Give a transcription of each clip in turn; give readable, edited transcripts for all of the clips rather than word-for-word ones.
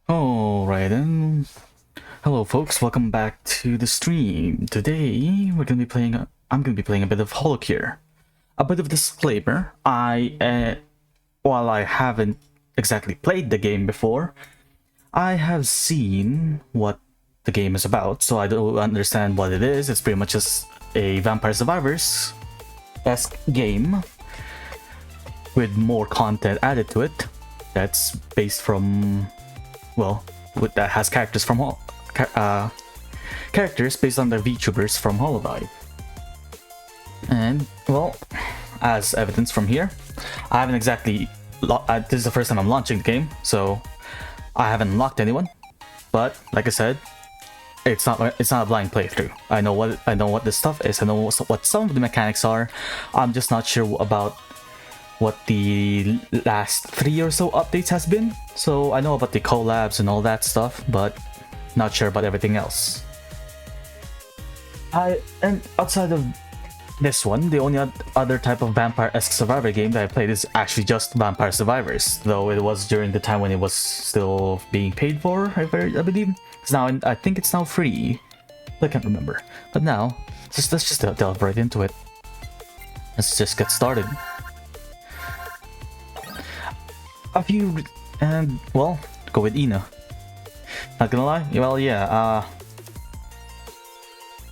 Alright then. Hello folks, welcome back to the stream. Today I'm gonna be playing a bit of Holocure. A bit of disclaimer, while I haven't exactly played the game before, I have seen what the game is about, so I don't understand what it is. It's pretty much just a Vampire Survivors-esque game with more content added to it that's based from, well, that has characters from characters based on the VTubers from Hololive. And well, as evidence from here, I haven't exactly. This is the first time I'm launching the game, so I haven't locked anyone. But like I said, it's not a blind playthrough. I know what this stuff is. I know what some of the mechanics are. I'm just not sure about what the last 3 or so updates has been. So I know about the collabs and all that stuff, but not sure about everything else. And outside of this one, the only other type of vampire-esque survivor game that I played is actually just Vampire Survivors, though it was during the time when it was still being paid for, I believe. It's now, I think it's now free. I can't remember. But now, let's just delve right into it. Let's just get started. Well, go with Ina. Not gonna lie, well, yeah,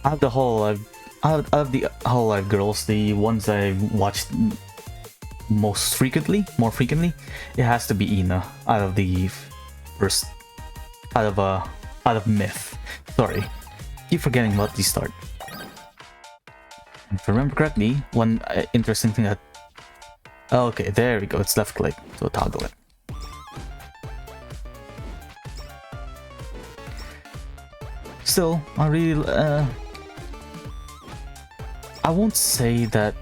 out of the Hololive girls, the ones that I've watched more frequently, it has to be Ina. Out of Myth. Sorry, keep forgetting about the start. If I remember correctly, one interesting thing that. Okay, there we go. It's left click, so toggle it. Still, I won't say that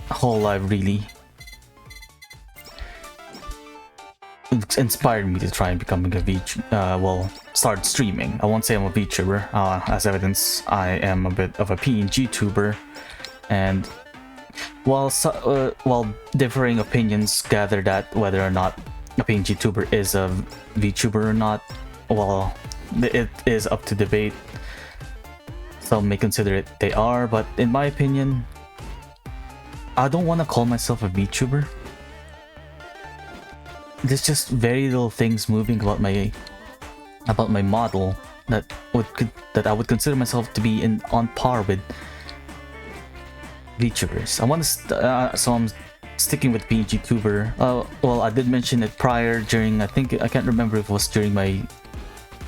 Hololive really inspired me to try and becoming start streaming. I won't say I'm a VTuber. As evidence, I am a bit of a PNG tuber, and while differing opinions gather that whether or not a PNG tuber is a VTuber or not, well, it is up to debate. Some may consider it they are, but in my opinion, I don't want to call myself a VTuber. There's just very little things moving about my model that I would consider myself to be on par with VTubers. So I'm sticking with PNG tuber. Well, I did mention it prior during, I can't remember if it was during my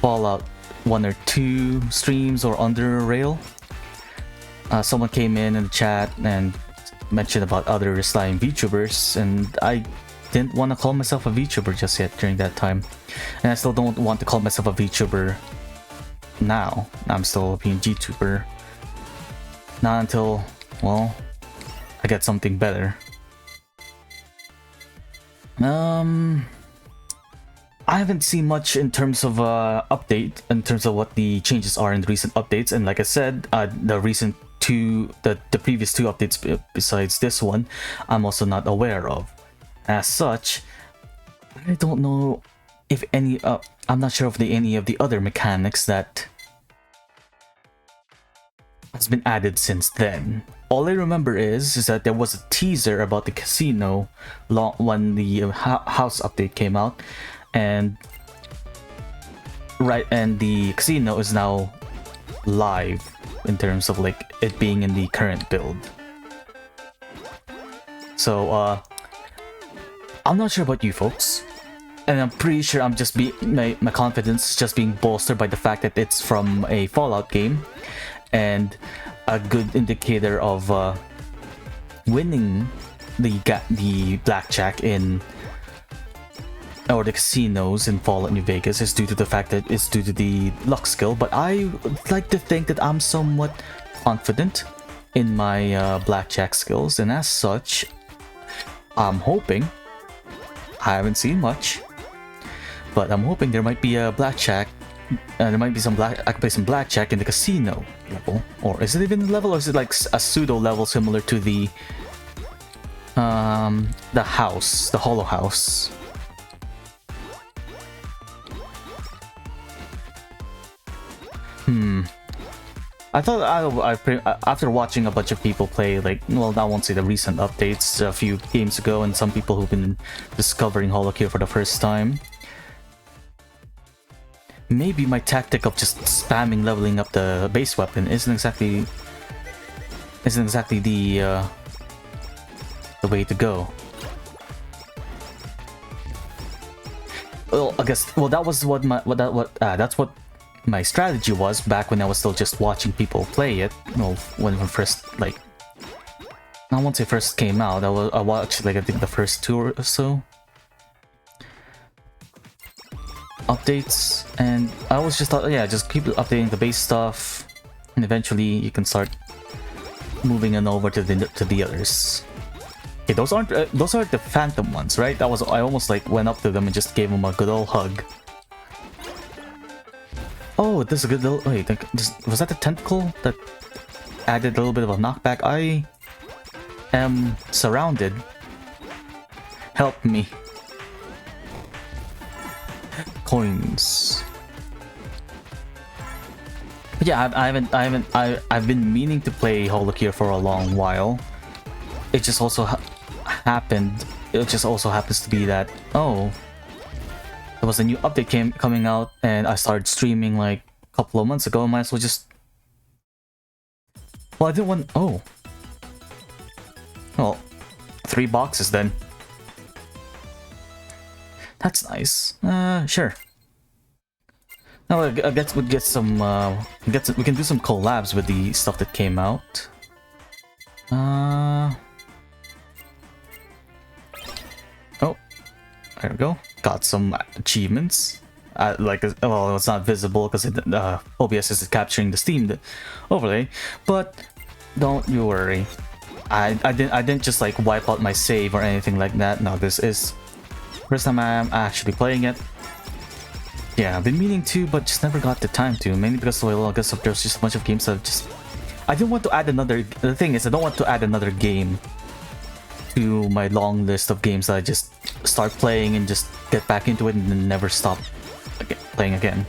Fallout 1 or 2 streams or under a rail. Someone came in the chat and mentioned about other slime VTubers, and I didn't want to call myself a VTuber just yet during that time, and I still don't want to call myself a VTuber now. I'm still a PNG tuber. Not until, well, I get something better. I haven't seen much in terms of update, in terms of what the changes are in the recent updates, and like I said, the previous 2 updates besides this one, I'm also not aware of. As such, I don't know if any. I'm not sure of any of the other mechanics that has been added since then. All I remember is that there was a teaser about the casino when the house update came out, and the casino is now live in terms of like it being in the current build. So I'm not sure about you folks, and I'm pretty sure I'm just my confidence is just being bolstered by the fact that it's from a Fallout game, and a good indicator of winning the blackjack or the casinos in Fallout New Vegas is due to the fact that it's due to the luck skill. But I would like to think that I'm somewhat confident in my blackjack skills, and as such, I'm hoping. I haven't seen much, but I'm hoping there might be a blackjack. There might be I can play some blackjack in the casino level, or is it even a level, or is it like a pseudo level similar to the house, the Holo House? I thought after watching a bunch of people play, like, well, I won't say the recent updates a few games ago, and some people who've been discovering Holocure for the first time, maybe my tactic of just spamming leveling up the base weapon isn't exactly the way to go. Well, I guess that was what that's what my strategy was back when I was still just watching people play it. Well, when it first, like, I won't say first came out. I watched, like, I think the first 2 or so updates, and I always just thought, yeah, just keep updating the base stuff, and eventually you can start moving on over to the others. Okay, those aren't the phantom ones, right? I almost like went up to them and just gave them a good old hug. Oh, this is a good little... Wait, was that the tentacle that added a little bit of a knockback? I am surrounded. Help me. Coins. But yeah, I've been meaning to play Holocure for a long while. It just also happened. It just also happens to be that, oh, there was a new update coming out, and I started streaming like a couple of months ago. I might as well just... Well, I didn't want... Oh. Well, 3 boxes then. That's nice. Sure. Now I guess we'd get some... we can do some collabs with the stuff that came out. Oh, there we go. Got some achievements. Well, it's not visible because OBS is capturing the Steam overlay, but don't you worry. I didn't just like wipe out my save or anything like that. No, this is first time I'm actually playing it. Yeah, I've been meaning to, but just never got the time to. Mainly because, well, I guess there's just a bunch of games that I didn't want to add another... The thing is, I don't want to add another game to my long list of games that I just start playing and just get back into it and then never stop playing again.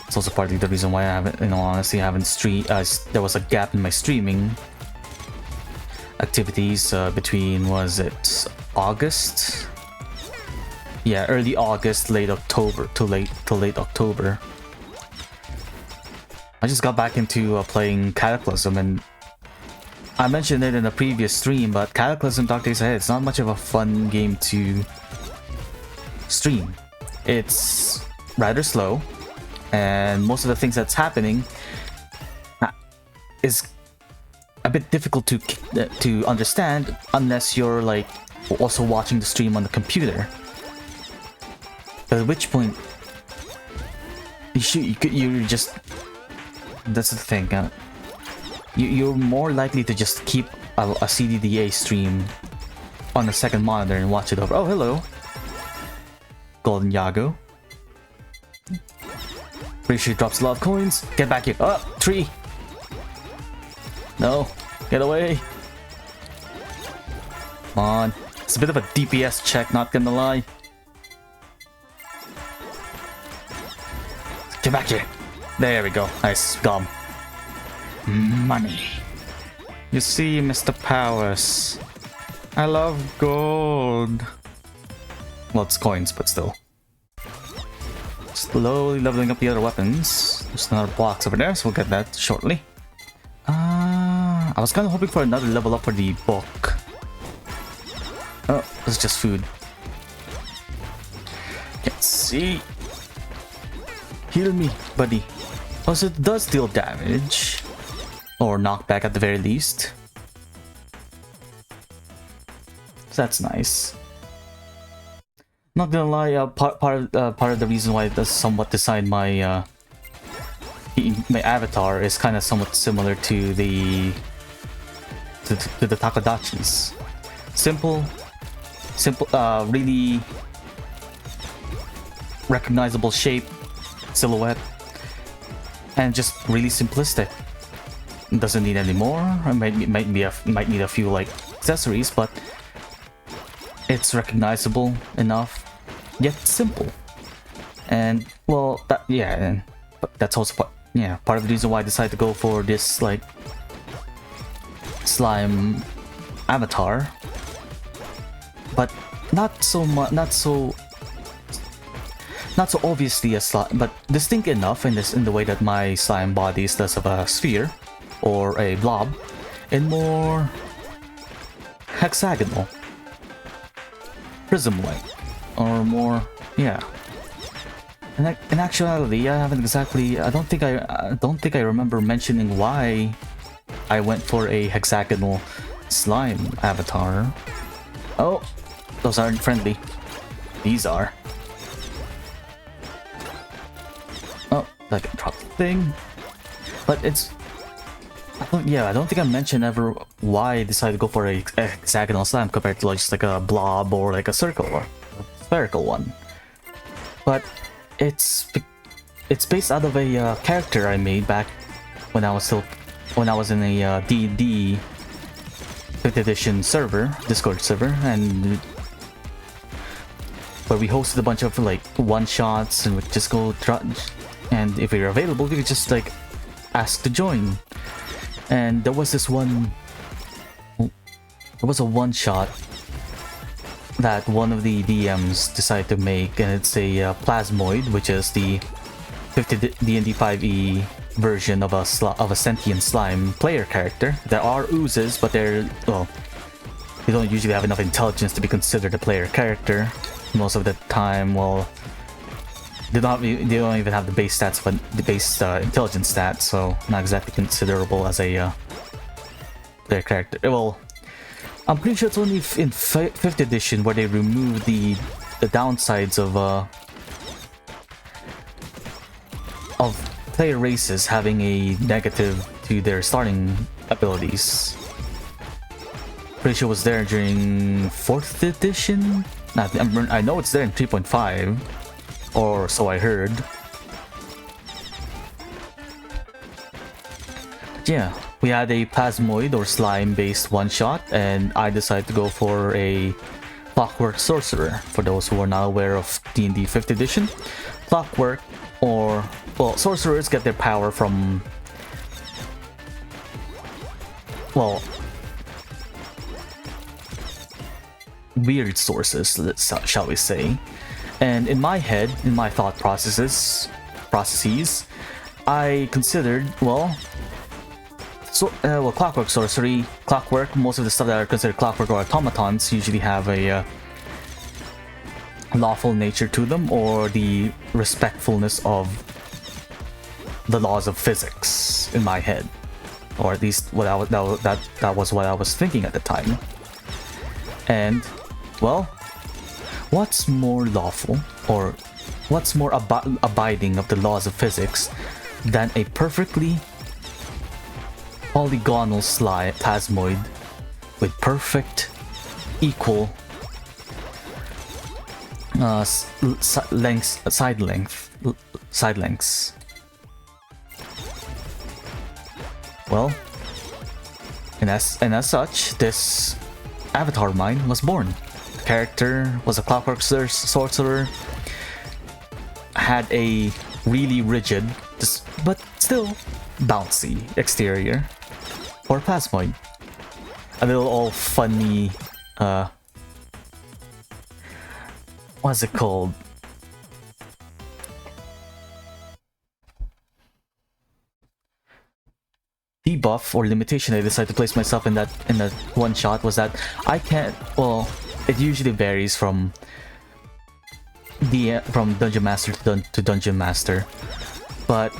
It's also partly the reason why I haven't, in all honesty, I haven't streamed... there was a gap in my streaming activities between, was it August? Yeah, early August, late October, to late October. I just got back into playing Cataclysm, and I mentioned it in a previous stream, but Cataclysm Dark Days Ahead, it's not much of a fun game to stream. It's rather slow, and most of the things that's happening is a bit difficult to understand unless you're like also watching the stream on the computer. At which point, you're just... That's the thing. You're more likely to just keep a CDDA stream on a second monitor and watch it over. Oh, hello. Golden Yago. Pretty sure he drops a lot of coins. Get back here. Oh, tree. No. Get away. Come on. It's a bit of a DPS check, not gonna lie. Get back here. There we go. Nice. Gum. Money. You see, Mr. Powers, I love gold. Well, it's coins, but still. Slowly leveling up the other weapons. There's another box over there, so we'll get that shortly. I was kind of hoping for another level up for the book. Oh, it's just food. Can't see. Heal me, buddy. Oh, so it does deal damage. Or knockback at the very least. So that's nice. Not gonna lie, part of the reason why it does somewhat decide my my avatar is kind of somewhat similar to the Takadachis. Simple, really recognizable shape, silhouette, and just really simplistic. It doesn't need any more. It might need a few like accessories, but it's recognizable enough, yet simple. And well, but that's also yeah, part of the reason why I decided to go for this like slime avatar, but not so much, not so obviously a slime, but distinct enough in the way that my slime body is less of a sphere or a blob, and more hexagonal, prism-like, or more, yeah. And in actuality, I haven't exactly. I don't think I remember mentioning why I went for a hexagonal slime avatar. Oh, those aren't friendly. These are. Oh, that can drop the thing. But it's. I don't think I mentioned ever why I decided to go for a hexagonal slime compared to like just like a blob or like a circle or a spherical one. But it's based out of a character I made back when I was in a D&D 5th edition server, Discord server, and where we hosted a bunch of like one-shots and we just go and if you're available, we could just like ask to join. And there was a one-shot that one of the DMs decided to make, and it's a plasmoid, which is the 50 D&D 5e version of a sentient slime player character. There are oozes, but they don't usually have enough intelligence to be considered a player character. Most of the time, well, they don't even have the base stats, but the base intelligence stats, so not exactly considerable as a player character. Well, I'm pretty sure it's only in 5th edition where they remove the downsides of player races having a negative to their starting abilities. Pretty sure it was there during 4th edition. I know it's there in 3.5, or so I heard. Yeah, we had a plasmoid or slime based one shot, and I decided to go for a Clockwork Sorcerer. For those who are not aware of D&D 5th edition, Clockwork, or well, sorcerers get their power from, well, weird sources, shall we say. And in my head, in my thought processes, I considered, well, clockwork sorcery, clockwork, most of the stuff that are considered clockwork or automatons usually have a lawful nature to them, or the respectfulness of the laws of physics in my head, or at least that was what I was thinking at the time. And well, what's more lawful, or what's more abiding of the laws of physics than a perfectly polygonal plasmoid with perfect equal side lengths. Well, and as such, this avatar of mine was born. The character was a clockwork sorcerer, had a really rigid, but still bouncy exterior, or plasmoid. A little all funny, what's it called? Debuff or limitation I decided to place myself in that one shot was that I can't, well, it usually varies from Dungeon Master to Dungeon Master, but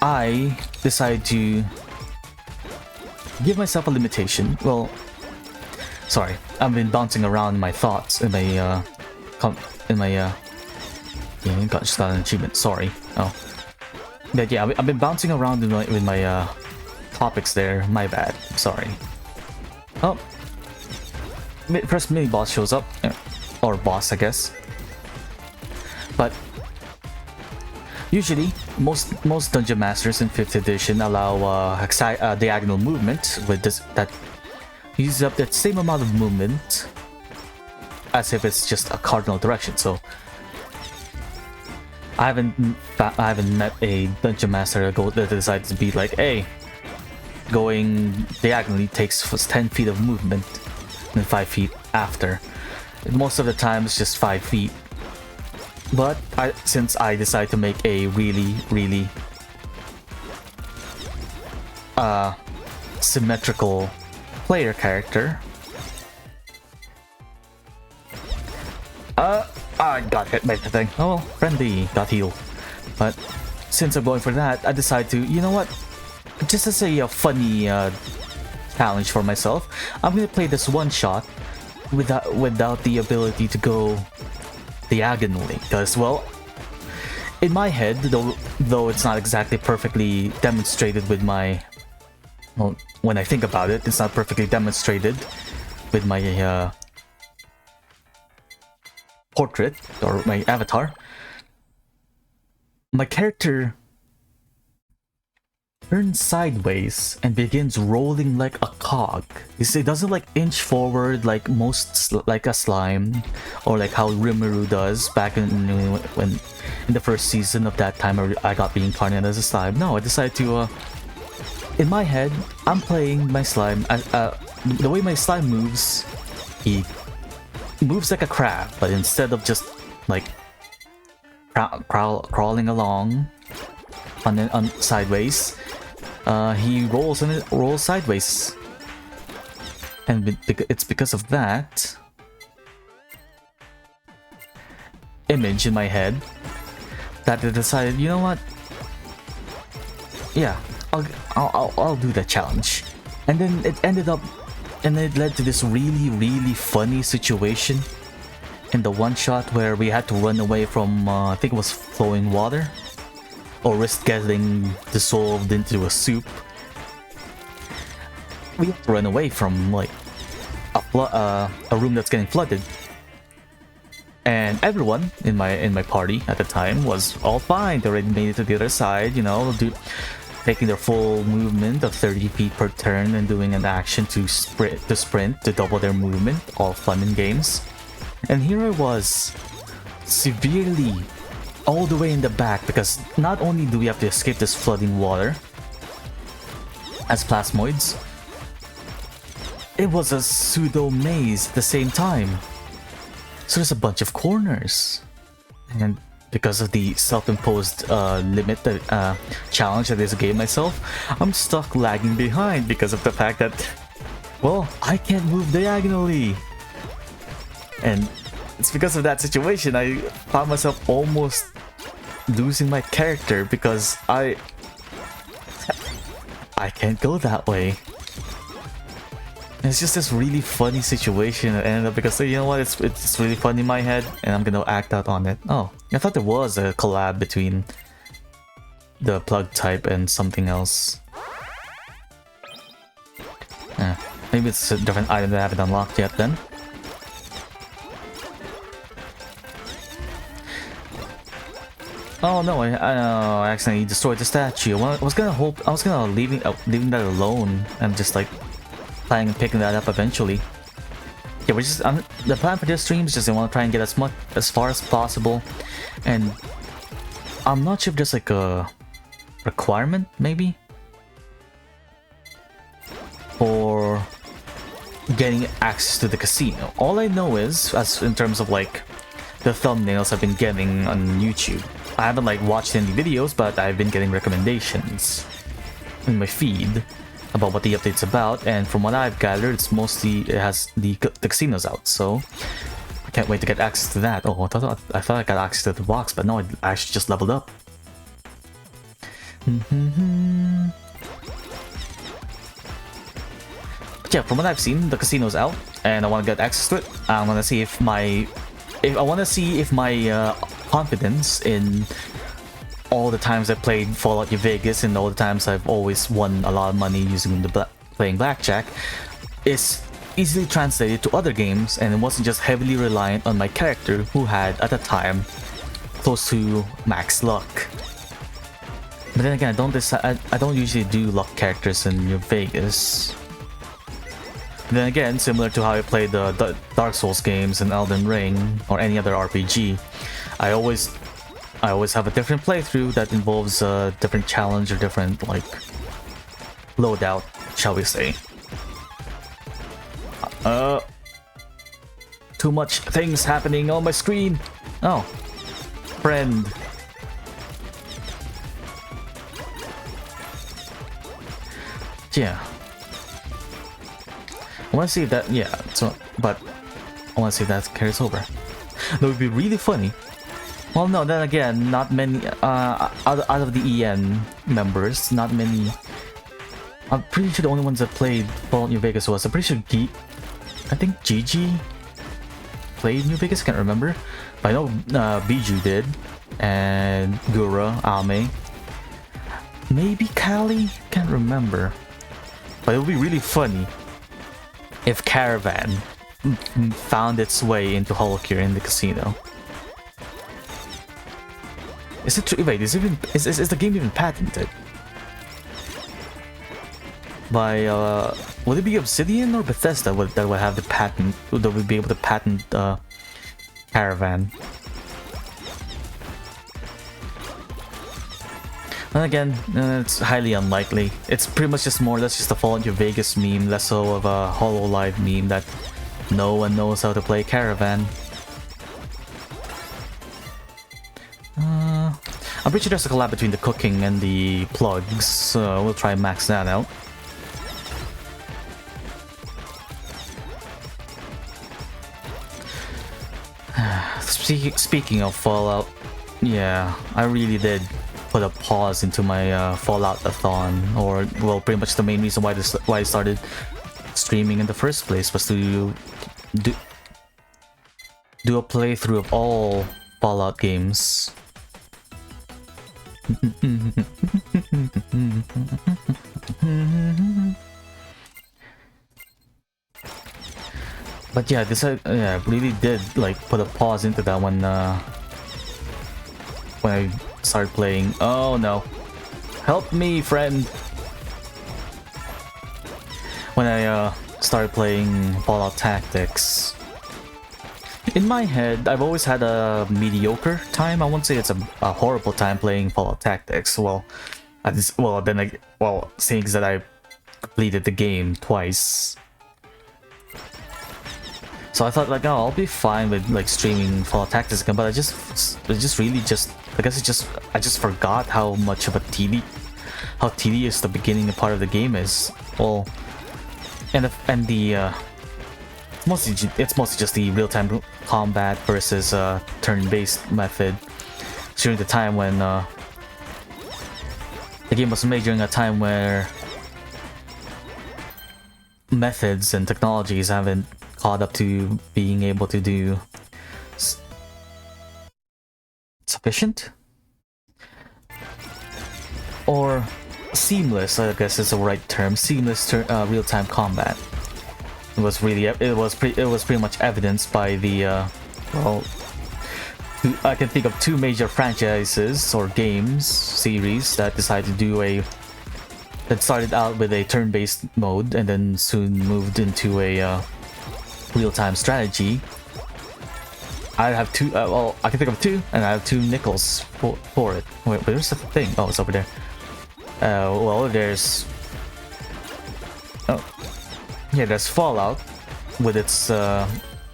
I decided to give myself a limitation. Well, sorry, I've been bouncing around my thoughts in my yeah, just got an achievement. Sorry. Oh, but yeah, I've been bouncing around with my topics there. My bad. Sorry. Oh, first mini boss shows up, or boss, I guess. But usually, most dungeon masters in 5th edition allow diagonal movement with this that uses up that same amount of movement as if it's just a cardinal direction. So I haven't met a dungeon master that decides to be like, hey, going diagonally takes 10 feet of movement and 5 feet after. Most of the time it's just 5 feet. But since I decide to make a really symmetrical player character, I got hit by the thing. Oh, friendly got healed. But since I'm going for that, I decide to, you know what? Just to say a funny challenge for myself, I'm gonna play this one shot without the ability to go diagonally. Because, well, in my head, though it's not exactly perfectly demonstrated with my, well, when I think about it, it's not perfectly demonstrated with my portrait or my avatar. My character turns sideways and begins rolling like a cog. You see, it doesn't like inch forward like like a slime, or like how Rimuru does back in the first season of that time I got reincarnated as a slime. No, I decided to in my head, I'm playing my slime. The way my slime moves, he moves like a crab, but instead of just like crawling along on sideways, he rolls sideways, and it's because of that image in my head that I decided, you know what? Yeah, I'll do that challenge, and then it ended up. And it led to this really funny situation in the one shot where we had to run away from, I think it was flowing water, or risk getting dissolved into a soup. We had to run away from like a room that's getting flooded, and everyone in my party at the time was all fine. They already made it to the other side, you know, taking their full movement of 30 feet per turn and doing an action to sprint to double their movement. All fun and games. And here I was, severely all the way in the back, because not only do we have to escape this flooding water as plasmoids, it was a pseudo maze at the same time. So there's a bunch of corners, and because of the self-imposed limit challenge that is a game myself, I'm stuck lagging behind because of the fact that, well, I can't move diagonally. And it's because of that situation I found myself almost losing my character because I can't go that way. It's just this really funny situation that ended up because, you know what, it's really funny in my head and I'm gonna act out on it. Oh, I thought there was a collab between the plug type and something else. Maybe it's a different item that I haven't unlocked yet then. Oh no, I accidentally destroyed the statue. I was gonna leaving that alone and just like planning on picking that up eventually. Yeah, the plan for this stream is just I want to try and get as far as possible, and I'm not sure if there's like a requirement maybe for getting access to the casino. All I know is, as in terms of like the thumbnails I've been getting on YouTube, I haven't like watched any videos, but I've been getting recommendations in my feed about what the update's about, and from what I've gathered, it has the casinos out, so I can't wait to get access to that. Oh, I thought I got access to the box, but no, I actually just leveled up. But yeah, from what I've seen, the casino's out, and I want to get access to it. I want to see if my confidence in all the times I played Fallout New Vegas and all the times I've always won a lot of money using playing blackjack is easily translated to other games, and it wasn't just heavily reliant on my character who had at the time close to max luck. But then again, I don't usually do luck characters in New Vegas. But then again, similar to how I played the Dark Souls games and Elden Ring or any other RPG, I always I always have a different playthrough that involves a different challenge or different, like, loadout, shall we say. Too much things happening on my screen. Oh, friend. Yeah. I want to see if that, yeah, so, but I want to see if that carries over. That would be really funny. Well, no, then again, not many, out of the EN members, not many. I'm pretty sure the only ones that played Fallout New Vegas was, I'm pretty sure I think Gigi played New Vegas, I can't remember. But I know Biju did, and Gura, Ame. Maybe Kali? Can't remember. But it would be really funny if Caravan found its way into Holocure in the casino. Is it true? Wait, is the game even patented? By would it be Obsidian or Bethesda that would have the patent, that would be able to patent Caravan? And again, it's highly unlikely. It's pretty much just more or less just a Fallout New Vegas meme, less so of a HoloLive meme that no one knows how to play Caravan. I'm pretty sure there's a collab between the cooking and the plugs, so we'll try and max that out. Speaking of Fallout, yeah, I really did put a pause into my Fallout-a-thon, or well, pretty much the main reason why I started streaming in the first place was to do a playthrough of all Fallout games. But yeah, this really did like put a pause into that when I started playing. Oh no, help me, friend! When I started playing Fallout Tactics. In my head, I've always had a mediocre time. I won't say it's a horrible time playing Fallout Tactics. Well, seeing that I completed the game twice. So I thought like, oh, I'll be fine with like streaming Fallout Tactics again, but I guess I just forgot how much of how tedious the beginning part of the game is. Well, it's mostly just the real-time combat versus turn-based method during the time when the game was made during a time where methods and technologies haven't caught up to being able to do sufficient or seamless, I guess is the right term, seamless real-time combat. It was pretty much evidenced by the well, I can think of two major franchises or games series that decided to do that started out with a turn-based mode and then soon moved into a real-time strategy. I have two. Well, I can think of two, and I have two nickels for it. Wait, where's the thing? Oh, it's over there. Well, there's. Oh, yeah, there's Fallout with its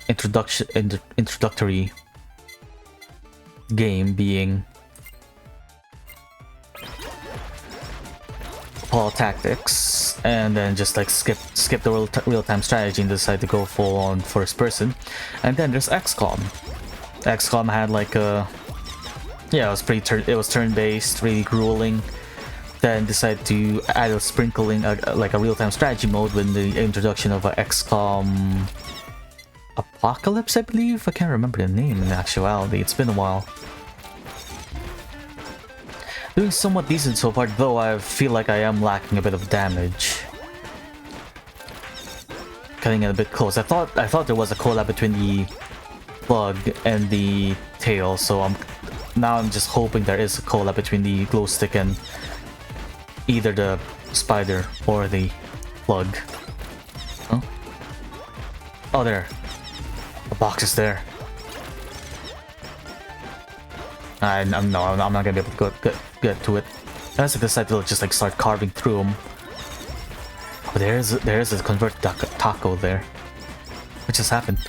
introductory game being Fallout Tactics, and then just like skip the real-time strategy and decide to go full on first person. And then there's XCOM. XCOM had like it was turn-based, really grueling. Then decided to add a sprinkling like a real-time strategy mode with the introduction of a XCOM Apocalypse, I believe. I can't remember the name in actuality. It's been a while. Doing somewhat decent so far, though I feel like I am lacking a bit of damage. Cutting it a bit close. I thought there was a collab between the bug and the tail, so I'm just hoping there is a collab between the glow stick and either the spider or the plug. Huh? Oh, there. The box is there. I'm not gonna be able to get to it. Unless I decide to just like start carving through them. But there is a converted taco there. What just happened?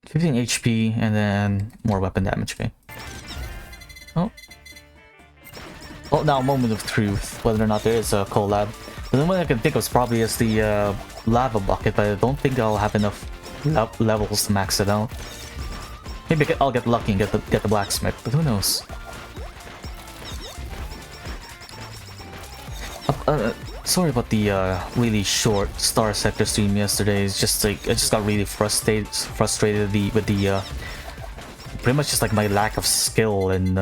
15 HP and then more weapon damage. Okay. Oh. Well, now a moment of truth. Whether or not there is a collab. The only one I can think of is probably is the lava bucket, but I don't think I'll have enough levels to max it out. Maybe I'll get lucky and get the blacksmith, but who knows? Sorry about the really short Star Sector stream yesterday. It's just like I just got really frustrated with the pretty much just like my lack of skill and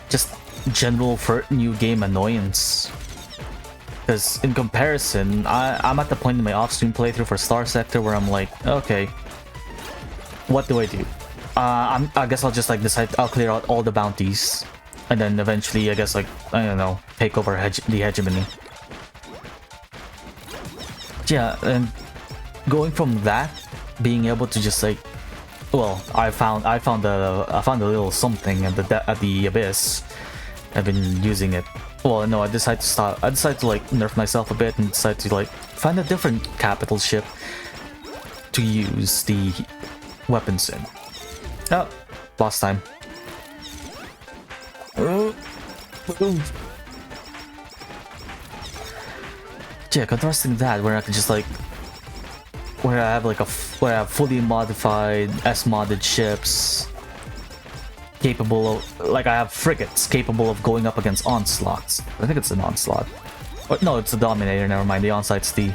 just general for new game annoyance. Because in comparison, I'm at the point in my off-stream playthrough for Star Sector where I'm like, okay, what do I do? I guess I'll just like decide I'll clear out all the bounties, and then eventually I guess like I don't know, take over the hegemony. Yeah, and going from that, being able to just like, well, I found a little something at the abyss. I've been using it. Well, no, I decided to stop. I decided to like nerf myself a bit and decide to like find a different capital ship to use the weapons in. Oh, last time. Yeah, contrasting that, where I can just like, where I have fully modified S-modded ships, capable of, like I have frigates capable of going up against onslaughts. I think it's an onslaught. Or, no, it's a dominator. Never mind. The onslaught's the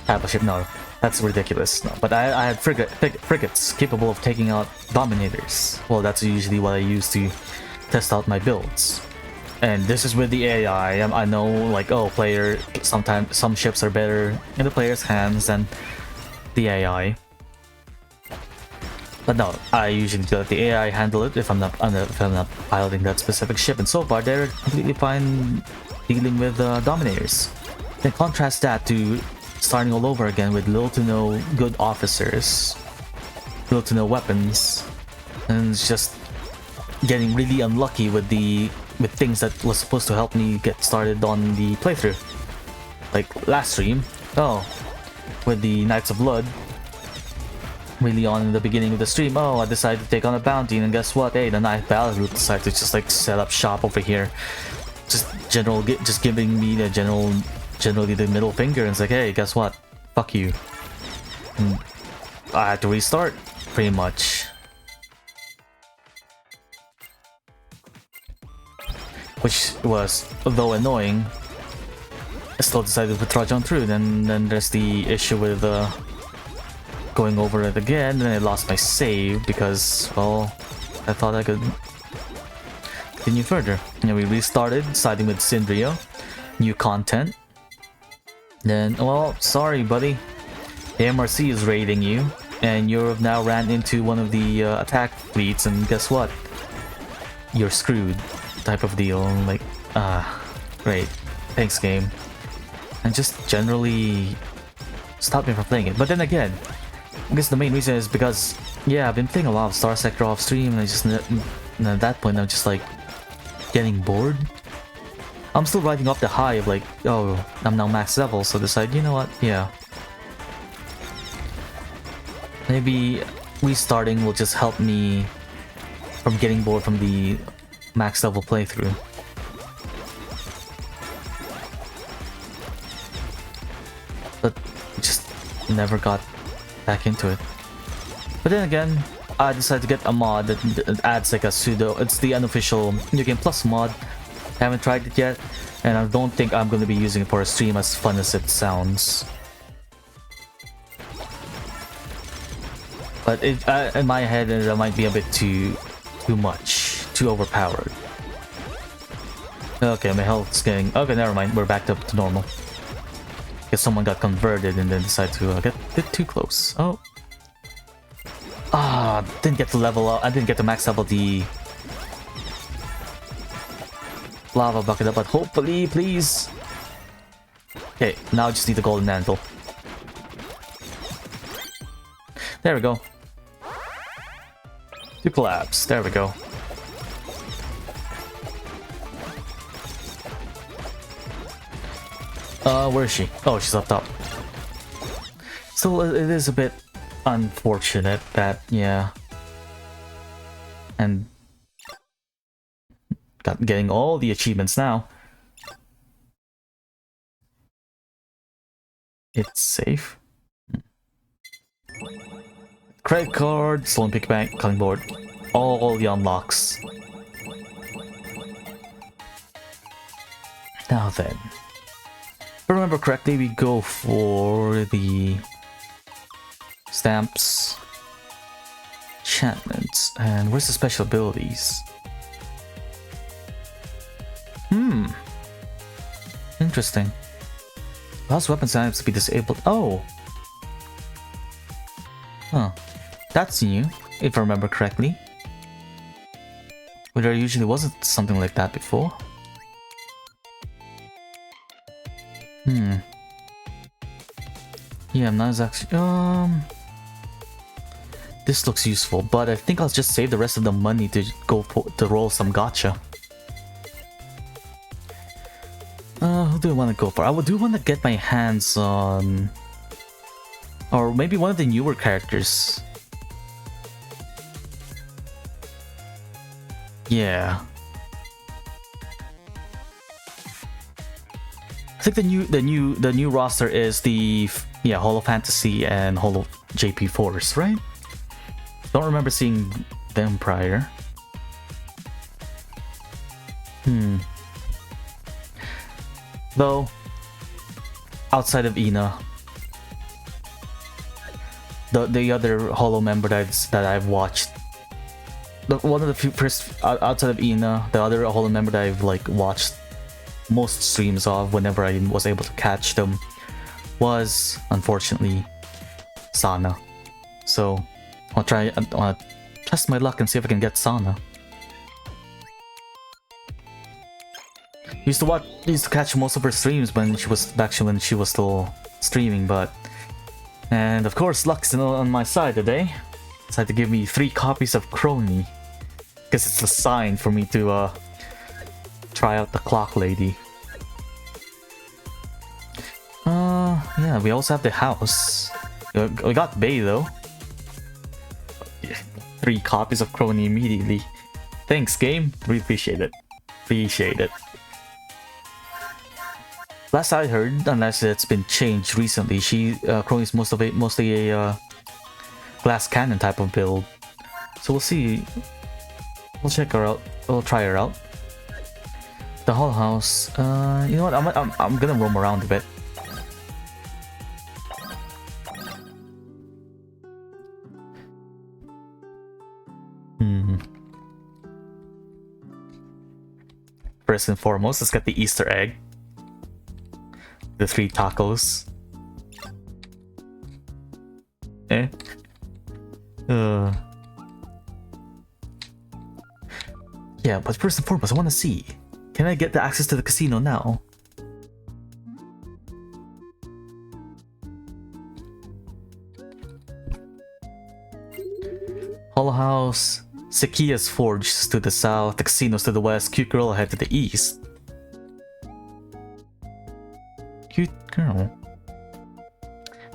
type of ship. No, that's ridiculous. No, but I had frigates capable of taking out dominators. Well, that's usually what I use to test out my builds. And this is with the AI. I know, like, oh, sometimes some ships are better in the player's hands than the AI. But no, I usually let the AI handle it if I'm not piloting that specific ship. And so far, they're completely fine dealing with dominators. Then contrast that to starting all over again with little to no good officers, little to no weapons, and it's just getting really unlucky with things that was supposed to help me get started on the playthrough. Like last stream, with the Knights of Blood. Really on in the beginning of the stream, I decided to take on a bounty, and guess what? Hey, the Ninth Battle Group decided to just like set up shop over here, just giving me the generally the middle finger, and it's like, hey, guess what? Fuck you. And I had to restart, pretty much. Which was, though annoying, I still decided to trudge on through. Then there's the issue with going over it again, and I lost my save because, well, I thought I could continue further. And we restarted, siding with Syndrio, new content. Then, well, sorry buddy, the MRC is raiding you, and you've now ran into one of the attack fleets, and guess what? You're screwed, type of deal. Like, great, thanks game. And just generally stop me from playing it. But then again, I guess the main reason is because, yeah, I've been playing a lot of Star Sector off stream, and and at that point I'm just like getting bored. I'm still riding off the high of like, oh, I'm now max level, so decide, you know what, yeah, maybe restarting will just help me from getting bored from the max level playthrough. But just never got back into it. But then again, I decided to get a mod that adds like a pseudo, it's the unofficial New Game Plus mod. I haven't tried it yet, and I don't think I'm going to be using it for a stream, as fun as it sounds. But in my head, it might be a bit too much, too overpowered. Okay, my health's getting, okay, never mind, we're back up to normal. Guess someone got converted and then decided to get a bit too close. Oh. Didn't get to level up. I didn't get to max level the lava bucket up, but hopefully, please. Okay, now I just need the golden mantle. There we go. 2 collapse. There we go. Where is she? Oh, she's up top. Still, it is a bit unfortunate that, yeah. And getting all the achievements now. It's safe. Credit card, stolen pick bank, calling board. All the unlocks. Now then. If I remember correctly, we go for the stamps, enchantments, and where's the special abilities? Interesting. Allows weapons and items to be disabled. Oh! Huh. That's new, if I remember correctly. But there usually wasn't something like that before. Yeah, I'm not exactly... This looks useful, but I think I'll just save the rest of the money to go to roll some gacha. Who do I want to go for? I do want to get my hands on... Or maybe one of the newer characters. Yeah. I think the new roster is the Holo Fantasy and Holo JP Force, right? Don't remember seeing them prior. Though, outside of Ina, the other Holo member that I've watched, one of the few first outside of Ina, the other Holo member that I've like watched most streams of whenever I was able to catch them was unfortunately Sana. So I'll test my luck and see if I can get Sana. Used to catch most of her streams when she was still streaming, and of course luck's on my side today. Decided to give me 3 copies of Crony, because it's a sign for me to try out the Clock Lady. Yeah, we also have the house. We got Bay though. 3 copies of Crony immediately. Thanks, game. Really appreciate it. Appreciate it. Last I heard, unless it's been changed recently, Crony's mostly a glass cannon type of build. So we'll see. We'll check her out. We'll try her out. The Hull House. You know what? I'm gonna roam around a bit. First and foremost, let's get the Easter egg. The 3 tacos. Yeah, but first and foremost, I want to see. Can I get the access to the casino now? Hollow House. Sekia's Forge to the south, the casinos to the west, Cute Girl ahead to the east. Cute Girl.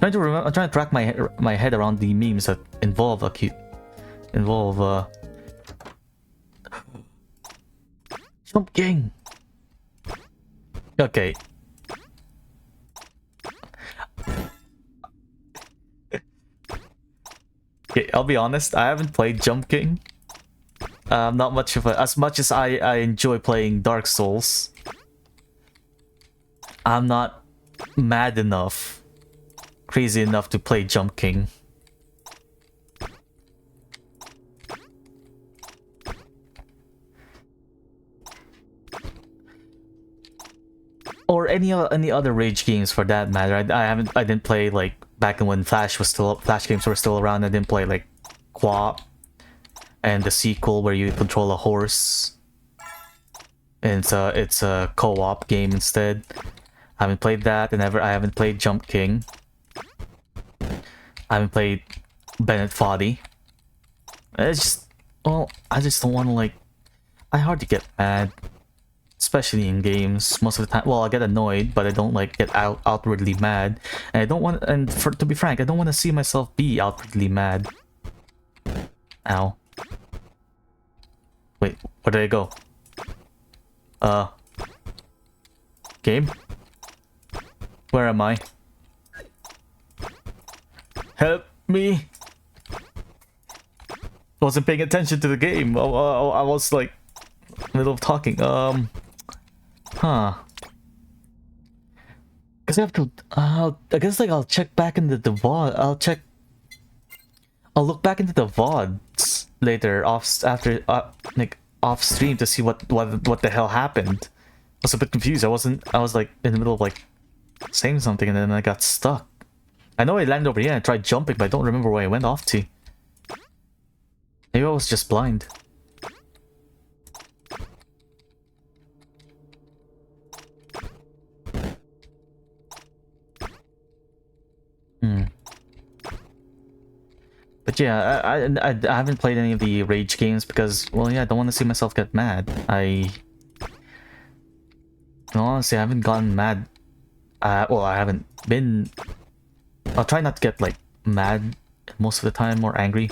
I'm trying to track my head around the memes that involve Jump King. Okay. Okay, I'll be honest, I haven't played Jump King. Not much of as much as I enjoy playing Dark Souls. I'm not mad enough, crazy enough to play Jump King. Or any other Rage games for that matter. I didn't play like back when Flash games were still around. I didn't play like QWOP and the sequel where you control a horse. And it's a co-op game instead. I haven't played that, and I haven't played Jump King. I haven't played Bennett Foddy. It's just, well, I just don't want to like. I hardly get mad, especially in games. Most of the time, well, I get annoyed, but I don't like get outwardly mad. And I don't want, and to be frank, I don't want to see myself be outwardly mad. Ow. Wait, where did I go? Game? Where am I? Help me! I wasn't paying attention to the game. I was like, middle of talking. Huh. Cause I have to. I guess like I'll check back into the VOD. I'll look back into the VODs later after like off stream to see what the hell happened. I was a bit confused. I was like in the middle of like saying something and then I got stuck. I know I landed over here and I tried jumping, but I don't remember where I went off to. Maybe I was just blind. But yeah, I haven't played any of the Rage games because, well, yeah, I don't want to see myself get mad. Honestly, I haven't gotten mad. Well, I haven't been. I'll try not to get like mad most of the time or angry.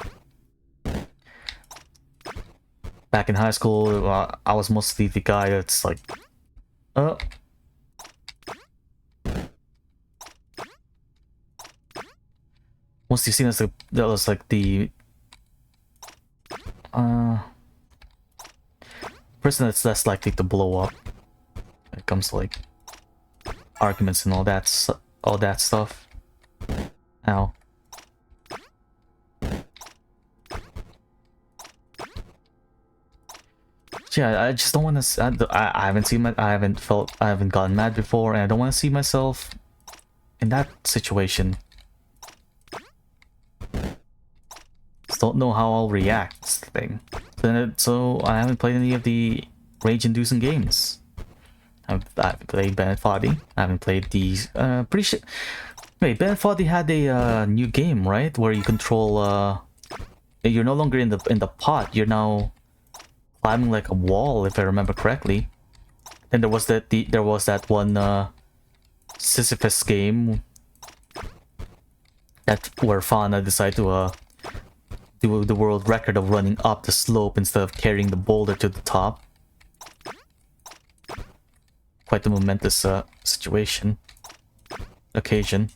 Back in high school, I was mostly the guy that's like, mostly seen as that was like the person that's less likely to blow up when it comes to like arguments and all that stuff. Ow. Yeah, I just don't want to. I haven't gotten mad before, and I don't want to see myself in that situation. Just don't know how I'll react. Thing. So I haven't played any of the rage-inducing games. I haven't played Bennett Foddy. I haven't played these. Pretty sure. Wait, Bennett Foddy had a new game, right? Where you control. You're no longer in the pot. You're now climbing like a wall, if I remember correctly. Then there was that one Sisyphus game where Fauna decided to do the world record of running up the slope instead of carrying the boulder to the top. Quite a momentous occasion.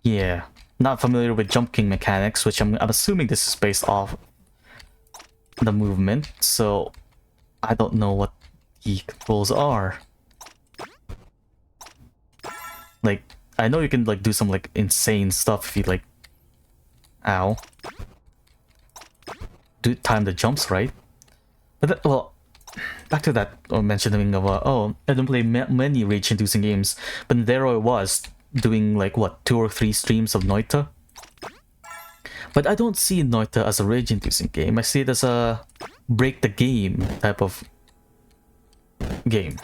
Yeah, not familiar with Jump King mechanics, which I'm assuming this is based off the movement, so I don't know what the controls are. Like, I know you can like do some like insane stuff if you like, ow, time the jumps right. But well, back to that mentioning of I don't play many rage-inducing games, but there I was doing like what 2 or 3 streams of Noita. But I don't see Noita as a rage-inducing game. I see it as a break the game type of game.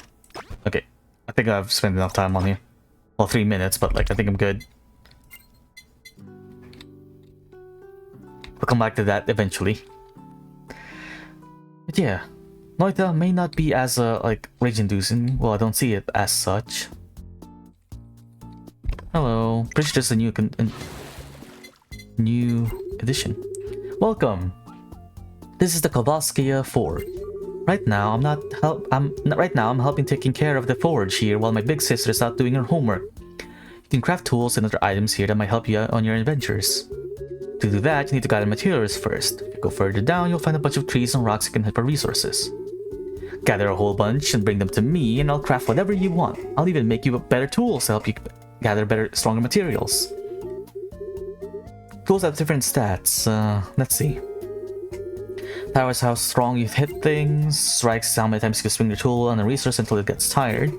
Okay, I think I've spent enough time on here. Well, 3 minutes, but like I think I'm good. We'll come back to that eventually. But yeah, Noita may not be as like rage-inducing. Well, I don't see it as such. Hello, pretty sure just a new edition. Welcome. This is the Kavaskia Fort. Right now, I'm helping taking care of the forge here while my big sister is out doing her homework. You can craft tools and other items here that might help you on your adventures. To do that, you need to gather materials first. If you go further down, you'll find a bunch of trees and rocks you can hit for resources. Gather a whole bunch and bring them to me, and I'll craft whatever you want. I'll even make you better tools to help you gather stronger materials. Tools have different stats. Let's see. Power is how strong you hit things. Strikes is how many times you can swing your tool on a resource until it gets tired.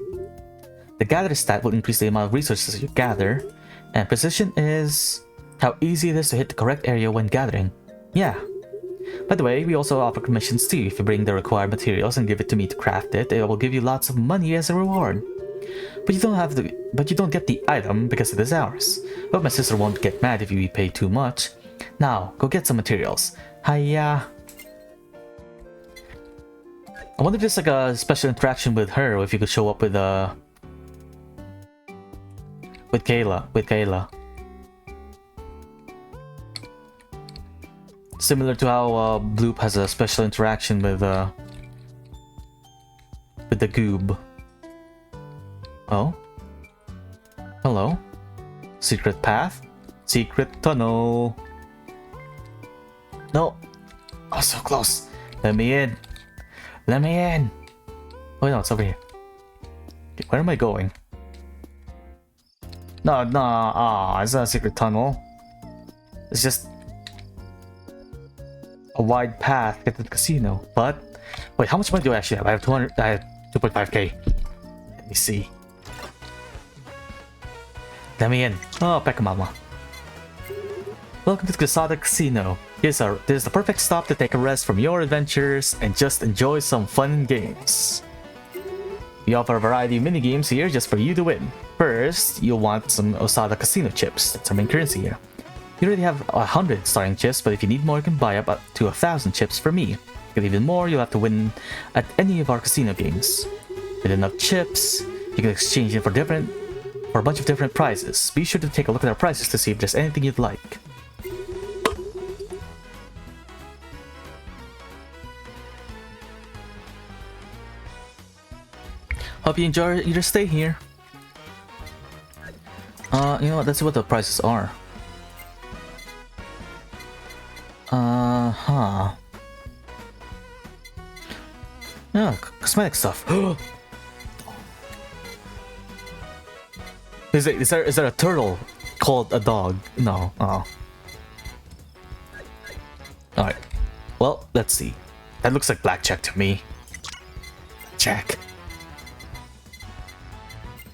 The gather stat will increase the amount of resources you gather, and precision is how easy it is to hit the correct area when gathering. Yeah. By the way, we also offer commissions too. If you bring the required materials and give it to me to craft it, it will give you lots of money as a reward. But you don't get the item because it is ours. But my sister won't get mad if you pay too much. Now, go get some materials. Hiya. I wonder if there's like a special interaction with her, or if you could show up with Kayla. Similar to how Bloop has a special interaction with the goob. Oh? Hello? Secret path? Secret tunnel. No. Oh, so close. Let me in. Let me in. Oh no, it's over here. Okay, where am I going? No, it's not a secret tunnel. It's just a wide path to get to the casino. But wait, how much money do I actually have? I have 2.5k. Let me see. Let me in. Oh, Pekamama. Welcome to the Quesada Casino. This is the perfect stop to take a rest from your adventures and just enjoy some fun games. We offer a variety of mini games here just for you to win. First, you'll want some Osada Casino chips. That's our main currency here. You already have 100 starting chips, but if you need more, you can buy up to 1,000 chips for me. To get even more, you'll have to win at any of our casino games. With enough chips, you can exchange it for a bunch of different prizes. Be sure to take a look at our prices to see if there's anything you'd like. Hope you enjoy your stay here. You know what? Let's see what the prices are. Yeah, cosmetic stuff. Is there a turtle called a dog? No. Oh. Alright. Well, let's see. That looks like blackjack to me. Jack.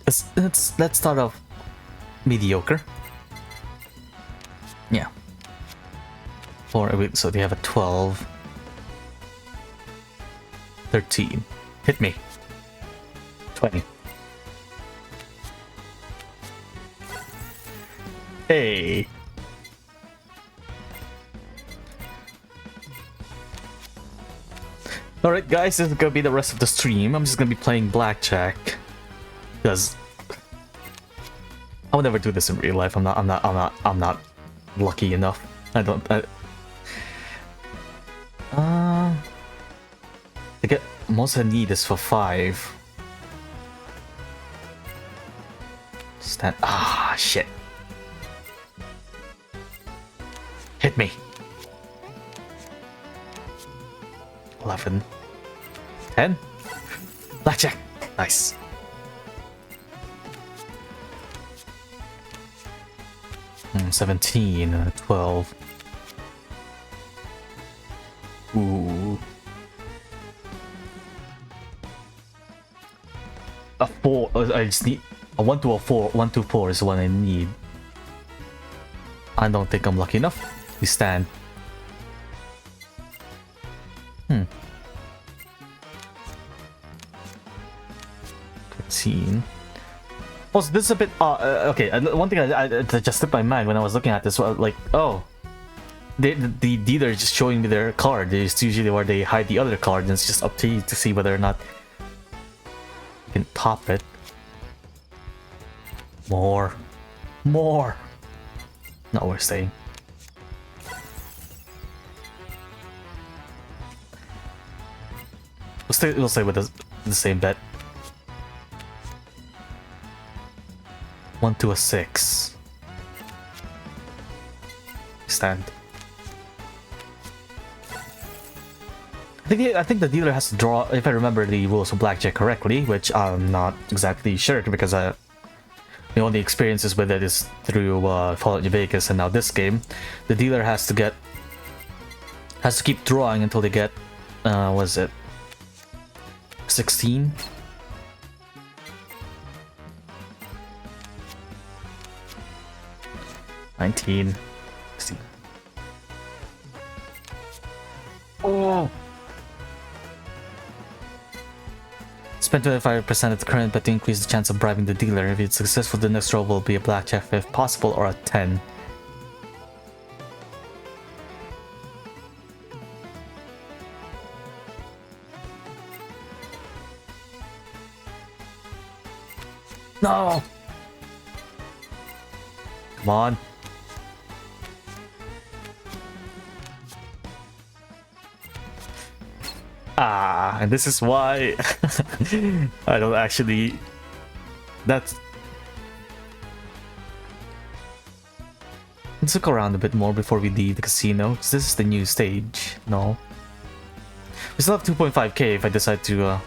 Let's start off mediocre. Yeah. So they have a 12. 13. Hit me. 20. Hey. Alright guys, this is gonna be the rest of the stream. I'm just gonna be playing blackjack. Because I would never do this in real life. I'm not lucky enough. To get most I need is for 5. Stand. Ah, shit. Hit me. 11. 10. Blackjack. Nice. Hmm, 17. 12. Ooh. A 4. I just need a 1 to a 4. 1 to 4 is the one I need. I don't think I'm lucky enough. We stand. 13. Also, this is a bit okay. One thing I just slipped my mind when I was looking at this, like, oh, the dealer is just showing me their card. It's usually where they hide the other card, and it's just up to you to see whether or not you can top it. More. Not worth saying. We'll stay with the same bet. 1 to a 6. Stand. I think the dealer has to draw, if I remember the rules of blackjack correctly, which I'm not exactly sure because the only experiences with it is through Fallout New Vegas and now this game. The dealer has to keep drawing until they get what is it? 16? 19. 16. Oh! Spend 25% of the current bet to increase the chance of bribing the dealer. If it's successful, the next roll will be a blackjack if possible, or a 10. No! Come on. Ah, and this is why I don't actually... That's... Let's look around a bit more before we leave the casino, because this is the new stage. No. We still have 2.5k if I decide to...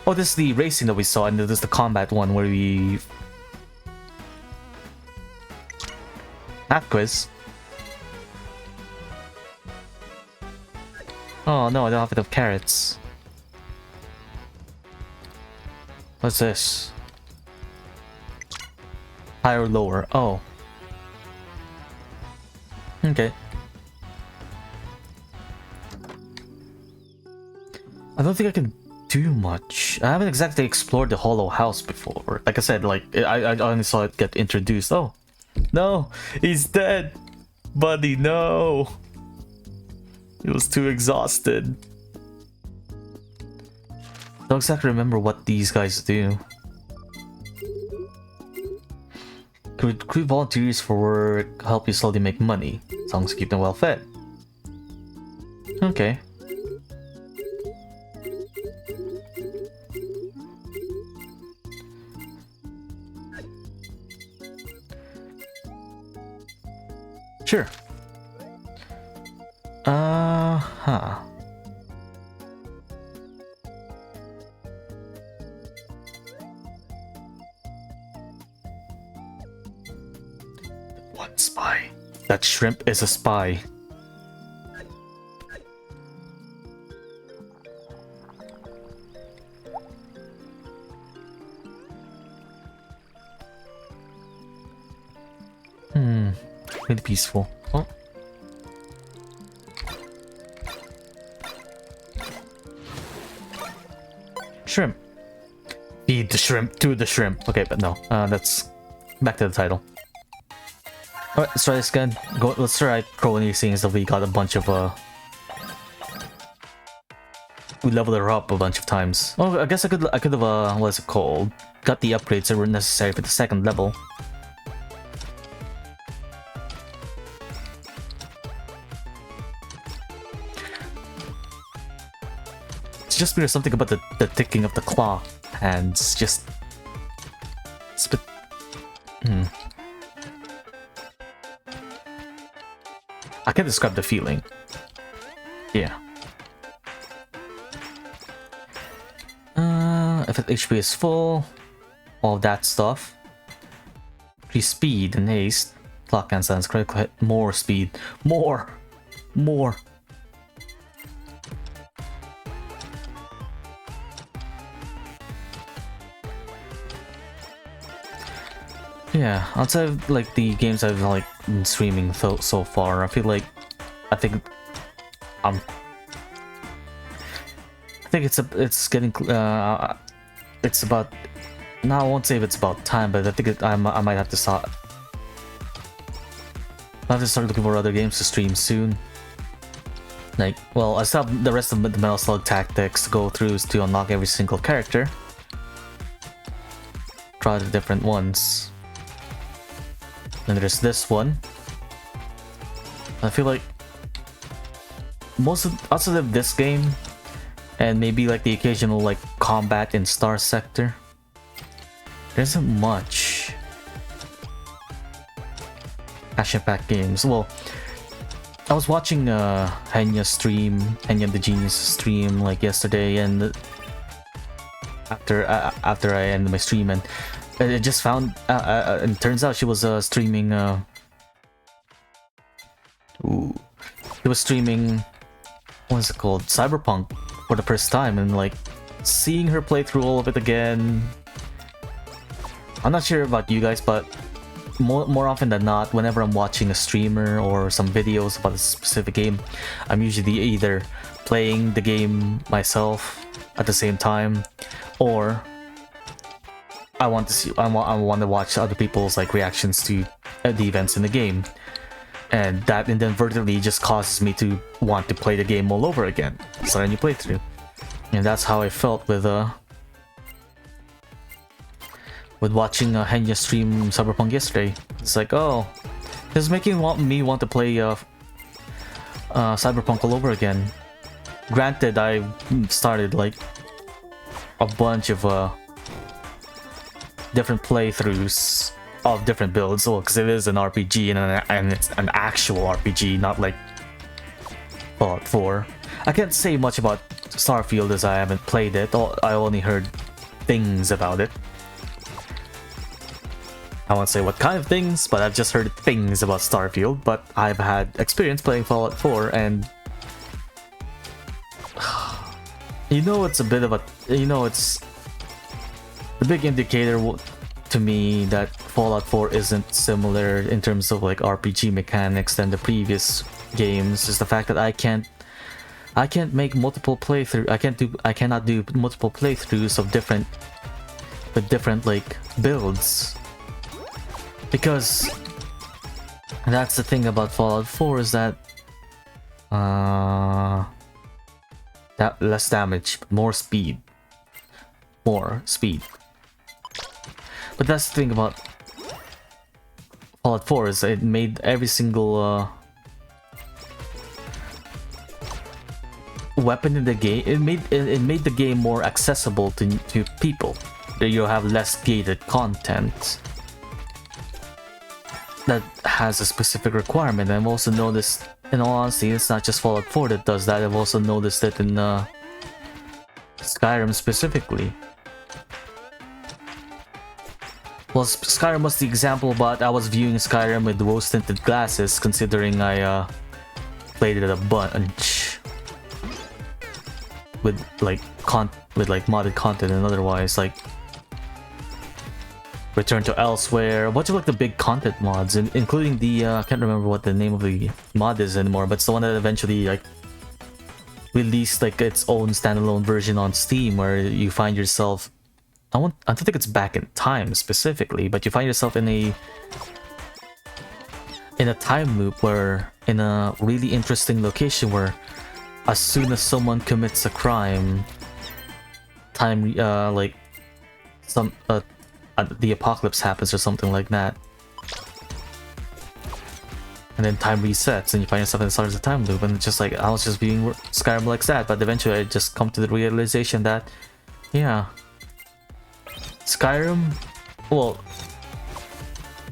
Oh, this is the racing that we saw, and this is the combat one where we... Math quiz. Oh no, I don't have enough carrots. What's this? Higher or lower? Oh. Okay. I don't think I can do much. I haven't exactly explored the Hollow House before. Like I said, like I only saw it get introduced. Oh. No! He's dead! Buddy, no! He was too exhausted. Don't exactly remember what these guys do. Recruit volunteers for work, help you slowly make money, as long as you keep them well fed. Okay. Sure. Huh. One spy. That shrimp is a spy. Really peaceful. Oh. Shrimp. Feed the shrimp to the shrimp. Okay, but no. That's back to the title. Alright, let's try this again. Let's try throwing these things that we got a bunch of we leveled her up a bunch of times. Oh, I guess I could have what's it called? Got the upgrades that were necessary for the second level. It's just there's something about the ticking of the claw hands. Just it's a bit. I can't describe the feeling. Yeah. If HP is full, all that stuff. Increase speed and haste. Clock and sense critical hit. More speed. More. Yeah, outside of like the games I've like been streaming so far, I think it's getting it's about. Now I won't say if it's about time, but I think I might have to start. I have to start looking for other games to stream soon. Like, well, I still have the rest of the Metal Slug Tactics to go through to unlock every single character. Try the different ones. And there's this one. I feel like outside of this game, and maybe like the occasional like combat in Star Sector, there isn't much action-packed games. Well, I was watching Henya the Genius stream like yesterday, and after I ended my stream, and I just found and it turns out she was streaming she was streaming, what's it called, Cyberpunk for the first time, and like seeing her play through all of it again. I'm not sure about you guys, but more often than not, whenever I'm watching a streamer or some videos about a specific game, I'm usually either playing the game myself at the same time, or I want to watch other people's like reactions to the events in the game, and that inadvertently just causes me to want to play the game all over again, start a new playthrough, and that's how I felt with watching Henya stream Cyberpunk yesterday. It's like, oh, this is making me want to play Cyberpunk all over again. Granted, I started like a bunch of different playthroughs of different builds, well, because it is an RPG and it's an actual RPG, not like Fallout 4. I can't say much about Starfield as I haven't played it. I only heard things about it. I won't say what kind of things, but I've just heard things about Starfield. But I've had experience playing Fallout 4, and it's a bit of a, it's the big indicator to me that Fallout 4 isn't similar in terms of like RPG mechanics than the previous games is the fact that I can't make multiple playthroughs. I cannot do multiple playthroughs of different like builds. Because that's the thing about Fallout 4 is that that less damage, more speed. But that's the thing about Fallout 4 is it made every single weapon in the game. It made the game more accessible to people. You have less gated content that has a specific requirement. I've also noticed, in all honesty, it's not just Fallout 4 that does that. I've also noticed it in Skyrim specifically. Well, Skyrim was the example, but I was viewing Skyrim with rose-tinted glasses, considering I played it a bunch with like modded content and otherwise, like Return to Elsewhere, a bunch of like the big content mods, including the I can't remember what the name of the mod is anymore, but it's the one that eventually like released like its own standalone version on Steam, where you find yourself, I don't think it's back in time specifically, but you find yourself in a time loop where in a really interesting location where as soon as someone commits a crime, the apocalypse happens or something like that, and then time resets and you find yourself in the start of the time loop. And it's just like, I was just viewing Skyrim like that, but eventually I just come to the realization that yeah, Skyrim, well,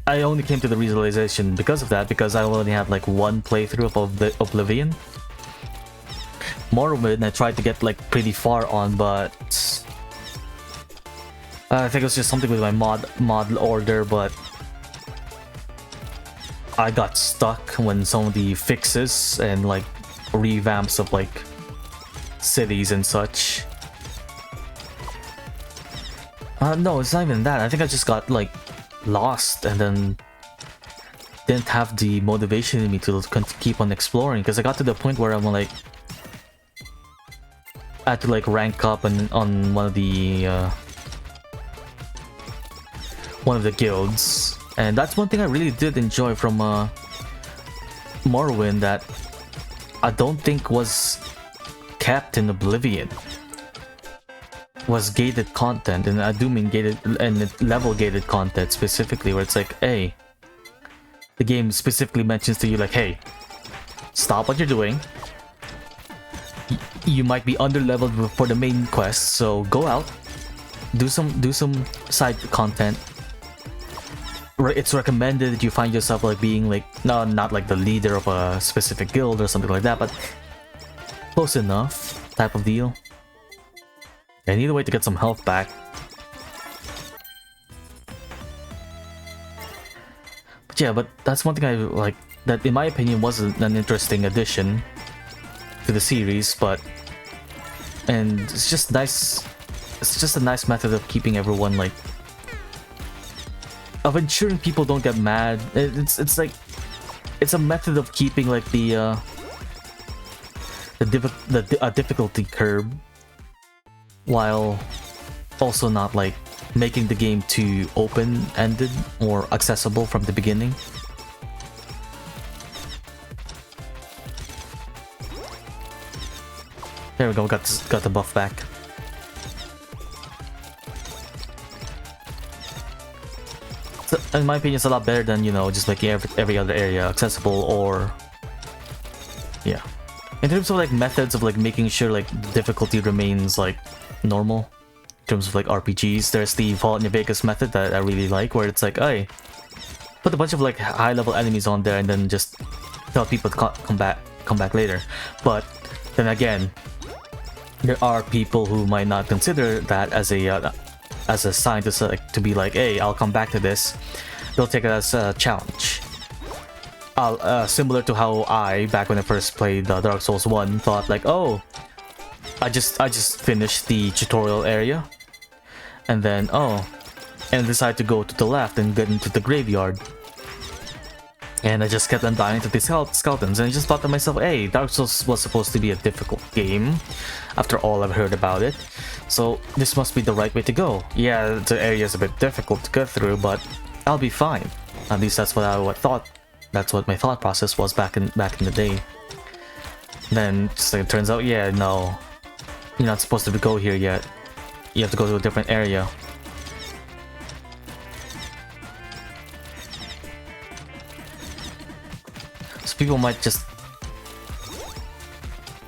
I only came to the realization because of that, because I only had like one playthrough of the Oblivion. Morrowind I tried to get like pretty far on, but I think it was just something with my mod order, but I got stuck when some of the fixes and like revamps of like cities and such. No, it's not even that. I think I just got like lost and then didn't have the motivation in me to keep on exploring, because I got to the point where I'm like, I had to like rank up on one of the guilds, and that's one thing I really did enjoy from Morrowind that I don't think was kept in Oblivion, was gated content. And I do mean gated and level gated content specifically, where it's like, hey, the game specifically mentions to you like, hey, stop what you're doing, you might be under leveled for the main quest, so go out, do some side content. It's recommended that you find yourself like being like, no, not like the leader of a specific guild or something like that, but close enough type of deal. I need a way to get some health back. But yeah, but that's one thing I like, that in my opinion was an interesting addition to the series, and it's just nice. It's just a nice method of keeping everyone like of ensuring people don't get mad. It's like it's a method of keeping like the difficulty curve while also not like making the game too open-ended or accessible from the beginning. There we go, got the buff back. So, in my opinion, it's a lot better than, you know, just making every other area accessible, or yeah. In terms of like methods of like making sure like the difficulty remains like normal, in terms of like RPGs, there's the Fallout New Vegas method that I really like, where it's like, hey, put a bunch of like high-level enemies on there and then just tell people to come back later. But then again, there are people who might not consider that as a sign to be like, hey, I'll come back to this. They'll take it as a challenge. Similar to how I, back when I first played Dark Souls 1, thought like, oh, I just finished the tutorial area, and then and decide to go to the left and get into the graveyard. And I just kept on dying to these skeletons, and I just thought to myself, hey, Dark Souls was supposed to be a difficult game, after all I've heard about it, so this must be the right way to go. Yeah, the area is a bit difficult to get through, but I'll be fine. At least that's what I thought. That's what my thought process was back in the day. Then just like, it turns out, yeah, no, you're not supposed to go here yet. You have to go to a different area. So people might just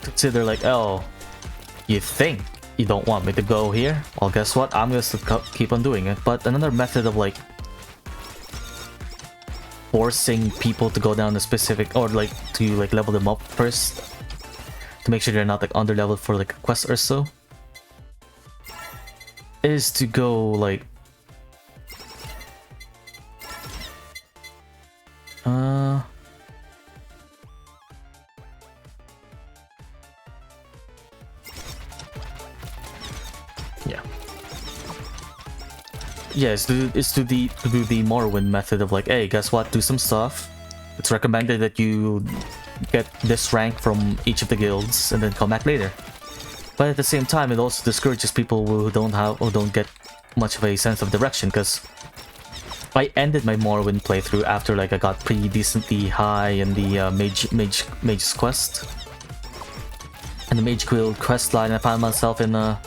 consider like, oh, you think you don't want me to go here? Well, guess what? I'm just gonna keep on doing it. But another method of like forcing people to go down a specific, or like to like level them up first to make sure they're not like under leveled for like a quest or so, is to go like yeah, it's to do the Morrowind method of like, hey, guess what? Do some stuff. It's recommended that you get this rank from each of the guilds and then come back later. But at the same time, it also discourages people who don't get much of a sense of direction, because I ended my Morrowind playthrough after like I got pretty decently high in the Mage's quest and the Mage Guild quest line. I found myself in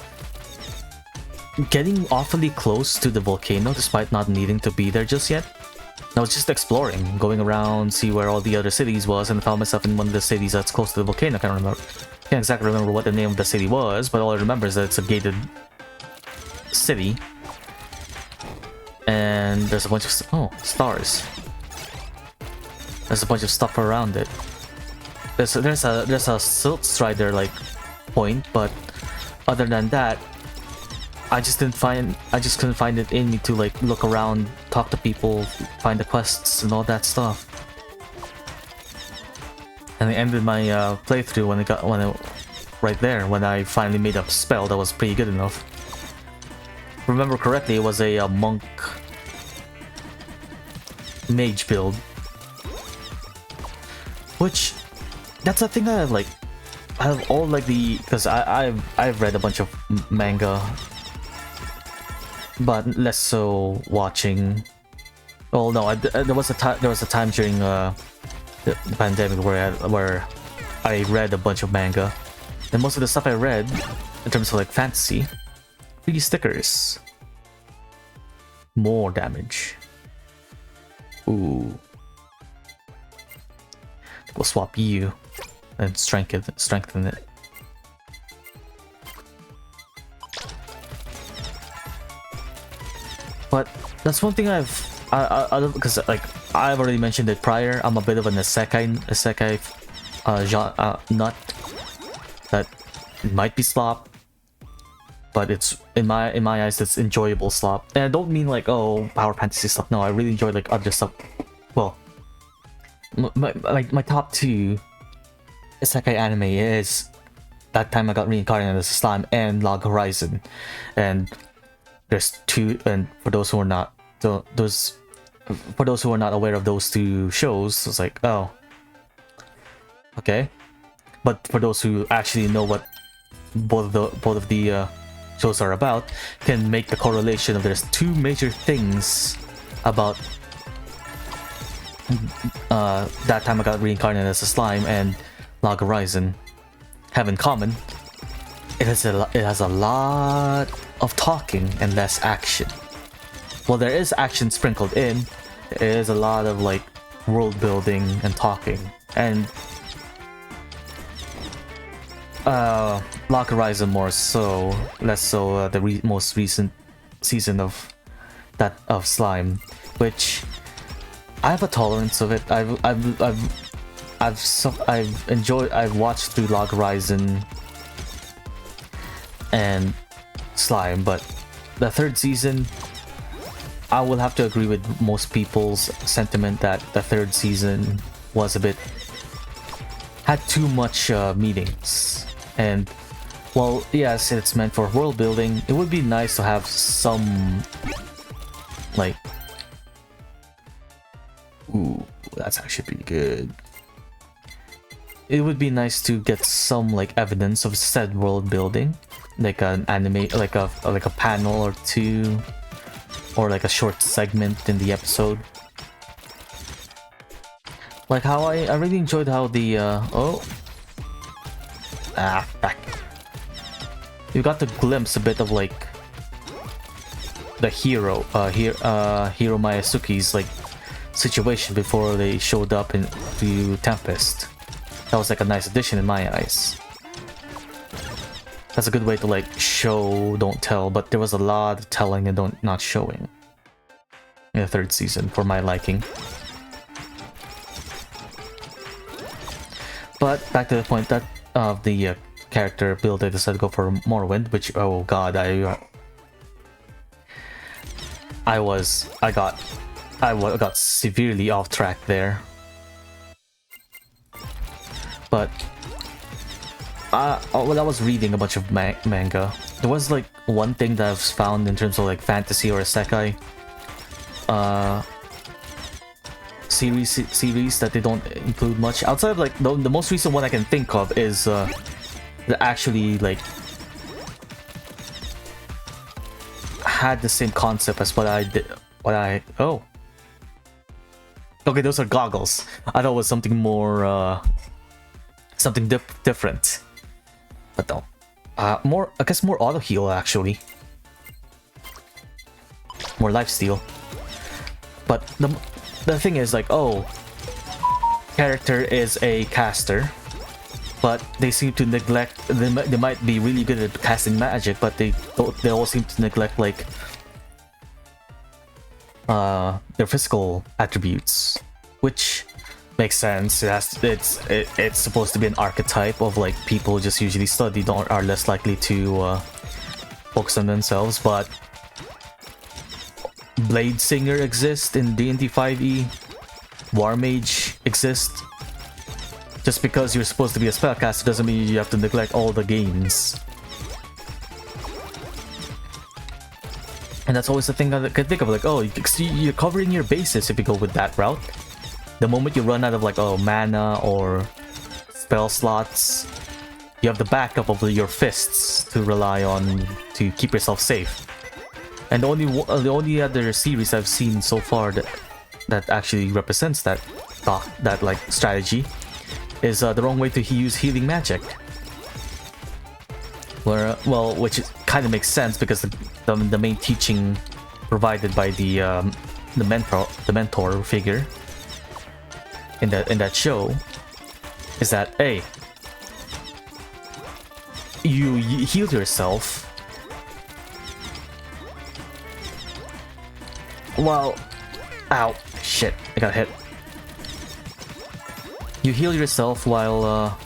getting awfully close to the volcano despite not needing to be there just yet. I was just exploring, going around, see where all the other cities was, and I found myself in one of the cities that's close to the volcano. I can't exactly remember what the name of the city was, but all I remember is that it's a gated city. And there's a bunch of stars. There's a bunch of stuff around it. There's a Silt Strider like point, but other than that, I just couldn't find it in me to like look around, talk to people, find the quests and all that stuff. And I ended my playthrough when I finally made a spell that was pretty good enough. Remember correctly, it was a monk mage build, which that's a thing that I have all like because I've read a bunch of manga, but less so watching. Well, no, there was a time during the pandemic where I read a bunch of manga, and most of the stuff I read in terms of like fantasy, 3 stickers, more damage. Ooh, we'll swap you and strengthen it. But that's one thing because like I've already mentioned it prior, I'm a bit of an isekai nut. That might be slop, but it's in my eyes it's enjoyable slop. And I don't mean like, oh, power fantasy stuff. No, I really enjoy like other stuff. Well, my top 2 isekai anime is That Time I Got Reincarnated as a Slime and Log Horizon. And there's 2, and for those who are not, those for those who are not aware of those two shows, it's like, oh, okay. But for those who actually know what both of the shows are about, can make the correlation of there's two major things about that time I got reincarnated as a slime and Log Horizon have in common. It has a lot of talking and less action. Well, there is action sprinkled in. There is a lot of like world building and talking, and Log Horizon more so, less so the most recent season of Slime, which I have a tolerance of it. I've watched through Log Horizon and Slime, but the third season, I will have to agree with most people's sentiment that the third season was had too much meetings. And well, yes, it's meant for world building. It would be nice to have some like, ooh, that's actually pretty good. It would be nice to get some like evidence of said world building, like an anime, like a panel or two, or like a short segment in the episode. Like how I really enjoyed how the back. You got to glimpse a bit of like the hero Mayasuki's like situation before they showed up into Tempest. That was like a nice addition in my eyes. That's a good way to like show, don't tell, but there was a lot of telling and not showing in the third season for my liking. But back to the point that of the character build, I decided to go for Morrowind, which, oh god, I got severely off track there. But when I was reading a bunch of manga, there was like one thing that I've found in terms of like fantasy or isekai series that they don't include much outside of like the most recent one I can think of is that actually like had the same concept as what I did. Oh, okay, those are goggles. I thought it was something more something different, but no. More, I guess more auto heal actually, more lifesteal. But the thing is like, oh, character is a caster, but they seem to neglect. They might be really good at casting magic, but they all seem to neglect like their physical attributes, which makes sense. It's supposed to be an archetype of like people who just usually study are less likely to focus on themselves. But Blade Singer exists in D&D 5e. War Mage exists. Just because you're supposed to be a spellcaster doesn't mean you have to neglect all the games. And that's always the thing I can think of, like, oh, you're covering your bases if you go with that route. The moment you run out of like, oh, mana or spell slots, you have the backup of your fists to rely on to keep yourself safe. And the only other series I've seen so far that actually represents that like strategy is the wrong way to use healing magic. Where, well, which kind of makes sense because the main teaching provided by the mentor figure in that show is that, hey, you heal yourself while, ow, shit, I got hit. You heal yourself while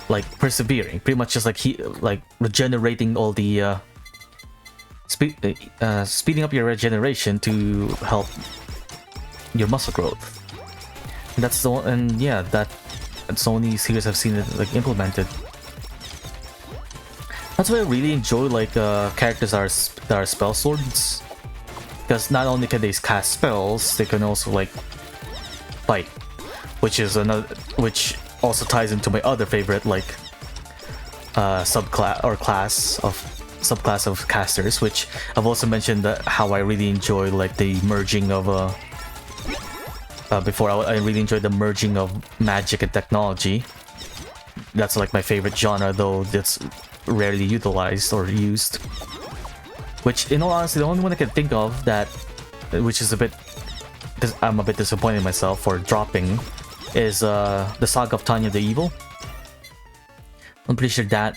like persevering, pretty much just like regenerating all the speeding up your regeneration to help your muscle growth. And that's the one, and yeah, that's the only series I've seen it like implemented. That's why I really enjoy like characters that are spell swords. because not only can they cast spells, they can also like bite, which also ties into my other favorite like subclass of casters, which I've also mentioned that how I really enjoy like the merging of I really enjoyed the merging of magic and technology. That's like my favorite genre, though that's rarely utilized or used. Which, in all honesty, the only one I can think of that, which is I'm a bit disappointed in myself for dropping, is the Saga of Tanya the Evil. I'm pretty sure that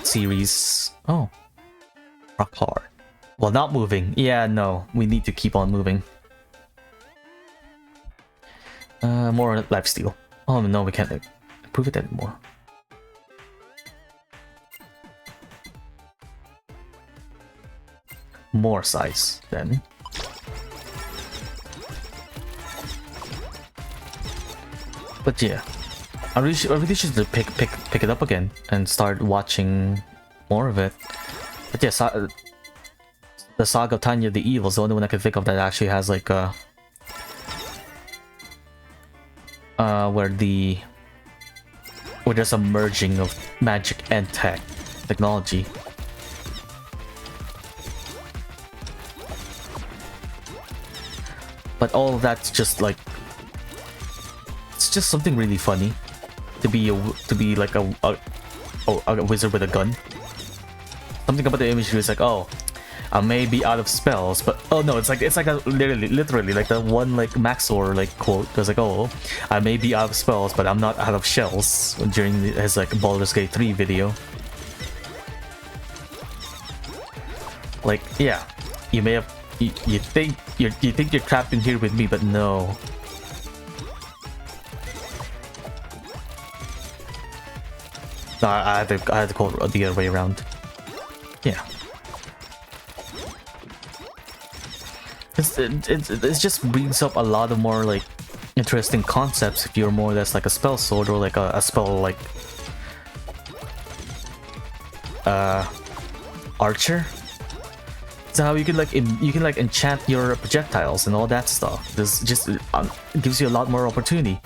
series. Oh, rock hard. Well, not moving. Yeah, no, we need to keep on moving. More lifesteal. Oh no, we can't improve it anymore. More size then. But yeah, I really should pick it up again and start watching more of it. But yeah, the Saga of Tanya the Evil is the only one I can think of that actually has like where there's a merging of magic and technology. But all of that's just like, it's just something really funny to be like a wizard with a gun. Something about the imagery is like, oh, I may be out of spells, but oh no, it's like a literally like the one like Maxor like quote. It was like, oh, I may be out of spells, but I'm not out of shells during his like Baldur's Gate 3 video. Like, yeah, you may have you think you're trapped in here with me, but no. No, I had to call it the other way around. Yeah. It just brings up a lot of more like interesting concepts if you're more or less like a spell sword or like a spell like archer. So how you can like enchant your projectiles and all that stuff. This just gives you a lot more opportunity.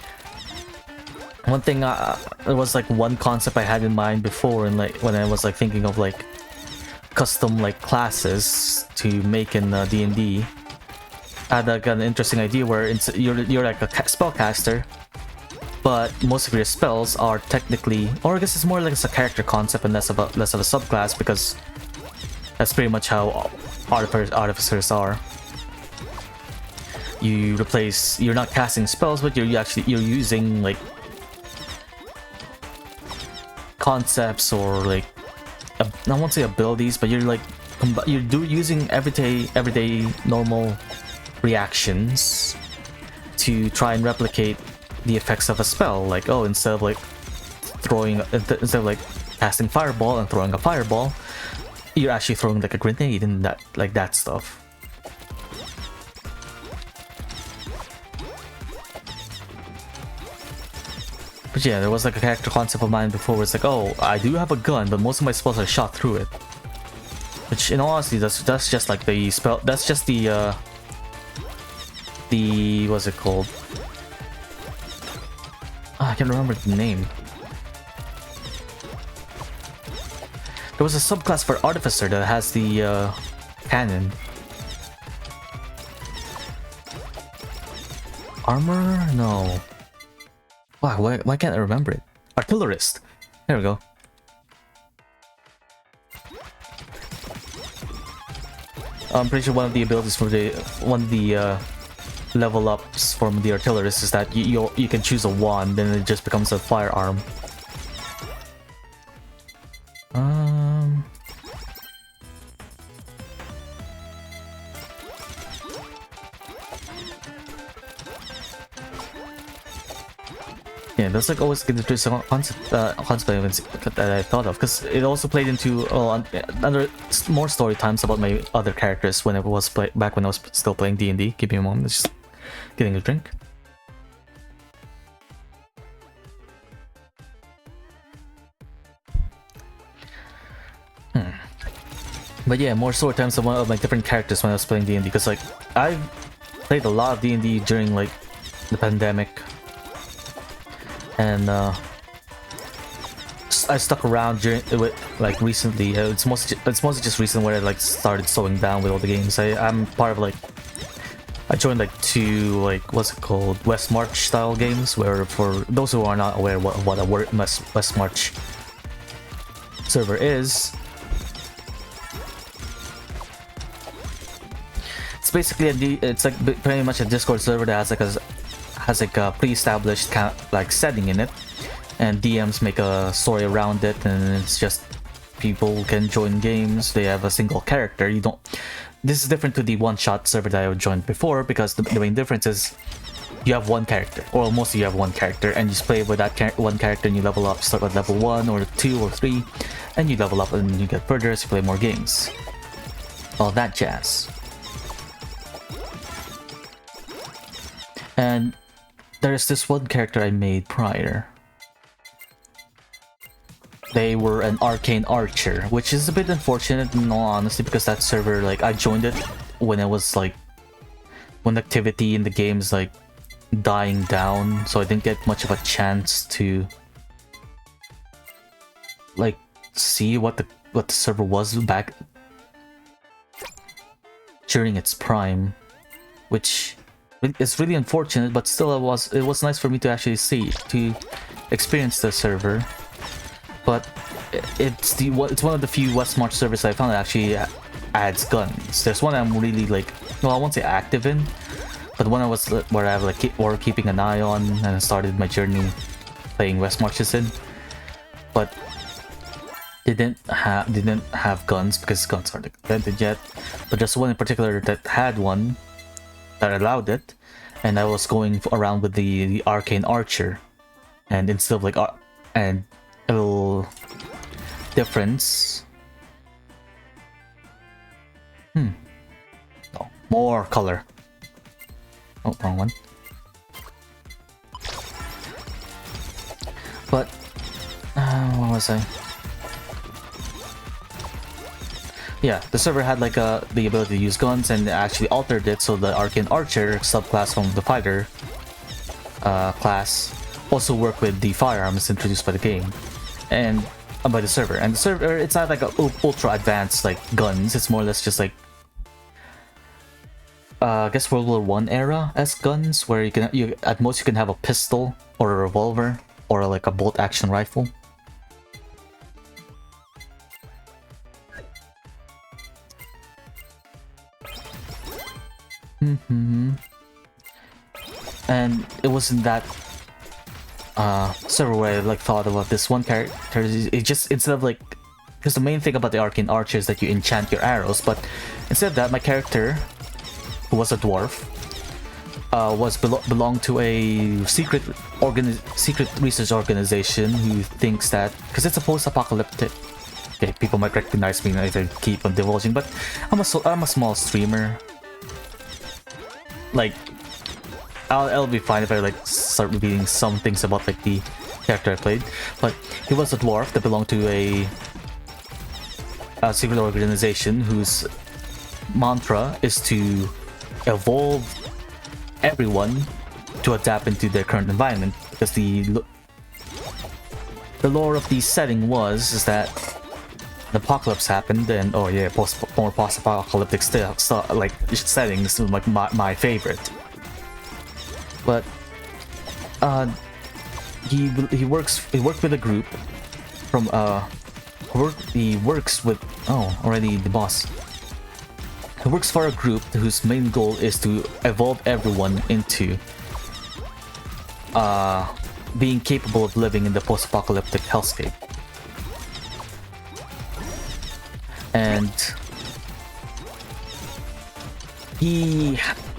One thing it was like one concept I had in mind before, and like when I was like thinking of like custom like classes to make in D&D. I had like an interesting idea where you're like a spellcaster, but most of your spells are technically, or I guess it's more like it's a character concept and less of a subclass, because that's pretty much how artificers are. You're not casting spells, but you're using like concepts or like I won't say abilities, but you're like using everyday normal reactions to try and replicate the effects of a spell. Like, oh, instead of like casting fireball and throwing a fireball, you're actually throwing like a grenade and that stuff. But yeah, there was like a character concept of mine before where it's like, oh, I do have a gun, but most of my spells are shot through it. Which, in all honesty, that's just like the spell. That's just the what's it called? Oh, I can't remember the name. There was a subclass for Artificer that has the cannon. Armor? No. Wow, why can't I remember it? Artillerist. There we go. I'm pretty sure one of the abilities for the level ups from the Artillerist is that you can choose a wand, then it just becomes a firearm. Yeah, that's like always the interesting concept that I thought of, because it also played into other more story times about my other characters when I was back when I was still playing D&D. Give me a moment, just getting a drink. But yeah, more story times of one of my different characters when I was playing D&D, because like I played a lot of D&D during like the pandemic, and I stuck around during like recently. It's mostly just recent where I like started slowing down with all the games. I'm part of like I joined like 2 like what's it called, West March style games, where for those who are not aware what a West March server is, it's basically it's like pretty much a Discord server that has like a pre-established like setting in it, and DMs make a story around it, and it's just people can join games. They have a single character. You don't. This is different to the one-shot server that I joined before, because the main difference is you have one character, or mostly you have one character, and you just play with that one character, and you level up, start at level 1 or 2 or 3, and you level up and you get further as you play more games. All that jazz. And there's this one character I made prior. They were an arcane archer, which is a bit unfortunate in all honesty, because that server, like, I joined it when it was like, when activity in the game is like dying down, so I didn't get much of a chance to like see what the server was back during its prime, which is really unfortunate, but still it was nice for me to actually to experience the server. But it's one of the few West March servers I found that actually adds guns. There's one I'm really like, well, I won't say active in, but one where I have like keeping an eye on, and I started my journey playing West Marches in. But they didn't have guns because guns aren't invented yet. But there's one in particular that had one that allowed it, and I was going around with the arcane archer, and instead of like and a little difference. Oh, more color. Oh, wrong one. But what was I? Yeah, the server had like the ability to use guns, and actually altered it so the arcane archer subclass from the fighter class also work with the firearms introduced by the game and by the server. And the server, it's not like a ultra advanced like guns. It's more or less just like I guess World War I era as guns, where you at most you can have a pistol or a revolver or like a bolt action rifle. And it wasn't that server where I like thought about this one character. It just, instead of like, because the main thing about the arcane archer is that you enchant your arrows, but instead of that, my character, who was a dwarf, belonged to a secret research organization who thinks that, because it's a post-apocalyptic. Okay, people might recognize me if I keep on divulging, but I'm a small streamer. Like, I'll be fine if I like start revealing some things about like the character I played. But he was a dwarf that belonged to a secret organization whose mantra is to evolve everyone to adapt into their current environment. Because the lore of the setting is that the apocalypse happened, and oh yeah, more post-apocalyptic like settings, like my favorite. But he worked with a group from he works with already the boss. He works for a group whose main goal is to evolve everyone into being capable of living in the post-apocalyptic hellscape. And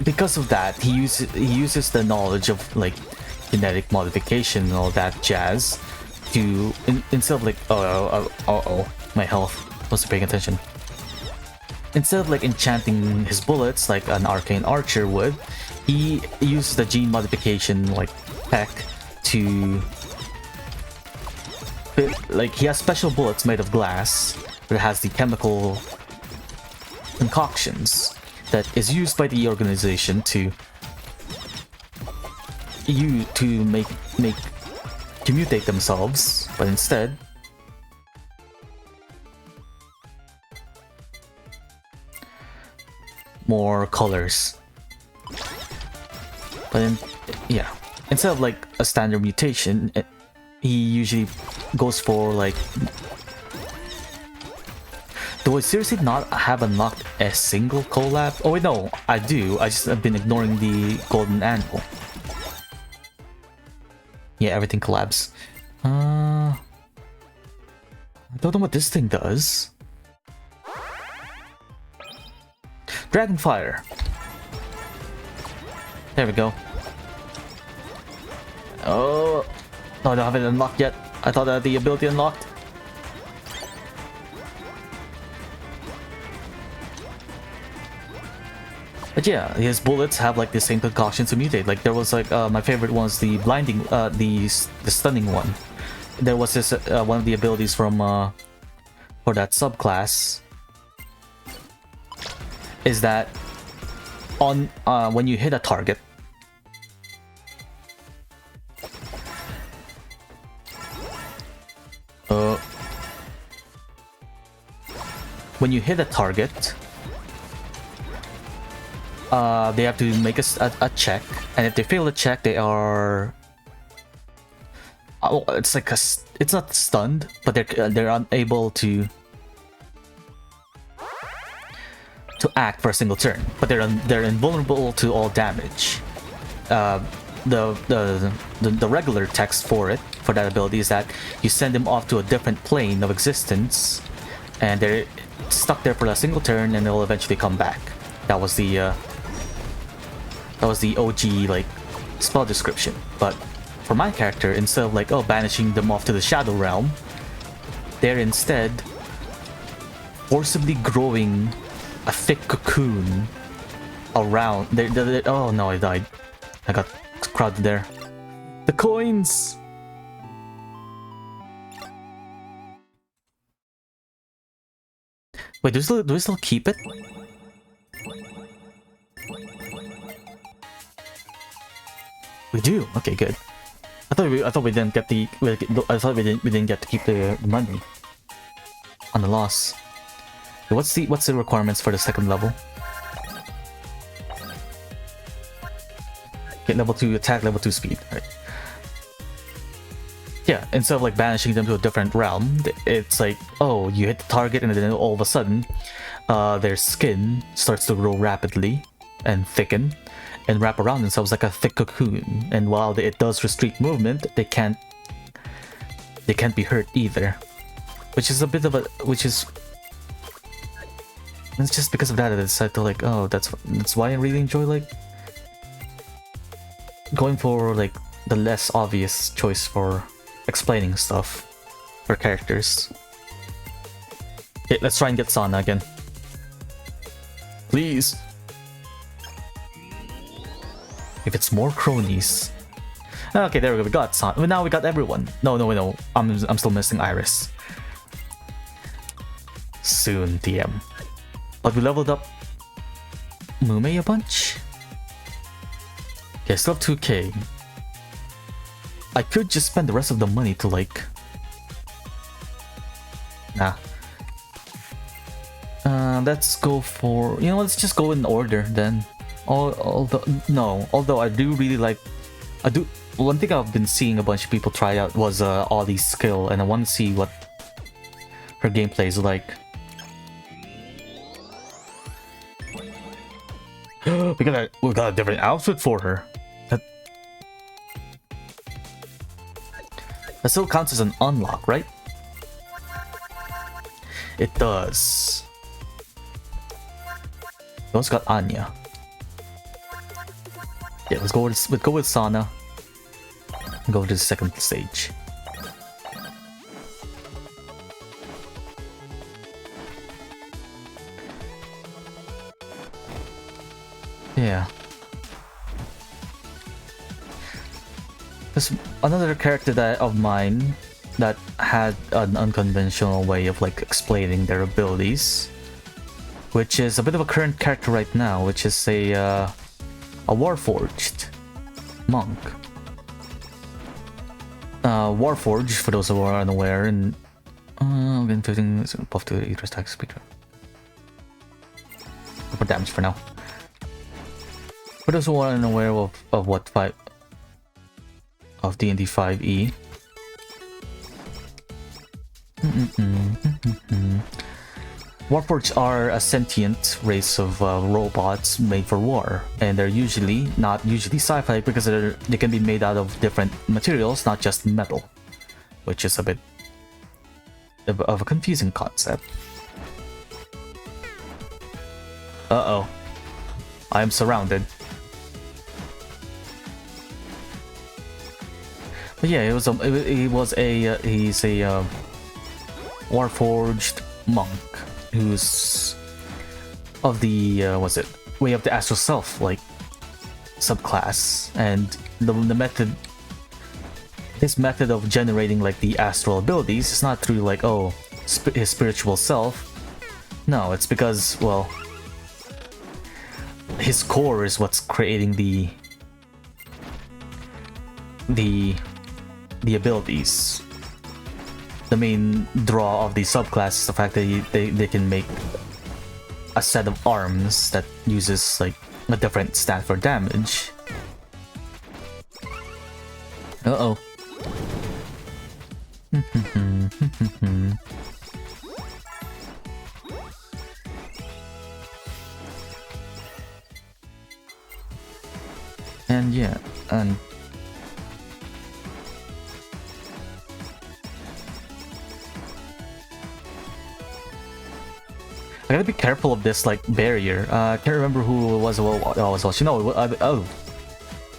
because of that, he uses the knowledge of like genetic modification and all that jazz to instead of like my health, wasn't paying attention. Instead of like enchanting his bullets like an arcane archer would, he uses the gene modification like tech to like, he has special bullets made of glass that has the chemical concoctions that is used by the organization to mutate themselves, but instead more colors. But then, yeah, instead of like a standard mutation, he usually goes for like. Do I seriously not have unlocked a single collab? Oh wait, no, I do. I just have been ignoring the golden anvil. Yeah, everything collabs. I don't know what this thing does. Dragonfire. There we go. Oh, no, I don't have it unlocked yet. I thought I had the ability unlocked. But yeah, his bullets have like the same concoction to mutate. Like there was like my favorite was the blinding, the stunning one. There was this one of the abilities from for that subclass is that on when you hit a target, when you hit a target. They have to make a check, and if they fail the check, they are. Oh, it's like it's not stunned, but they're unable to act for a single turn. But they're invulnerable to all damage. The regular text for that ability is that you send them off to a different plane of existence, and they're stuck there for a single turn, and they'll eventually come back. That was the OG like spell description. But for my character, instead of like banishing them off to the Shadow Realm, they're instead forcibly growing a thick cocoon around. Oh no, I died. I got crowded there. The coins. Wait, do we still keep it? We do. Okay, good. I thought we didn't get the. I thought we didn't get to keep the money on the loss. What's the requirements for the second level? Get level 2 attack, level 2 speed. Right. Yeah, instead of like banishing them to a different realm, it's like, oh, you hit the target and then all of a sudden, their skin starts to grow rapidly and thicken and wrap around themselves like a thick cocoon. And while it does restrict movement, they can't be hurt either. Which is a bit of a it's just because of that I decided to like, oh, that's why I really enjoy like going for like the less obvious choice for explaining stuff for characters. Okay, let's try and get Sana again. Please. If it's more cronies. Okay, there we go. We got Sana. Now we got everyone. No. I'm still missing Iris. Soon, TM. But we leveled up Mume a bunch. Okay, still have 2k. I could just spend the rest of the money to like. Nah. Let's go for. You know, let's just go in order then. Although I do really like. One thing I've been seeing a bunch of people try out was Ollie's skill, and I want to see what her gameplay is like. we got a different outfit for her. That still counts as an unlock, right? It does. We also got Anya. Yeah, let's go with Sana. And go to the second stage. Yeah. There's another character of mine that had an unconventional way of like explaining their abilities which is a bit of a current character right now, which is a Warforged monk. Warforged, for those who are unaware, and again 15 buff to 8 attack speed. For damage for now. For those who are unaware of what of D&D 5e. Warforged are a sentient race of robots made for war, and they're not usually sci-fi because they can be made out of different materials, not just metal, which is a bit of a confusing concept. Uh-oh. I am surrounded. But yeah, he's a Warforged monk who's of the Way of the Astral Self, like, subclass, and his method of generating like the astral abilities is not through like his spiritual self. No, it's because, well, his core is what's creating the abilities. The main draw of the subclass is the fact that they can make a set of arms that uses like a different stat for damage. Uh-oh. And yeah, and I gotta be careful of this like barrier. I can't remember who it was. I was watching. No, I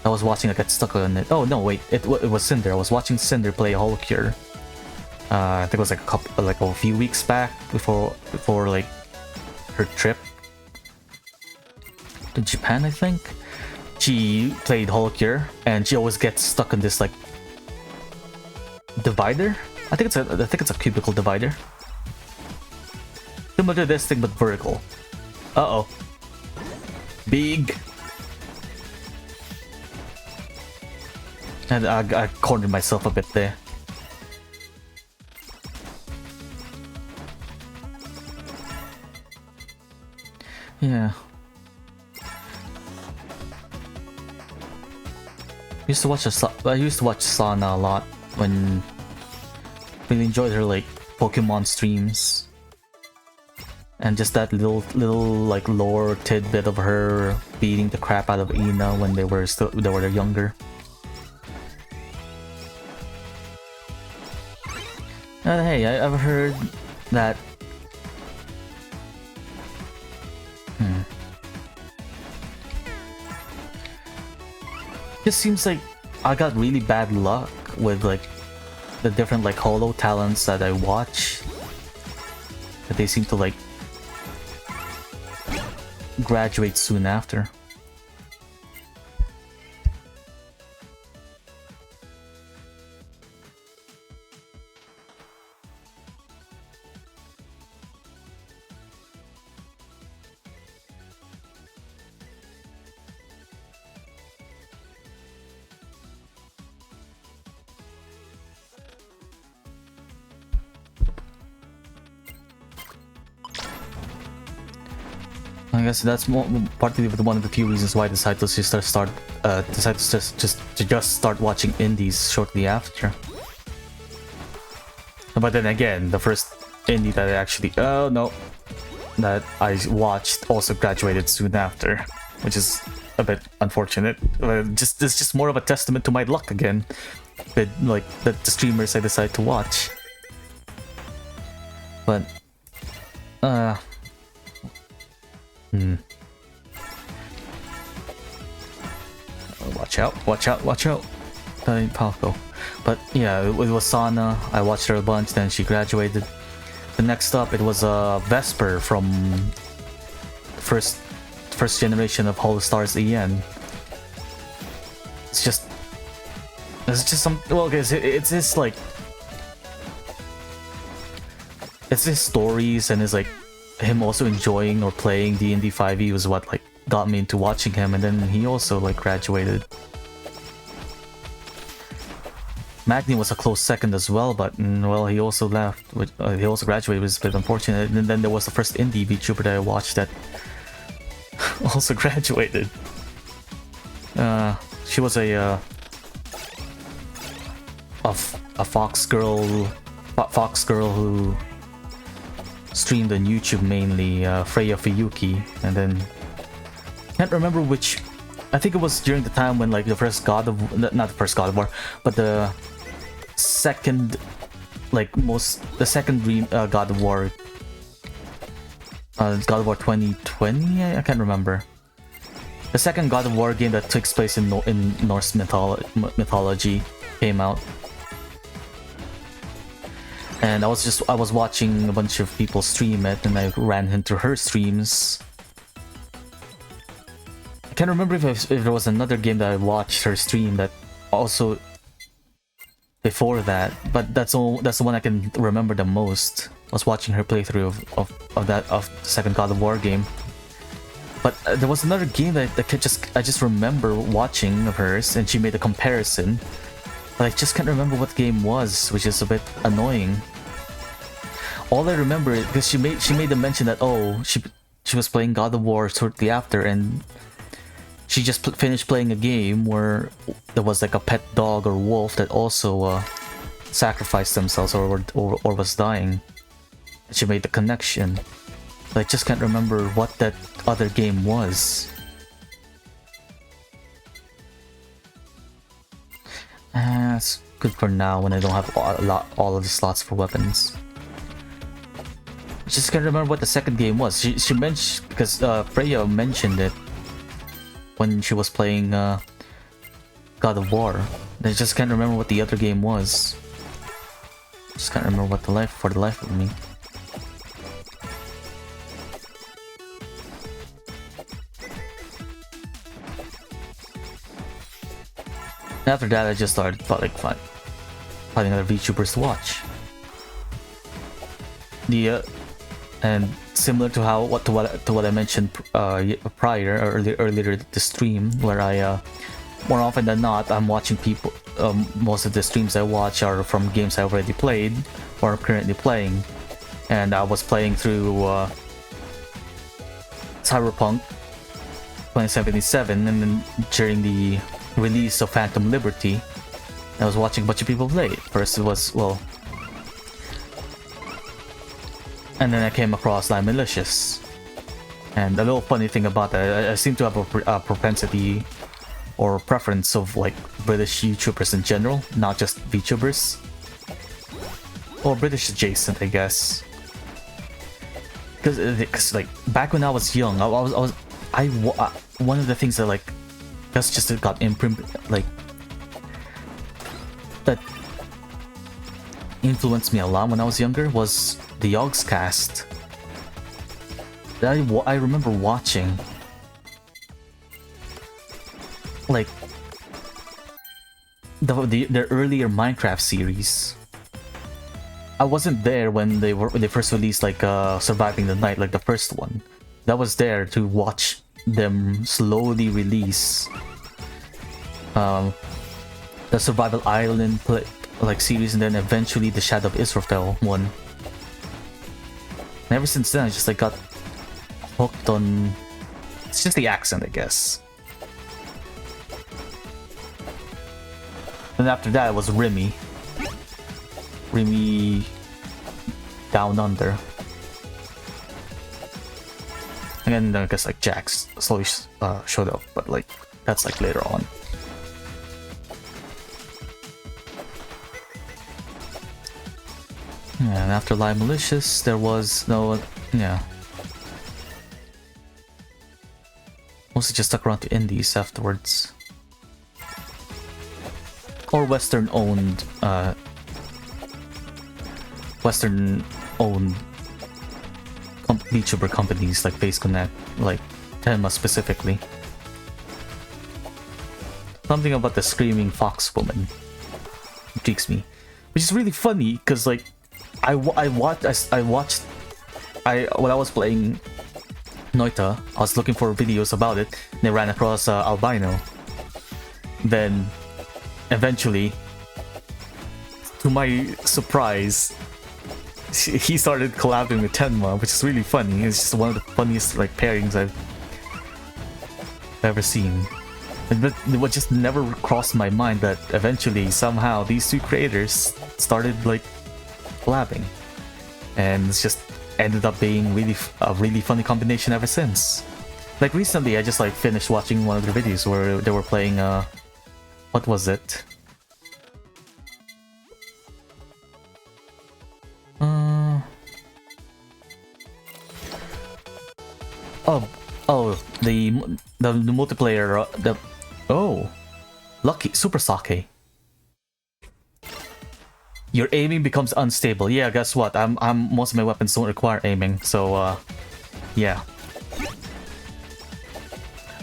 was watching. I got stuck on it. Oh no, wait, it was Cinder. I was watching Cinder play Holocure. I think it was like a few weeks back before like her trip to Japan. I think she played Holocure, and she always gets stuck on this like divider. I think it's a cubicle divider. Similar to this thing, but vertical. Uh-oh. Big. And I cornered myself a bit there. Yeah. I used to watch Sana a lot when really enjoyed her like Pokemon streams. And just that little like lore tidbit of her beating the crap out of Ina when they were younger. And hey, I've heard that. Just seems like I got really bad luck with like the different like holo talents that I watch. That they seem to like graduate soon after. I guess that's partly one of the few reasons why I decided to just start watching indies shortly after. But then again, the first indie that I watched also graduated soon after, which is a bit unfortunate. It's just more of a testament to my luck again, with like the streamers I decide to watch. But Watch out. Palco. But yeah, it was Sana. I watched her a bunch, then she graduated. The next up, it was Vesper from first generation of Holostars EN. It's just some, well, guys, it's just stories and it's like him also enjoying or playing D&D 5e was what like got me into watching him, and then he also like graduated. Magni was a close second as well, but well, he also left. He also graduated, which was a bit unfortunate. And then there was the first indie VTuber that I watched that also graduated. She was a fox girl who streamed on YouTube mainly, Freya Fuyuki, and then can't remember which. I think it was during the time when like the first God of, not the first God of War, but the second, like the second God of War, God of War 2020. I can't remember. The second God of War game that takes place in Norse mythology came out. And I was watching a bunch of people stream it, and I ran into her streams. I can't remember if there was another game that I watched her stream that also before that, but that's the one I can remember the most. I was watching her playthrough of the second God of War game. But there was another game that I just remember watching of hers, and she made a comparison. But I just can't remember what game was, which is a bit annoying. All I remember is because she made the mention that she was playing God of War shortly after, and she just finished playing a game where there was like a pet dog or wolf that also sacrificed themselves or was dying. She made the connection, but I just can't remember what that other game was. That's good for now when I don't have all of the slots for weapons. I just can't remember what the second game was. She mentioned, because Freya mentioned it when she was playing God of War. I just can't remember what the other game was. Just can't remember what for the life of me. After that, I just started finding other VTubers to watch. And similar to what I mentioned prior earlier the stream, where I more often than not I'm watching people. Most of the streams I watch are from games I already played or currently playing, and I was playing through Cyberpunk 2077, and then during the release of Phantom Liberty, I was watching a bunch of people play it. First it was, well, and then I came across Lie Malicious. And a little funny thing about that, I seem to have a propensity or preference of like British YouTubers in general, not just VTubers. Or British adjacent, I guess. Because like back when I was young, one of the things that like that's just got imprinted, like that influenced me a lot when I was younger was the Yogscast. That I remember watching, like the earlier Minecraft series. I wasn't there when they first released like Surviving the Night, like the first one. That was there to watch them slowly release the Survival Island series, and then eventually the Shadow of Israfel one. And ever since then, I just like got hooked on. It's just the accent, I guess. And after that, it was Remy Down Under. And then I guess like Jax slowly showed up, but like that's like later on. Yeah, and after Lie Malicious, there was no, yeah. Mostly just stuck around to indies afterwards. Or Western-owned VTuber companies like Face Connect, like Tenma specifically. Something about the screaming fox woman intrigues me, which is really funny because like I watched when I was playing Noita, I was looking for videos about it, and I ran across Albino. Then, eventually, to my surprise, he started collabing with Tenma, which is really funny. It's just one of the funniest like pairings I've ever seen. But it just never crossed my mind that eventually, somehow, these two creators started like collabing, and it's just ended up being a really funny combination ever since. Like recently, I just like finished watching one of their videos where they were playing what was it? The multiplayer lucky super sake. Your aiming becomes unstable. Yeah, guess what? Most of my weapons don't require aiming, so yeah.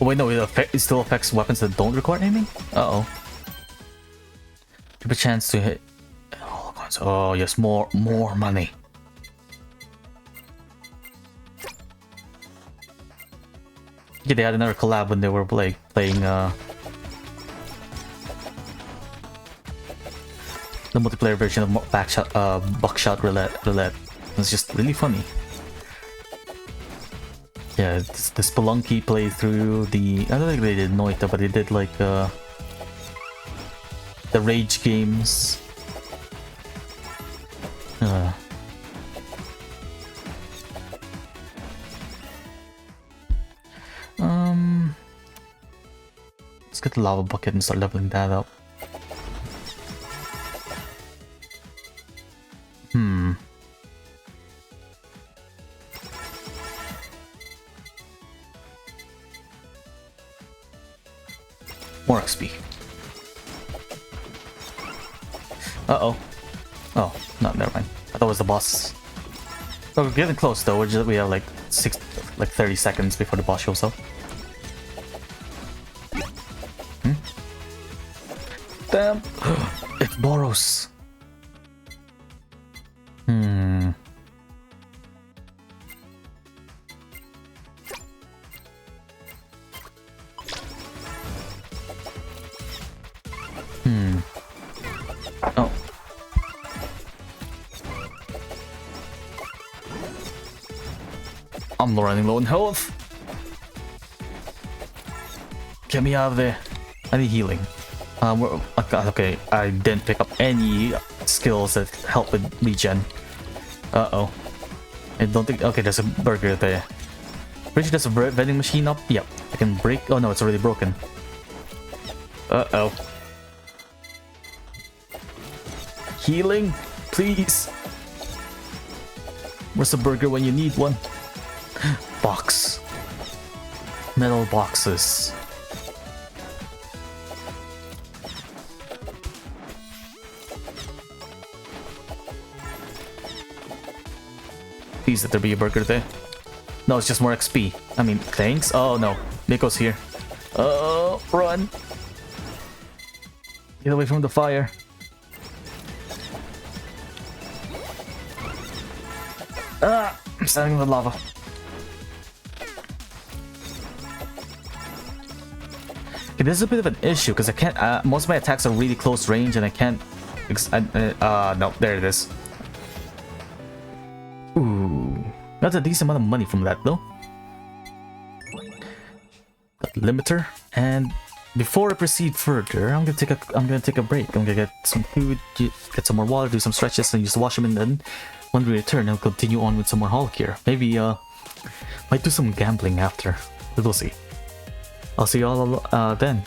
Oh, wait, no, it still affects weapons that don't require aiming? Uh-oh. Give a chance to hit. Oh yes, more money. Yeah, they had another collab when they were playing the multiplayer version of Buckshot Roulette. It's just really funny. Yeah, the Spelunky playthrough, I don't think they did Noita, but they did like the Rage games. Let's get the lava bucket and start leveling that up. More XP. Uh-oh. Oh, no, never mind. I thought it was the boss. Oh, we're getting close though. We have like 30 seconds before the boss shows up. Damn! It's Boros. Oh. I'm running low on health. Get me out of there. I need healing. Okay, I didn't pick up any skills that help with regen. Uh-oh. I don't think... Okay, there's a burger there. Pretty sure there's a vending machine up. Yep. I can break... Oh no, it's already broken. Uh-oh. Healing? Please. Where's the burger when you need one? Box. Metal boxes. Please let there be a burger there. No, it's just more XP. I mean, thanks. Oh no, Miko's here. Oh, run! Get away from the fire. Ah, I'm standing in the lava. Okay, this is a bit of an issue because I can't. Most of my attacks are really close range, and I can't. No, there it is. Ooh, that's a decent amount of money from that though. Got limiter, and before I proceed further, I'm gonna take a break. I'm gonna get some food, get some more water, do some stretches, and use the washroom, and then when we return, I'll continue on with some more Holocure. Maybe might do some gambling after. We'll see. I'll see you all then.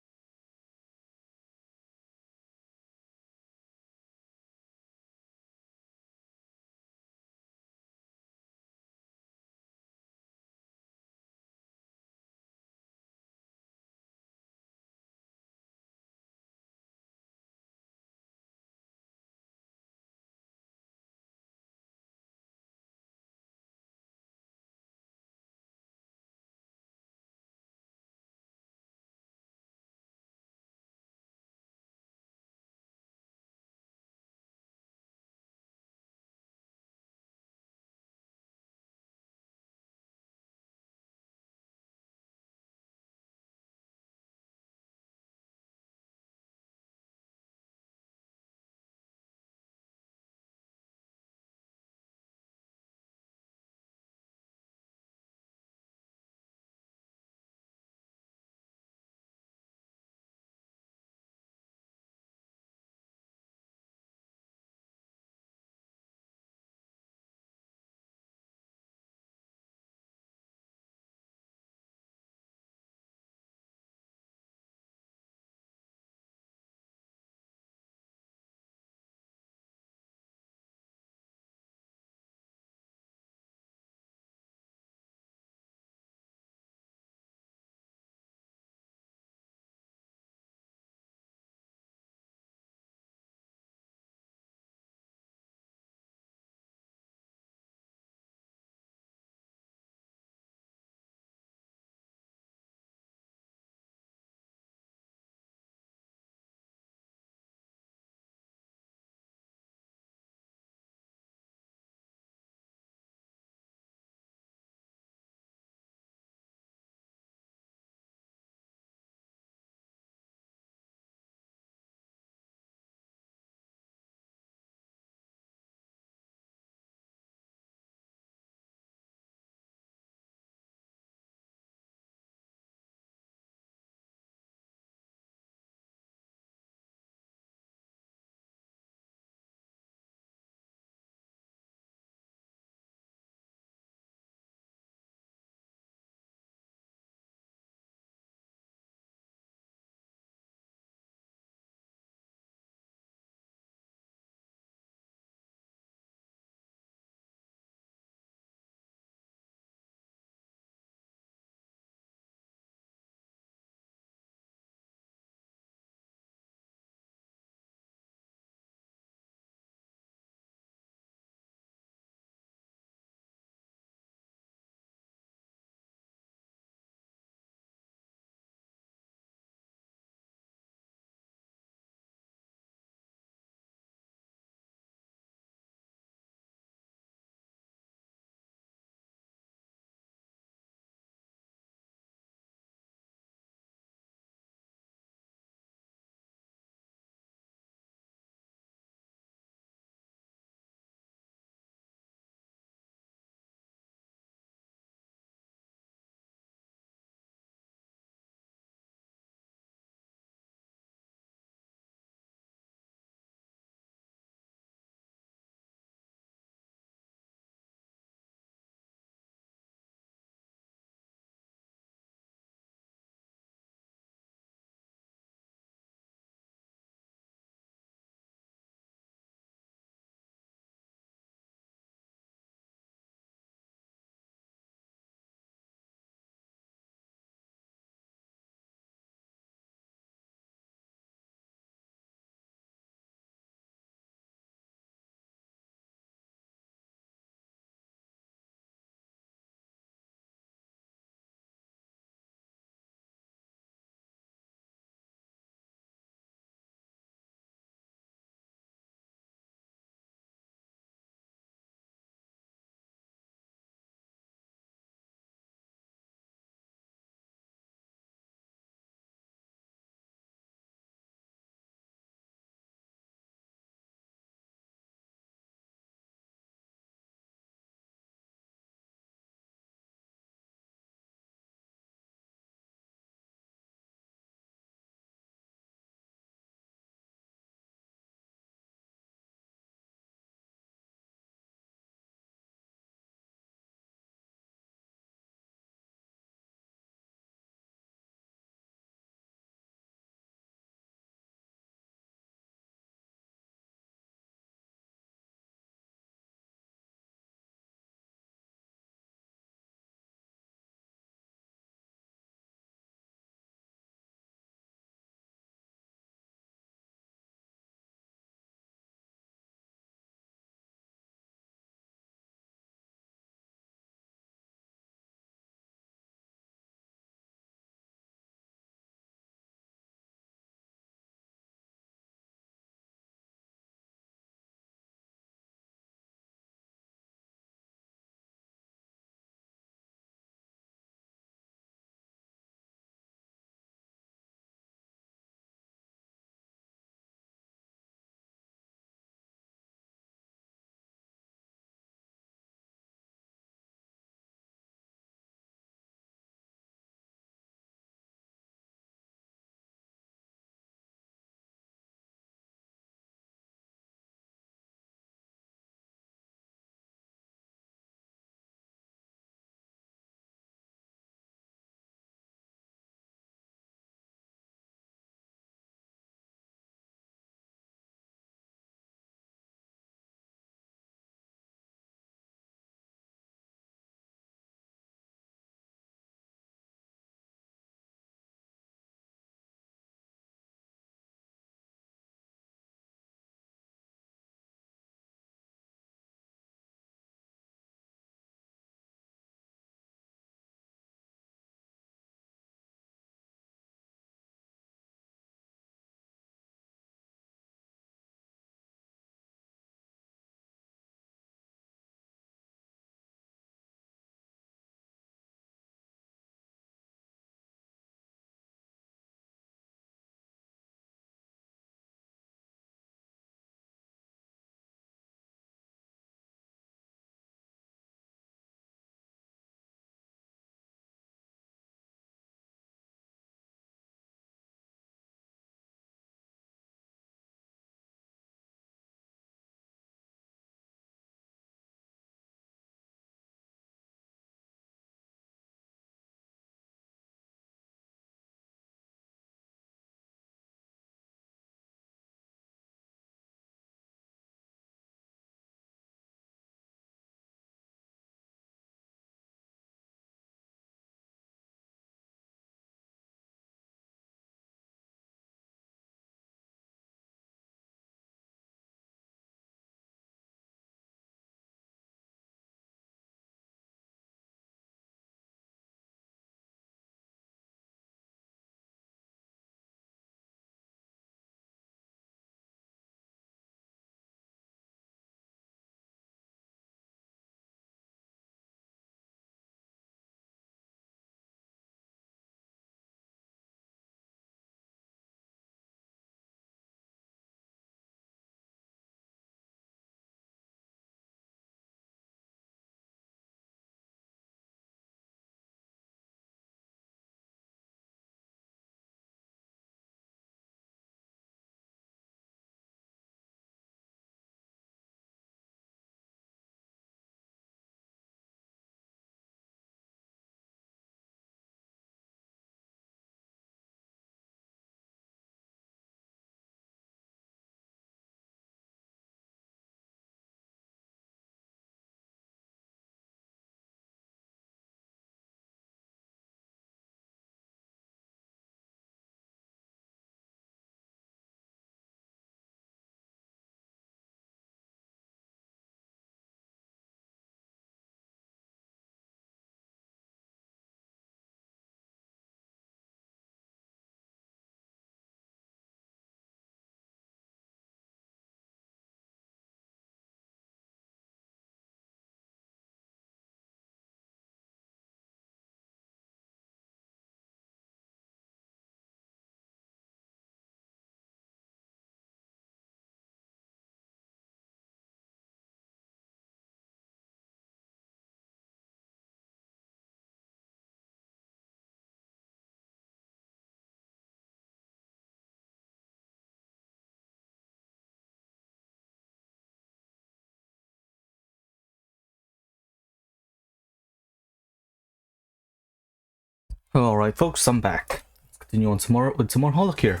Alright folks, I'm back. Let's continue on some more with some more Holocure.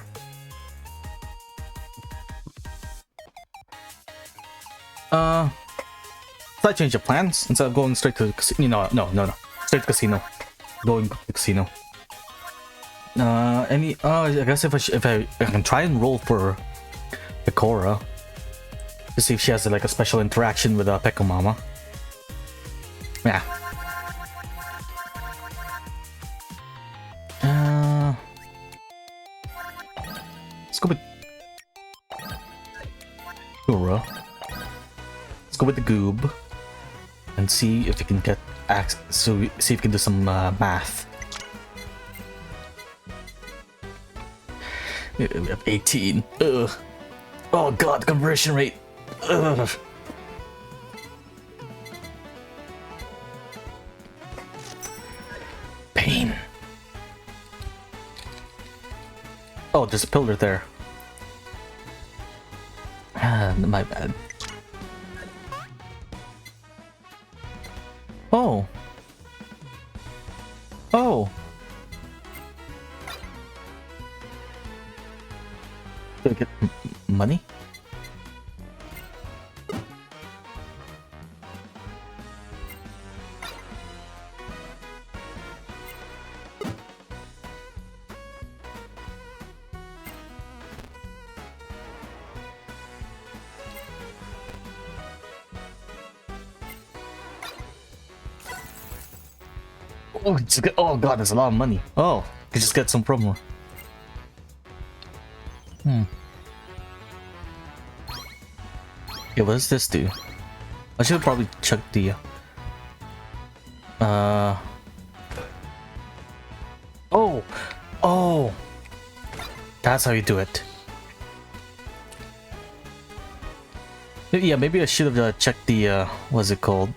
Slight change of plans. Instead of going straight to the casino, no. Straight to casino. Going to the casino. I guess if I can try and roll for Pecora to see if she has like a special interaction with Pekka Mama. Yeah. Let's go with Gura. Let's go with the Goob and see if we can get access. So see if we can do some math. We have 18. Ugh. Oh god, conversion rate. Ugh. Pain. Oh, there's a pillar there. Ah, my bad. Oh. Oh. Did I get money? Oh, oh god, there's a lot of money. Oh, you just get some promo. Yeah, what does this do? I should probably check the Oh, that's how you do it. Yeah, maybe I should have checked the what's it called?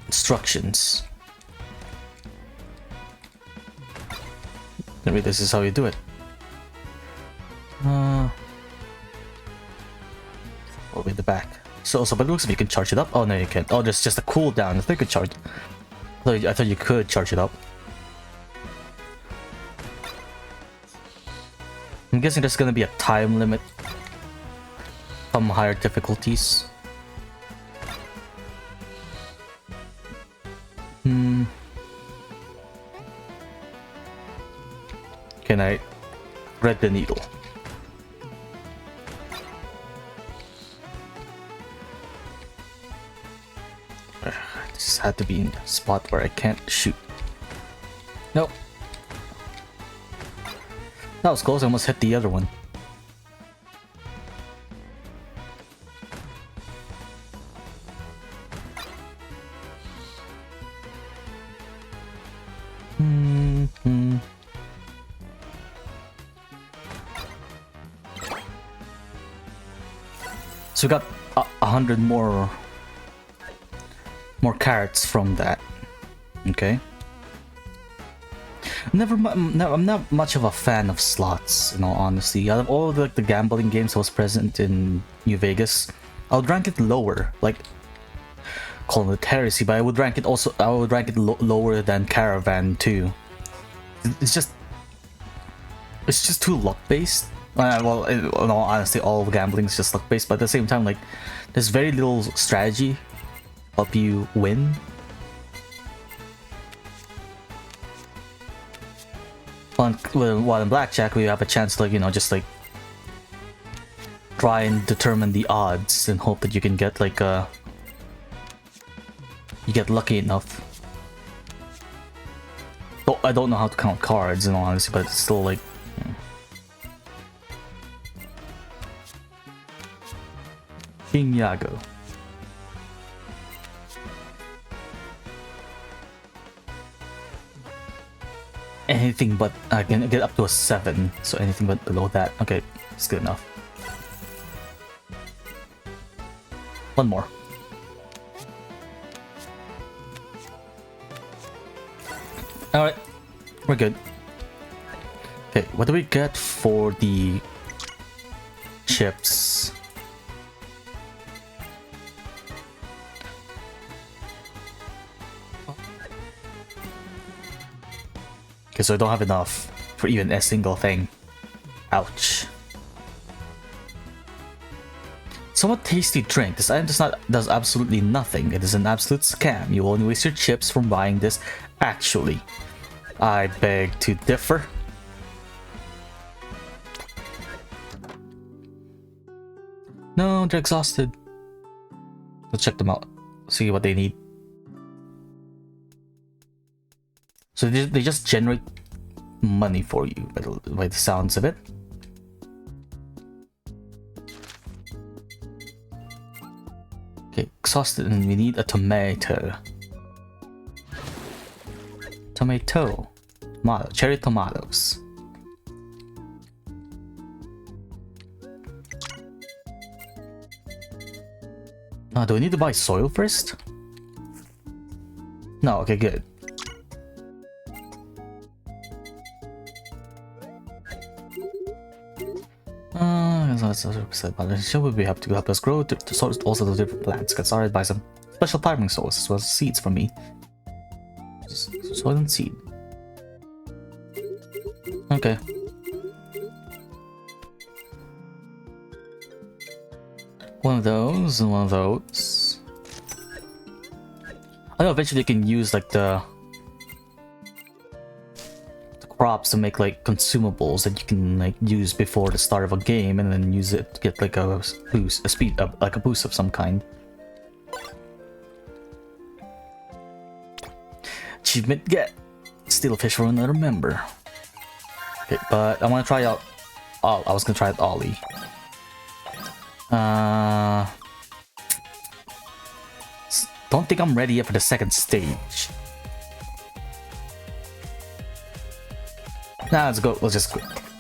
Instructions. Maybe this is how you do it. Over in the back. So but it looks like you can charge it up. Oh no, you can't. Oh, there's just a cooldown. I think you could charge. I thought you could charge it up. I'm guessing there's gonna be a time limit. Some higher difficulties. Can I thread the needle? This had to be in a spot where I can't shoot. Nope. That was close, I almost hit the other one. So we got 100 more carrots from that. Okay. I'm not much of a fan of slots, in all honesty. Out of all of the gambling games that was present in New Vegas, I would rank it lower. Like, calling it heresy, but I would rank it lower than Caravan too. It's just too luck based. Well, in all honesty, all gambling is just luck based, but at the same time, like, there's very little strategy help you win. While in blackjack, we have a chance to, like, you know, just like try and determine the odds and hope that you can get like you get lucky enough. So I don't know how to count cards in all honesty, but it's still like. King Yago. Anything but I can get up to a 7, so anything but below that. Okay, it's good enough. One more. Alright, we're good. Okay, what do we get for the chips? Okay, so I don't have enough for even a single thing. Ouch. Somewhat tasty drink. This item does absolutely nothing. It is an absolute scam. You will only waste your chips from buying this. Actually, I beg to differ. No, they're exhausted. Let's check them out. See what they need. So they just generate money for you by the sounds of it. Okay, exhausted, and we need a tomato. Tomato. Cherry tomatoes. Do I need to buy soil first? No, okay, good. Sure would be happy to help us grow to source also the different plants. Get started by some special farming soils as well as seeds for me. Soil and seed. Okay. One of those and one of those. I know eventually you can use like the crops to make like consumables that you can like use before the start of a game, and then use it to get like a boost, a speed up, like a boost of some kind. Achievement get. Steal a fish for another member. Okay, but I want to try out. Oh, I was gonna try out Ollie. Don't think I'm ready yet for the second stage. Nah, let's go. Let's just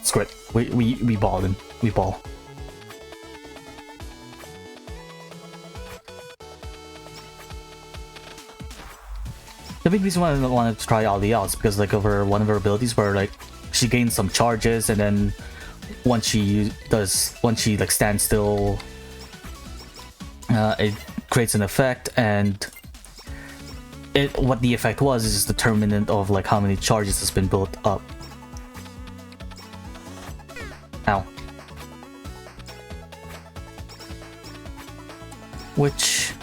screw it. We ball him. We ball. The big reason why I wanted to try Ollie out is because like over one of her abilities where like she gains some charges, and then once she like stands still, it creates an effect, and what the effect was is determinant of like how many charges has been built up. Ow. Which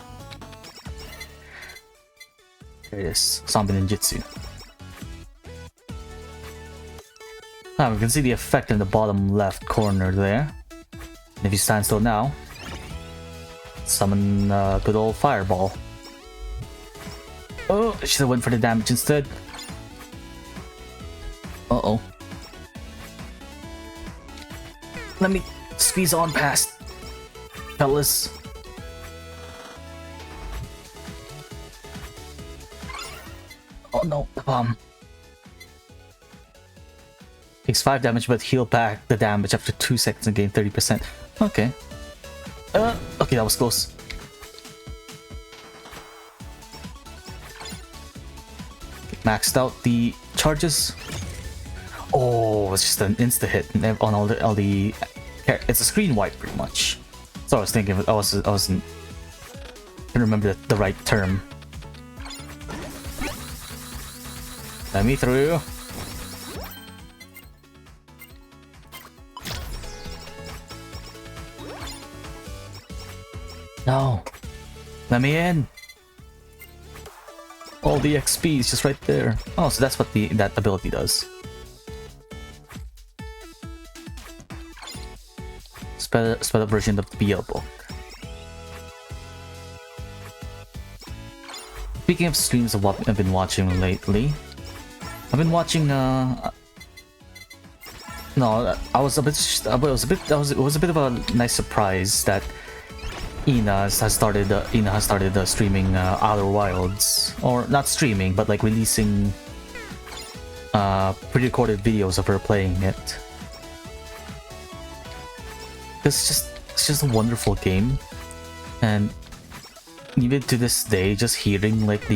there it is, Zombie Ninjutsu. Now we can see the effect in the bottom left corner there. And if you stand still now, summon good old fireball. Oh, I should have went for the damage instead. Uh-oh. Let me squeeze on past, fellas. Oh no, the bomb. Takes 5 damage, but heal back the damage after 2 seconds and gain 30%. Okay. Okay, that was close. Maxed out the charges. Oh, it's just an insta hit on all the. It's a screen wipe pretty much. So I was thinking, I wasn't. Couldn't remember the right term. Let me through. No, let me in. All the XP is just right there. Oh, so that's what that ability does. Sped up version of the BL book. Speaking of streams of what I've been watching lately, I've been watching. No, I was a bit. It was a bit of a nice surprise that Ina has started streaming Outer Wilds, or not streaming, but like releasing pre-recorded videos of her playing it. It's just a wonderful game, and even to this day, just hearing like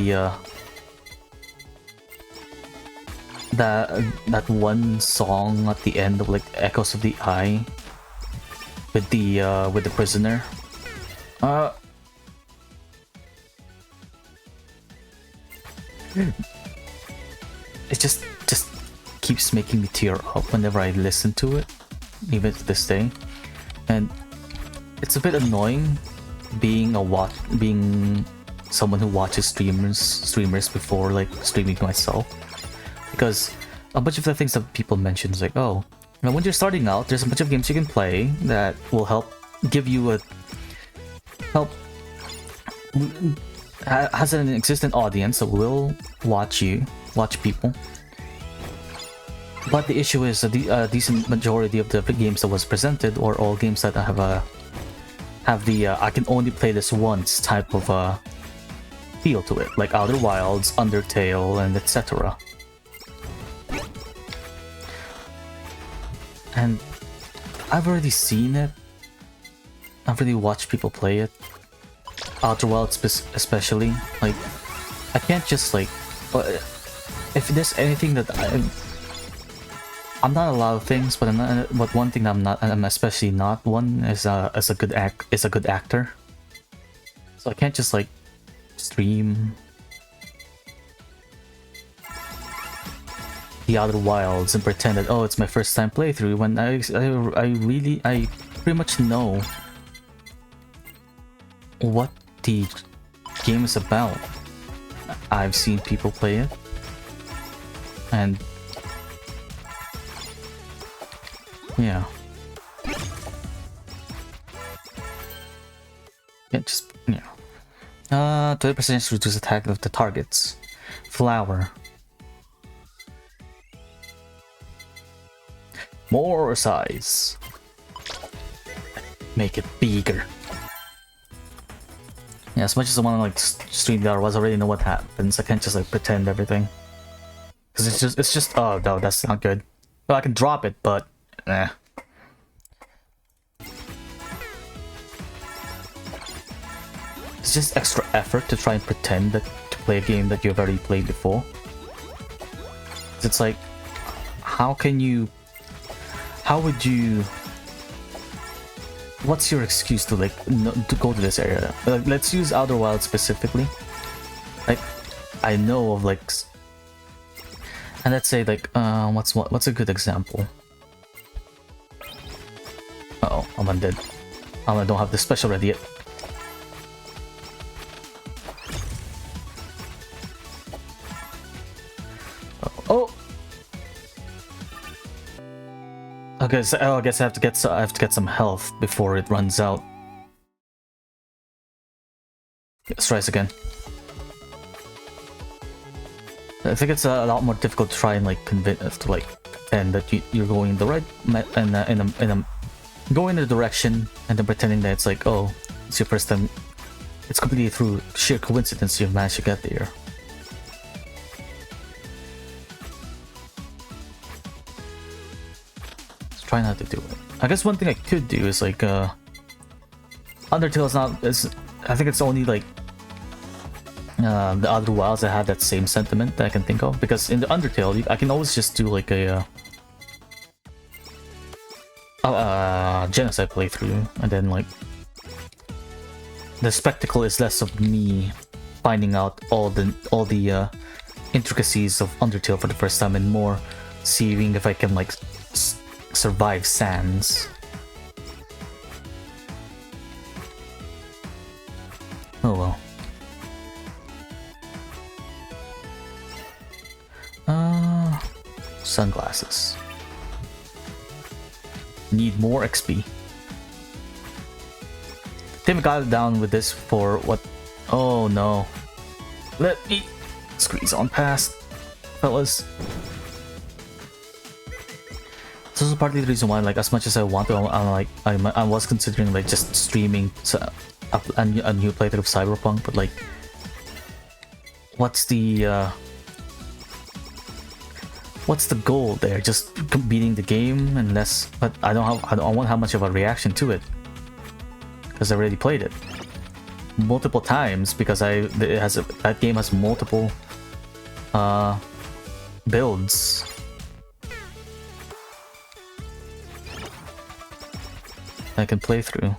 that one song at the end of like Echoes of the Eye with the prisoner. It's just keeps making me tear up whenever I listen to it, even to this day. And it's a bit annoying being someone who watches streamers before like streaming myself, because a bunch of the things that people mention is like, oh, when you're starting out, there's a bunch of games you can play that will help give you has an existing audience that will watch people. But the issue is that the decent majority of the games that was presented, or all games that have the I can only play this once type of feel to it, like Outer Wilds, Undertale, and etc. And I've already seen it. I've already watched people play it. Outer Wilds especially. Like, I can't just like... if there's anything that I'm not a lot of things, but but one thing I'm especially not one is a good actor. So I can't just like stream the Outer Wilds and pretend that, oh, it's my first time playthrough, when I pretty much know what the game is about. I've seen people play it, and yeah, just 20% reduce attack of the targets. Flower. More size. Make it bigger. Yeah, as much as I want to like stream the Outer Wilds, I already know what happens. I can't just like pretend everything, because it's just oh no, that's not good. Well, I can drop it, but it's just extra effort to try and pretend that to play a game that you've already played before. It's like, how would you? What's your excuse to like to go to this area? Like, let's use Outer Wilds specifically. Like, I know of like, and let's say like, what's a good example? Uh oh, I'm undead. I don't have the special ready yet. Oh. Okay, so I guess I have to get some health before it runs out. Let's try this again. I think it's a lot more difficult to try and like convince to like pretend that you're going in the right going in the direction, and then pretending that it's like, oh, it's your first time. It's completely through sheer coincidence you've managed to get there. Try not to do it. I guess one thing I could do is like Undertale is I think it's only like the Outer Wilds that have that same sentiment that I can think of, because in the Undertale I can always just do like a genocide playthrough, and then like the spectacle is less of me finding out all the intricacies of Undertale for the first time, and more seeing if I can like survive Sans. Oh well. Sunglasses. Need more XP. Tim got it down with this for what? Oh no. Let me squeeze on past, fellas. This is partly the reason why, like, as much as I want to, I was considering like just streaming a new playthrough of Cyberpunk, but like, what's the goal there? Just beating the game, and less. But I don't want how much of a reaction to it, because I already played it multiple times, because that game has multiple builds. I can play through.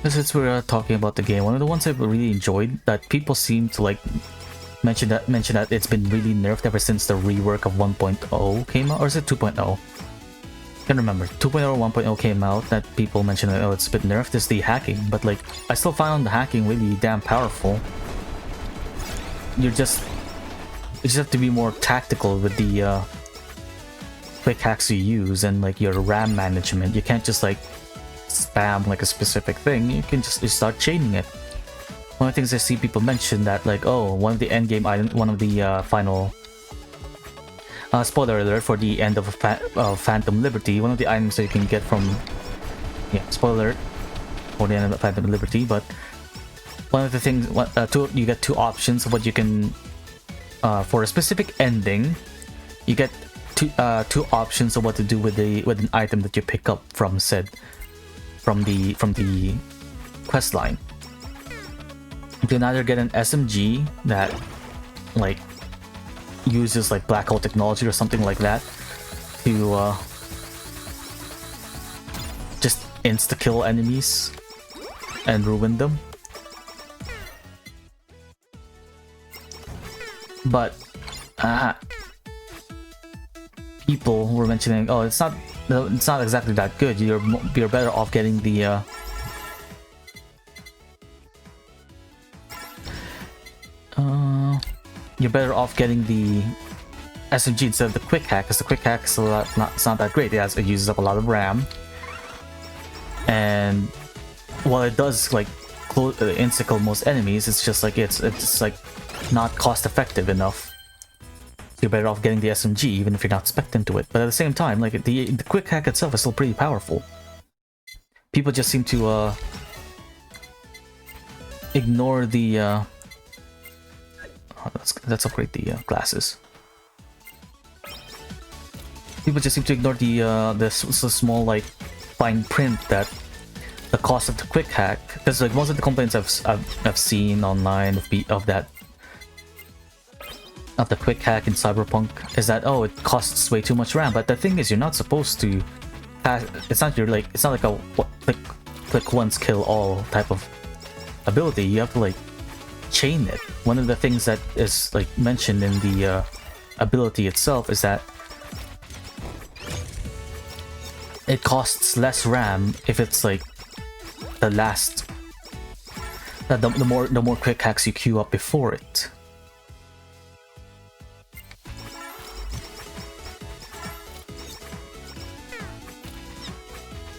Since we're talking about the game, one of the ones I really enjoyed that people seem to like mention that it's been really nerfed ever since the rework of 1.0 came out, or is it 2.0? Can't remember. 2.0 or 1.0 came out that people mentioned that, oh, it's a bit nerfed, is the hacking, but like I still found the hacking really damn powerful. You just have to be more tactical with the quick hacks you use and like your RAM management. You can't just like spam like a specific thing. You can just start chaining it. One of the things I see people mention that like, oh, one of the end game items, one of the final spoiler alert for the end of Phantom Liberty, one of the items that you can get from, yeah, spoiler alert for the end of Phantom Liberty, but one of the things, you get two options of what you can, for a specific ending, you get two options of what to do with an item that you pick up from the quest line. You can either get an SMG that like uses like black hole technology or something like that to just insta-kill enemies and ruin them. But people were mentioning, oh, it's not exactly that good. You're better off getting the SMG instead of the quick hack, because the quick hack is it's not that great. It uses up a lot of RAM, and while it does like insta-kill most enemies, it's just like it's like not cost effective enough. You're better off getting the SMG even if you're not spec'd into it. But at the same time, like the quick hack itself is still pretty powerful. People just seem to ignore the let's upgrade the glasses. People just seem to ignore the small like fine print that the cost of the quick hack, because like most of the complaints I've seen online of the quick hack in Cyberpunk is that, oh, it costs way too much RAM. But the thing is, you're not supposed to it's not like a click once kill all type of ability. You have to like chain it. One of the things that is like mentioned in the ability itself is that it costs less RAM if it's like the last the more quick hacks you queue up before it.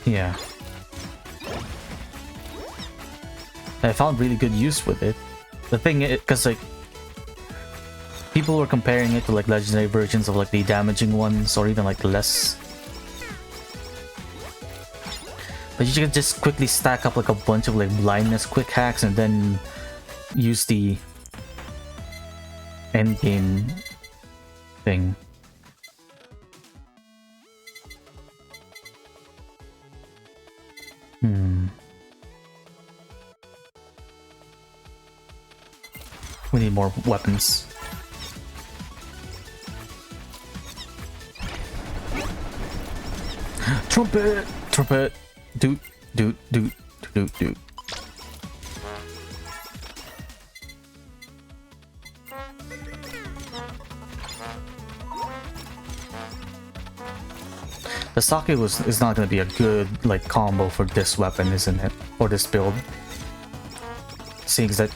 Yeah, I found really good use with it. The thing is, because like people were comparing it to like legendary versions of like the damaging ones, or even like less. But you can just quickly stack up like a bunch of like blindness quick hacks and then use the end game thing. We need more weapons. Trumpet! Trumpet! Doot, doot, doot, doot, doot. The sake is not going to be a good like combo for this weapon, isn't it? Or this build. Seeing that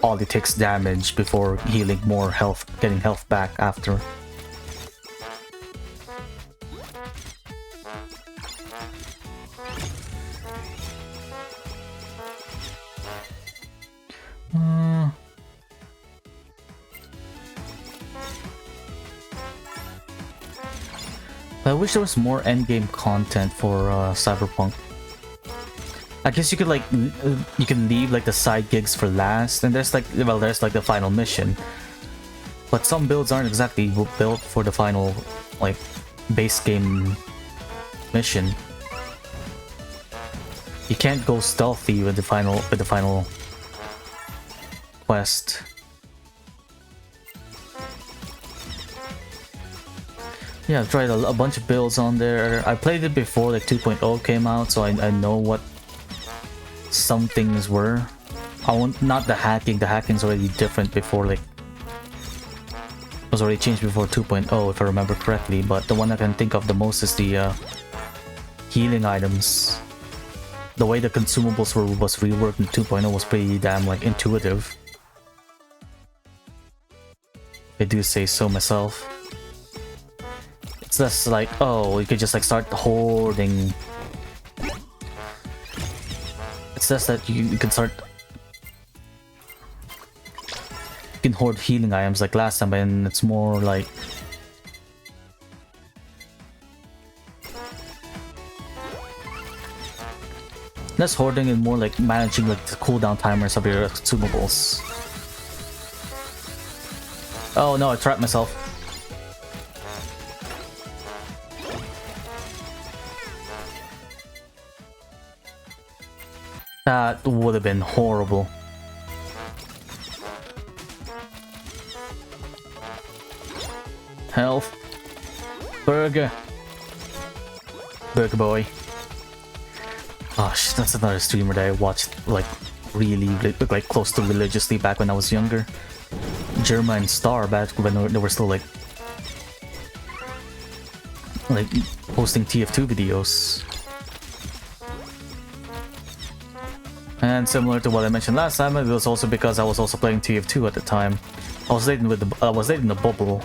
all it takes damage before healing more health, getting health back after. I wish there was more endgame content for Cyberpunk. I guess you could like you can leave like the side gigs for last, and there's like the final mission. But some builds aren't exactly built for the final like base game mission. You can't go stealthy with the final quest. Yeah, I've tried a bunch of builds on there. I played it before like 2.0 came out, so I know what some things were. Not the hacking. The hacking's already different before, like, was already changed before 2.0 if I remember correctly, but the one I can think of the most is the healing items. The way the consumables was reworked in 2.0 was pretty damn like intuitive. I do say so myself. It's less like, oh, you could just like start hoarding. It's less that you can start. You can hoard healing items like last time, and it's more like less hoarding and more like managing like the cooldown timers of your consumables. Oh no, I trapped myself. That would have been horrible. Health. Burger. Burger boy. Oh shit, that's another streamer that I watched like really like close to religiously back when I was younger. Germa and Star back when they were still like posting TF2 videos. And similar to what I mentioned last time, it was also because I was also playing TF2 at the time. I was late in the bubble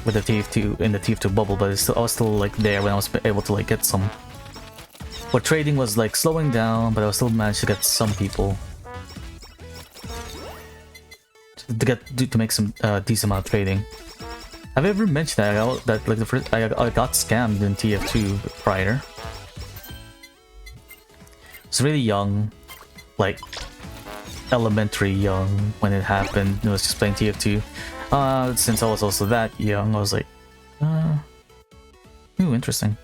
with the TF2 bubble, but I was still like there when I was able to like get some. But trading was like slowing down, but I still managed to get some people to make some decent amount of trading. Have I ever mentioned that like the first I got scammed in TF2 prior? It's really young, like elementary young when it happened. I was just playing TF2. Since I was also that young, I was like, ooh, interesting.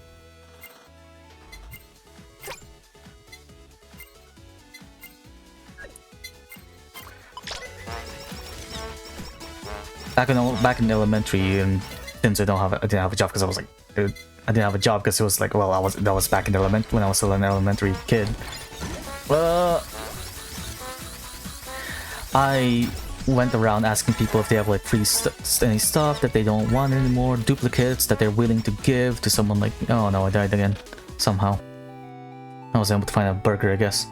Back in elementary, and since I didn't have a job because I was like, I didn't have a job because it was like, well, that was back in when I was still an elementary kid. I went around asking people if they have like any stuff that they don't want anymore, duplicates that they're willing to give to someone. Like, oh no, I died again somehow. I was able to find a burger, I guess.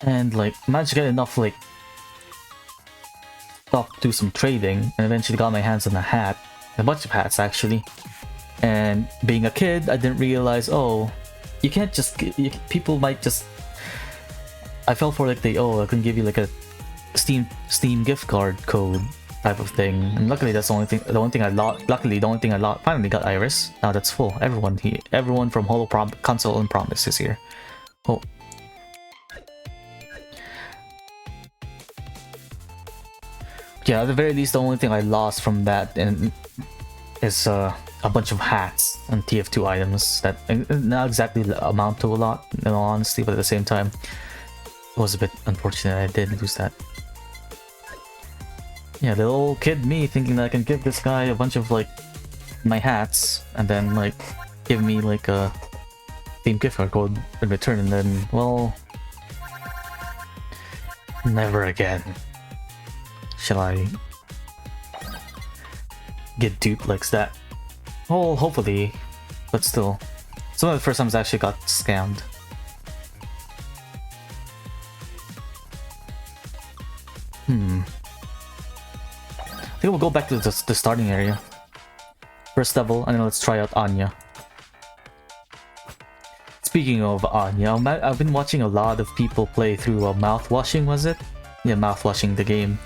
And like managed to get enough like stuff to do some trading, and eventually got my hands on a hat, a bunch of hats actually. And being a kid, I didn't realize, oh, you can't just people might just. I fell for like I can give you like a Steam gift card code type of thing, and luckily that's the only thing I lost. Luckily, the only thing I lost finally got Iris. Now that's full. Everyone from Console and Promise is here. Oh. Yeah, at the very least, the only thing I lost from that is a bunch of hats and TF2 items that not exactly amount to a lot, in all honesty, but at the same time, it was a bit unfortunate I did lose that. Yeah, the little kid me thinking that I can give this guy a bunch of like my hats and then like give me like a Steam gift card code in return, and then, well, never again shall I get duped like that. Well, hopefully, but still. It's one of the first times I actually got scammed. I think we'll go back to the starting area. First level, and then let's try out Anya. Speaking of Anya, I've been watching a lot of people play through Mouthwashing, was it? Yeah, Mouthwashing the game.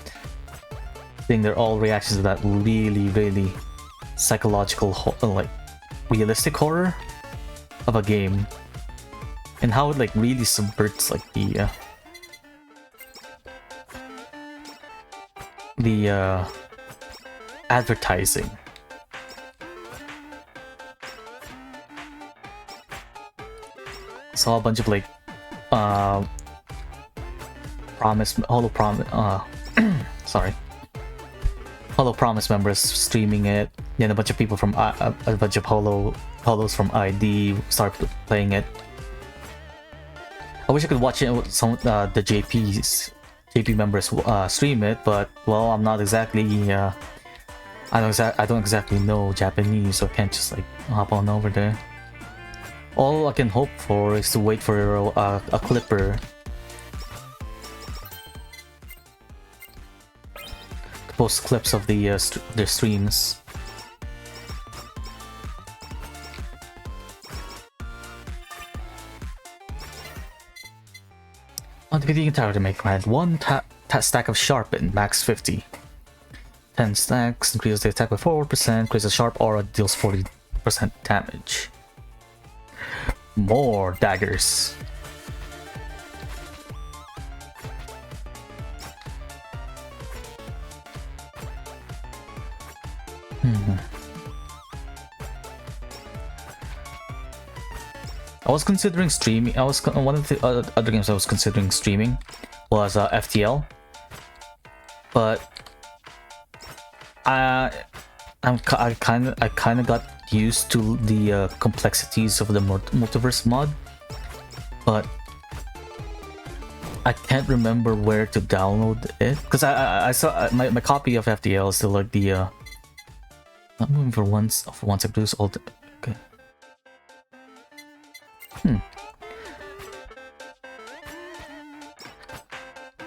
I think they're all reactions to that really, really psychological, like realistic horror of a game, and how it like really subverts like the advertising. Saw a bunch of like sorry, Hollow Promise members streaming it. Then a bunch of people from a bunch of Hollows from ID start playing it. I wish I could watch it with some the JP members stream it, but well, I'm not exactly I don't exactly know Japanese, so I can't just like hop on over there. All I can hope for is to wait for a clipper to post clips of their streams. On the video tower to make command 1 stack of sharpen, max 50. 10 stacks, increases the attack by 4%, creates a sharp aura, deals 40% damage. More daggers. I was considering streaming. One of the other games I was considering streaming was FTL, but I kind of got used to the complexities of the multiverse mod, but I can't remember where to download it because I saw my copy of FTL is still like the not moving for once I produce all the okay.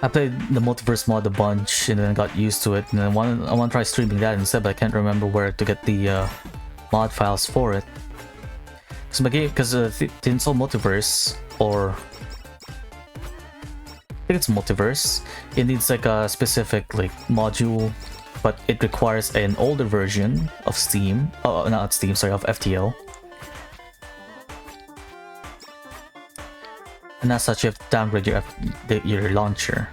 I played the multiverse mod a bunch and then got used to it, and I want to try streaming that instead, but I can't remember where to get the mod files for it. So my game, because to install multiverse, or I think it's multiverse, it needs like a specific like module, but it requires an older version of Steam. Oh, not Steam, sorry, of FTL. And as such, you have to downgrade your launcher.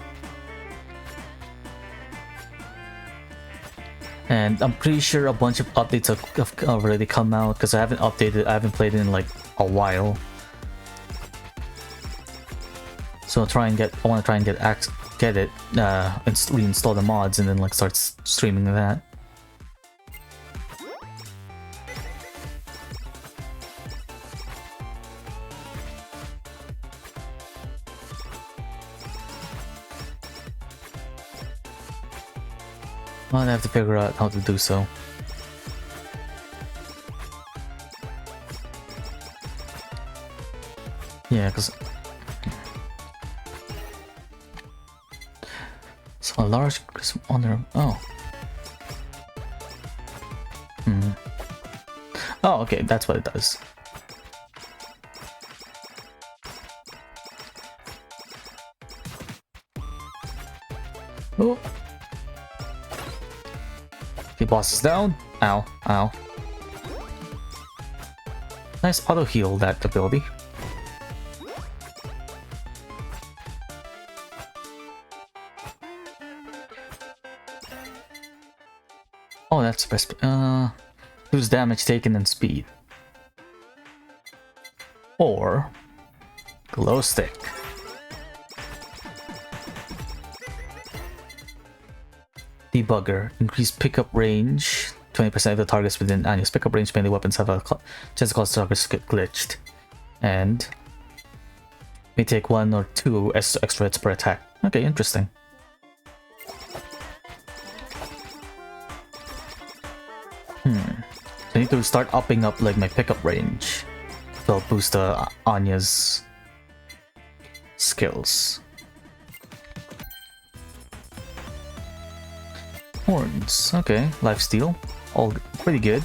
And I'm pretty sure a bunch of updates have already come out because I haven't played it in like a while. So I want to try and get it, and reinstall the mods and then like start streaming that. I'll have to figure out how to do so. Yeah, because so a large on there. Oh. Oh, okay, that's what it does. Oh. The boss is down. Ow, ow. Nice auto heal, that ability. Oh, that's best. Lose damage taken and speed. Or glow stick. Debugger. Increase pickup range. 20% of the targets within Anya's pickup range. Mainly weapons have a chance to cause targets get glitched. And may take 1 or 2 extra hits per attack. Okay, interesting. I need to start upping up like my pickup range to help boost Anya's skills. Horns, okay, lifesteal, all pretty good.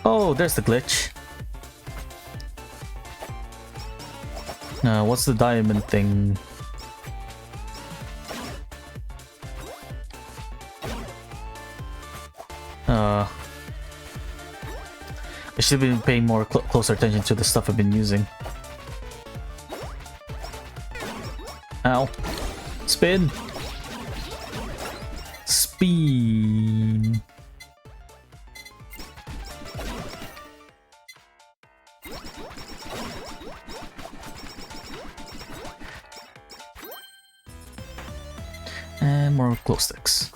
Oh, there's the glitch. What's the diamond thing? I should have been paying more closer attention to the stuff I've been using. Ow. Spin! Spin! And more glow sticks.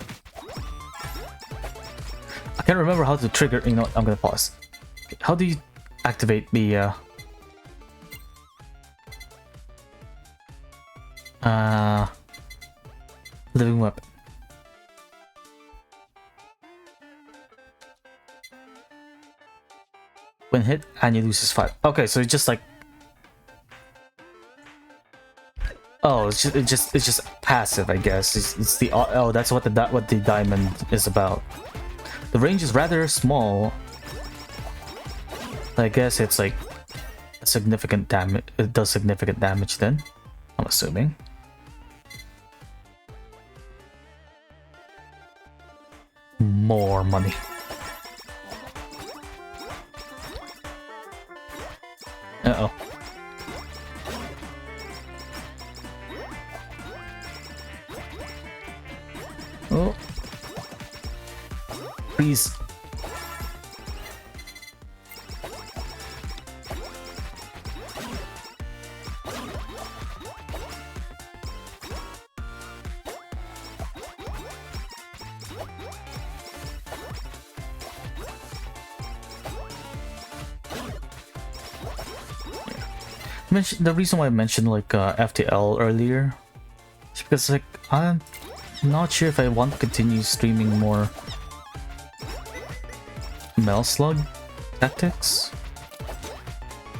I can't remember how to trigger. You know what? I'm gonna pause. How do you activate the living weapon? When hit, and you loses 5. Okay, so it's just like, oh, it's just passive, I guess. It's the oh, that's what the diamond is about. The range is rather small. I guess it's like a significant damage. It does significant damage then, I'm assuming. More money. Uh-oh. Oh. Please. The reason why I mentioned like FTL earlier is because like I'm not sure if I want to continue streaming more Mel Slug tactics.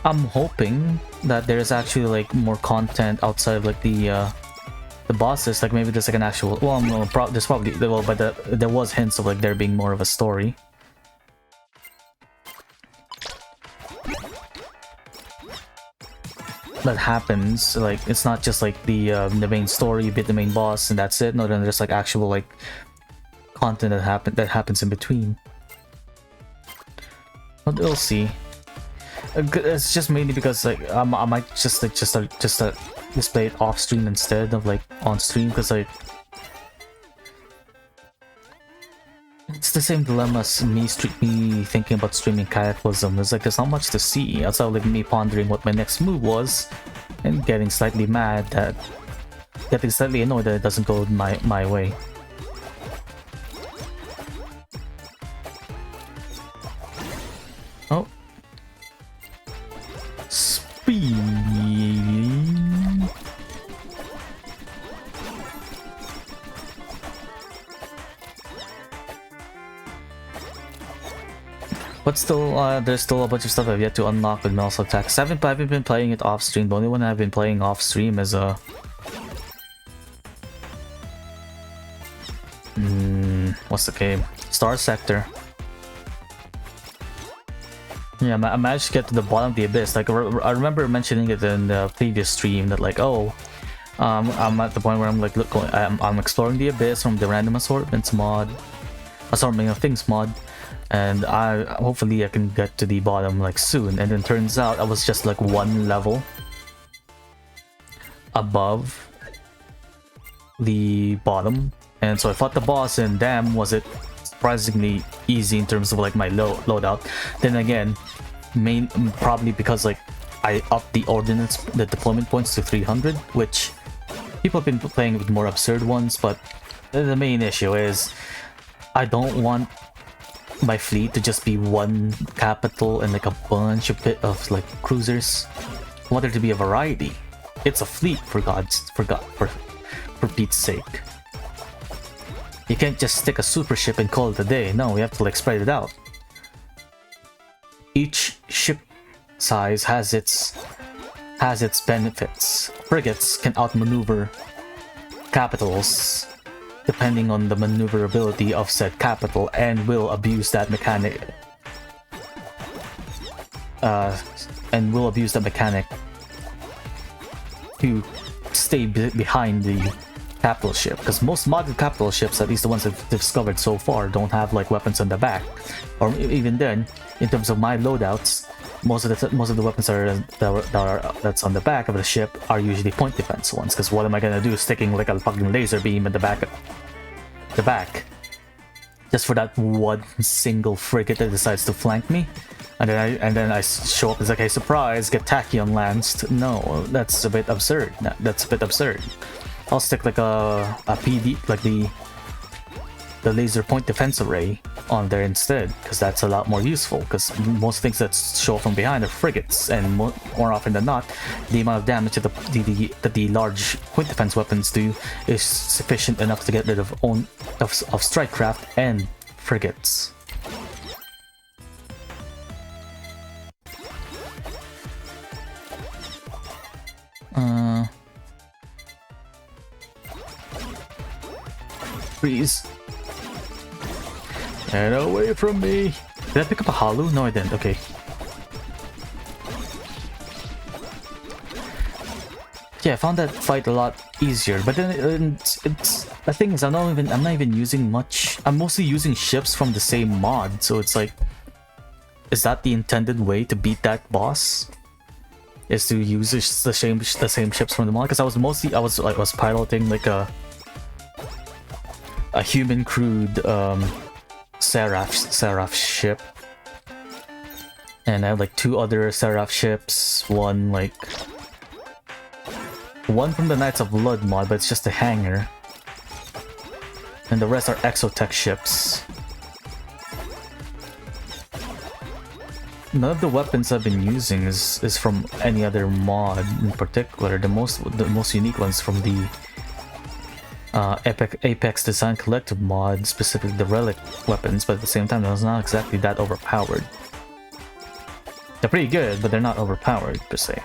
I'm hoping that there's actually like more content outside of like the bosses. Like maybe there's like an actual. Well, no, there's probably but there was hints of like there being more of a story. That happens. Like it's not just like the main story, you beat the main boss and that's it. No, then there's like actual like content that happens in between. But we'll see. It's just mainly because like I might just display it off stream instead of like on stream, because like it's the same dilemma as me thinking about streaming Cataclysm. It's like there's not much to see outside of like me pondering what my next move was and getting slightly annoyed that it doesn't go my way. Oh. Speed. But still, there's still a bunch of stuff I've yet to unlock with Mel's attacks. I haven't been playing it off stream. The only one I've been playing off stream is what's the game? Star Sector. Yeah, I managed to get to the bottom of the abyss. Like I remember mentioning it in the previous stream that like, oh, I'm at the point where I'm like, look, I'm exploring the abyss from the random assortments mod, assortment of things mod. And hopefully I can get to the bottom like soon. And then turns out I was just like one level above the bottom, and so I fought the boss, and damn, was it surprisingly easy in terms of like my loadout. Then again, probably because like I upped the deployment points to 300, which people have been playing with more absurd ones. But the main issue is I don't want my fleet to just be one capital and like a bunch of like cruisers. I want there to be a variety. It's a fleet, for Pete's sake. You can't just stick a super ship and call it a day. No, we have to like spread it out. Each ship size has its benefits. Frigates can outmaneuver capitals depending on the maneuverability of said capital, and will abuse that mechanic. To stay behind the capital ship, because most modern capital ships, at least the ones I've discovered so far, don't have like weapons on the back. Or even then, in terms of my loadouts, most of the weapons that's on the back of the ship are usually point defense ones. Because what am I gonna do, sticking like a fucking laser beam in the back, just for that one single frigate that decides to flank me, and then I show up as like, hey, surprise, get tachyon lanced. No, that's a bit absurd. That's a bit absurd. I'll stick like a PD, like the laser point defense array on there instead, because that's a lot more useful, because most things that show from behind are frigates, and more often than not, the amount of damage that the large point defense weapons do is sufficient enough to get rid of strike craft and frigates. Freeze. Get away from me! Did I pick up a holo? No, I didn't. Okay. Yeah, I found that fight a lot easier, but then it's the thing is I'm not even using much. I'm mostly using ships from the same mod, so it's like, is that the intended way to beat that boss? Is to use the same ships from the mod? Because I was piloting like a human crewed Seraph ship, and I have like 2 other Seraph ships. One from the Knights of Blood mod, but it's just a hangar, and the rest are Exotech ships. None of the weapons I've been using is from any other mod in particular. The most unique ones from the Apex Design Collective mod, specifically the relic weapons, but at the same time they're not exactly that overpowered. They're pretty good, but they're not overpowered per se.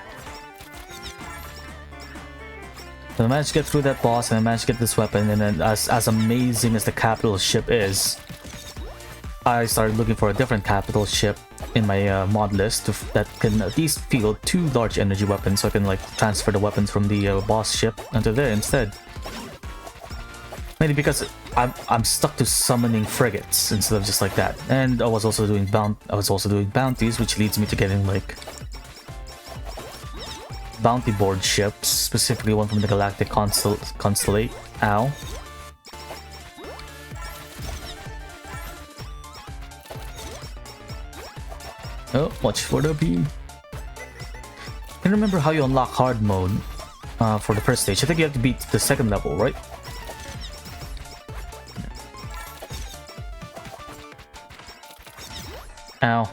So I managed to get through that boss, and I managed to get this weapon, and then as amazing as the capital ship is, I started looking for a different capital ship in my mod list that can at least field 2 large energy weapons, so I can like transfer the weapons from the boss ship onto there instead. Mainly because I'm stuck to summoning frigates instead of just like that, and I was also doing bounties, which leads me to getting like bounty board ships, specifically one from the Galactic Constellate. Ow. Oh, watch for the beam. I can remember how you unlock hard mode for the first stage. I think you have to beat the 2nd level, right? Ow.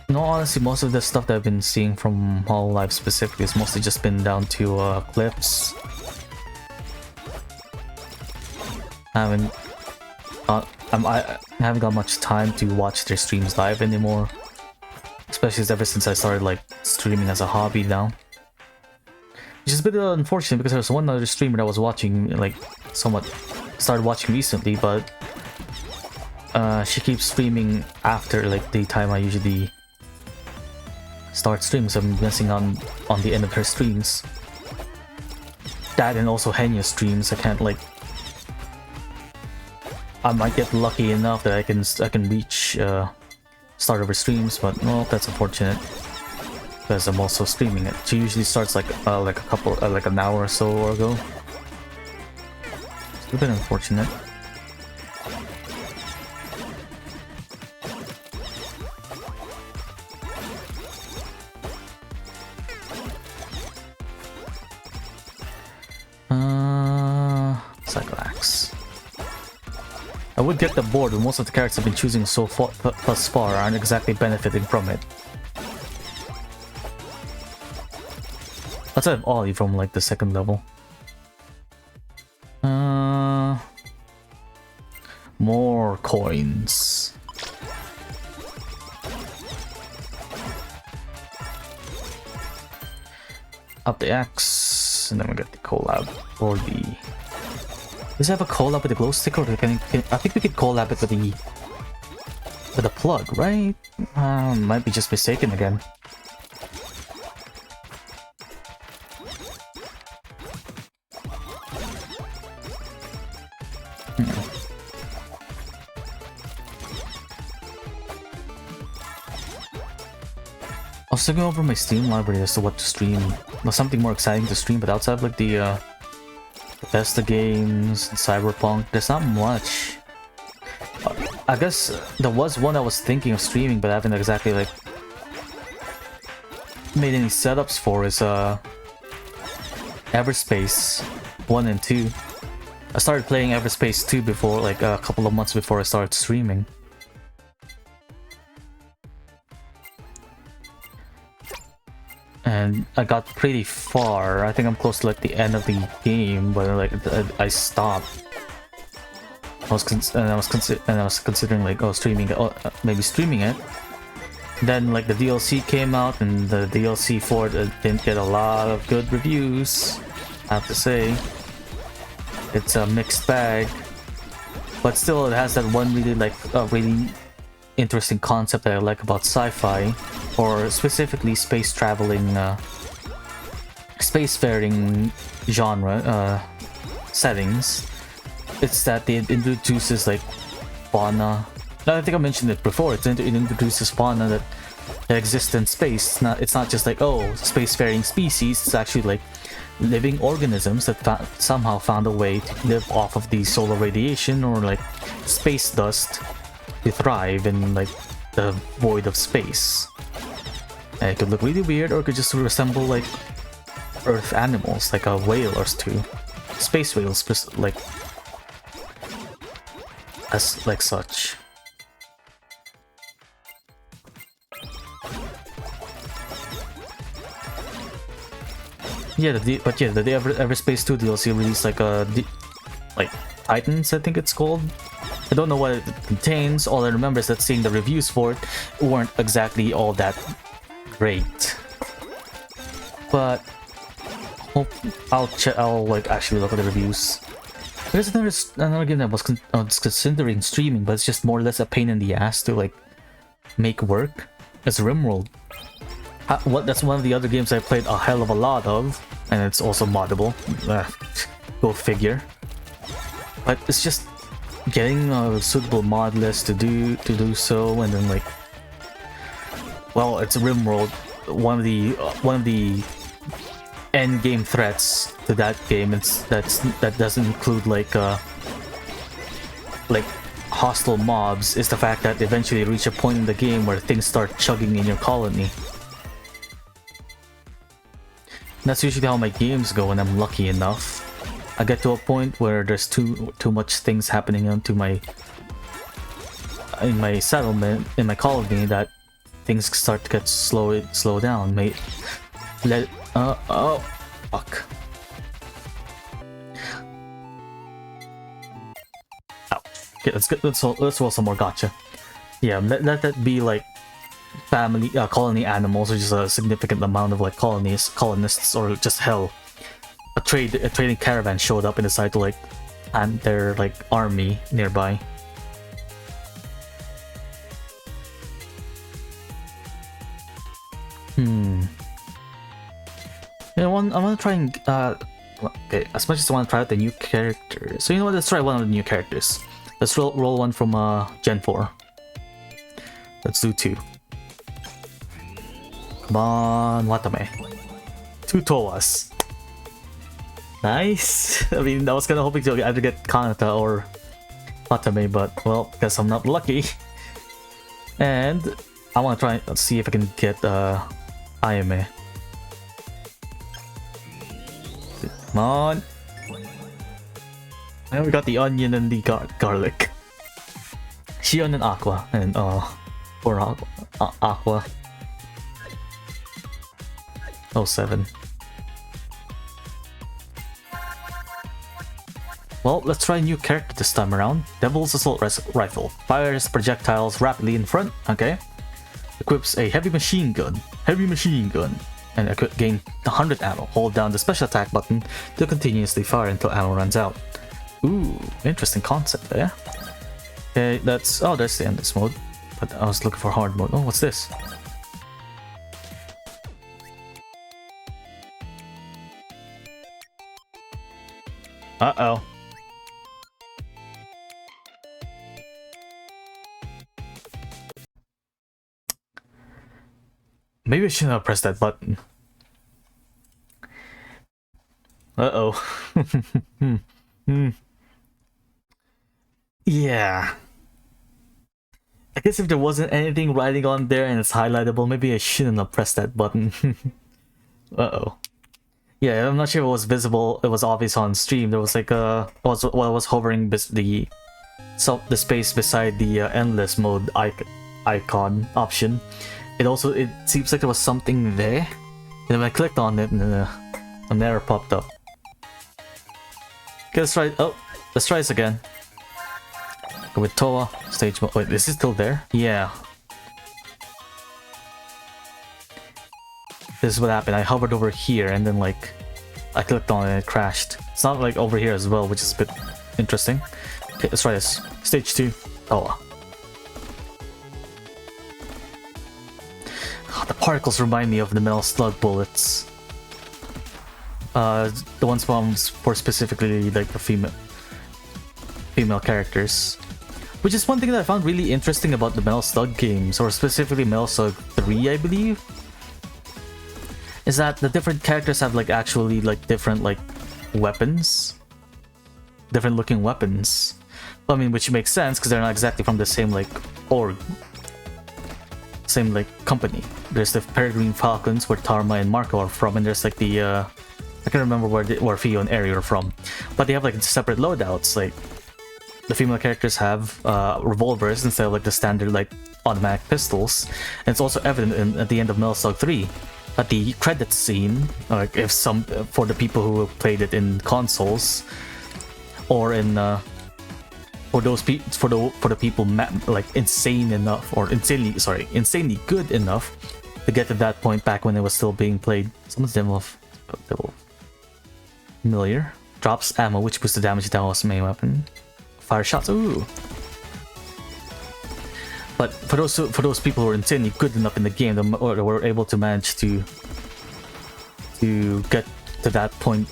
No, honestly, most of the stuff that I've been seeing from Hololive specifically has mostly just been down to clips. I haven't got much time to watch their streams live anymore, especially ever since I started like streaming as a hobby now. Which is a bit unfortunate, because there's one other streamer that I was watching, like started watching recently, but she keeps streaming after like the time I usually start streams. I'm missing on the end of her streams. That, and also Henya streams. I can't like. I might get lucky enough that I can reach start of her streams, but no, that's unfortunate, because I'm also streaming it. She usually starts like an hour or so ago. It's a bit unfortunate. Cycle Axe. I would get the board, but most of the characters I've been choosing so far thus far aren't exactly benefiting from it. Outside of Ollie from like the 2nd level. More coins. Up the axe, and then we get the collab or the. Does it have a collab with the glow stick, or I think we could collab it with the plug, right? Might be just mistaken again. I was looking over my Steam library as to what to stream. Something more exciting to stream, but outside of like the Bethesda games, Cyberpunk, there's not much. I guess there was one I was thinking of streaming, but I haven't exactly like made any setups for. Is Everspace 1 and 2. I started playing Everspace 2 before, like a couple of months before I started streaming. And I got pretty far. I think I'm close to like the end of the game, but like I stopped. I was considering like maybe streaming it. Then like the DLC came out, and the DLC for it didn't get a lot of good reviews. I have to say, it's a mixed bag, but still it has that one really interesting concept that I like about sci-fi, or specifically space traveling, spacefaring genre settings. It's that it introduces like fauna. I think I mentioned it before. It introduces fauna that exists in space. It's not just like, oh, spacefaring species. It's actually like living organisms that somehow found a way to live off of the solar radiation or like space dust to thrive in like the void of space. And it could look really weird, or it could just resemble like Earth animals, like a whale or two, space whales, like as like such. Yeah, the Everspace 2 DLC released like like Titans, I think it's called. I don't know what it contains. All I remember is that seeing the reviews for it weren't exactly all that great. But I'll like actually look at the reviews. There's another game that I was considering streaming, but it's just more or less a pain in the ass to like make work. It's RimWorld. That's one of the other games I played a hell of a lot of, and it's also moddable. Go figure. But it's just getting a suitable mod list to do so, and then like, well, it's RimWorld. One of the end game threats to that game that doesn't include like hostile mobs is the fact that eventually you reach a point in the game where things start chugging in your colony. And that's usually how my games go when I'm lucky enough. I get to a point where there's too much things happening in my settlement, in my colony, that things start to get slow down. Oh fuck. Ouch. Okay, let's roll some more gotcha. Yeah, let that be like family colony animals, or just a significant amount of like colonists, or just hell, a trading caravan showed up and decided to like plant their like army nearby. Yeah, I want to try and okay, as much as I want to try out the new character, so you know what, let's try one of the new characters. Let's roll one from Gen 4. Let's do 2. Come on, Watame. 2 Toas. Nice. I mean, I was kind of hoping to either get Kanata or Watame, but well, guess I'm not lucky. And I want to try and see if I can get Ayame. Come on. And we got the onion and the garlic. Shion and Aqua, and poor Aqua. 07. Well, let's try a new character this time around. Devil's Assault Rifle. Fires projectiles rapidly in front. Okay. Equips a heavy machine gun. And gain 100 ammo. Hold down the special attack button to continuously fire until ammo runs out. Ooh, interesting concept there. Okay, that's the endless mode. But I was looking for hard mode. Oh, what's this? Uh-oh. Maybe I shouldn't have pressed that button. Uh-oh. Yeah. I guess if there wasn't anything writing on there and it's highlightable, maybe I shouldn't have pressed that button. Uh-oh. Yeah, I'm not sure if it was visible. It was obvious on stream. There was like while I was hovering the space beside the endless mode icon option. It seems like there was something there. And then I clicked on it and an error popped up. Okay, let's try. Oh, let's try this again. Go with Toa stage mode. Wait, is it still there? Yeah. This is what happened. I hovered over here and then like I clicked on it and it crashed. It's not like over here as well, which is a bit interesting. Okay, let's try this. Stage 2. Oh. Oh, the particles remind me of the metal slug bullets. The ones for specifically like the female characters. Which is one thing that I found really interesting about the Metal Slug games, or specifically Metal Slug 3, I believe, is that the different characters have like actually like different like weapons, different looking weapons. I mean, which makes sense because they're not exactly from the same like same like company. There's the Peregrine Falcons where Tarma and Marco are from, and there's like the I can't remember where Fio and Eri are from, but they have like separate loadouts. Like the female characters have revolvers instead of like the standard like automatic pistols, and it's also evident at the end of Metal Slug 3. At the credits scene, like if some for the people who played it in consoles, or in for the people like insanely good enough to get to that point back when it was still being played. Someone's demo familiar drops ammo, which boosts the damage down with main weapon. Fire shots. Ooh. But for those people who are insanely good enough in the game, or were able to manage to get to that point,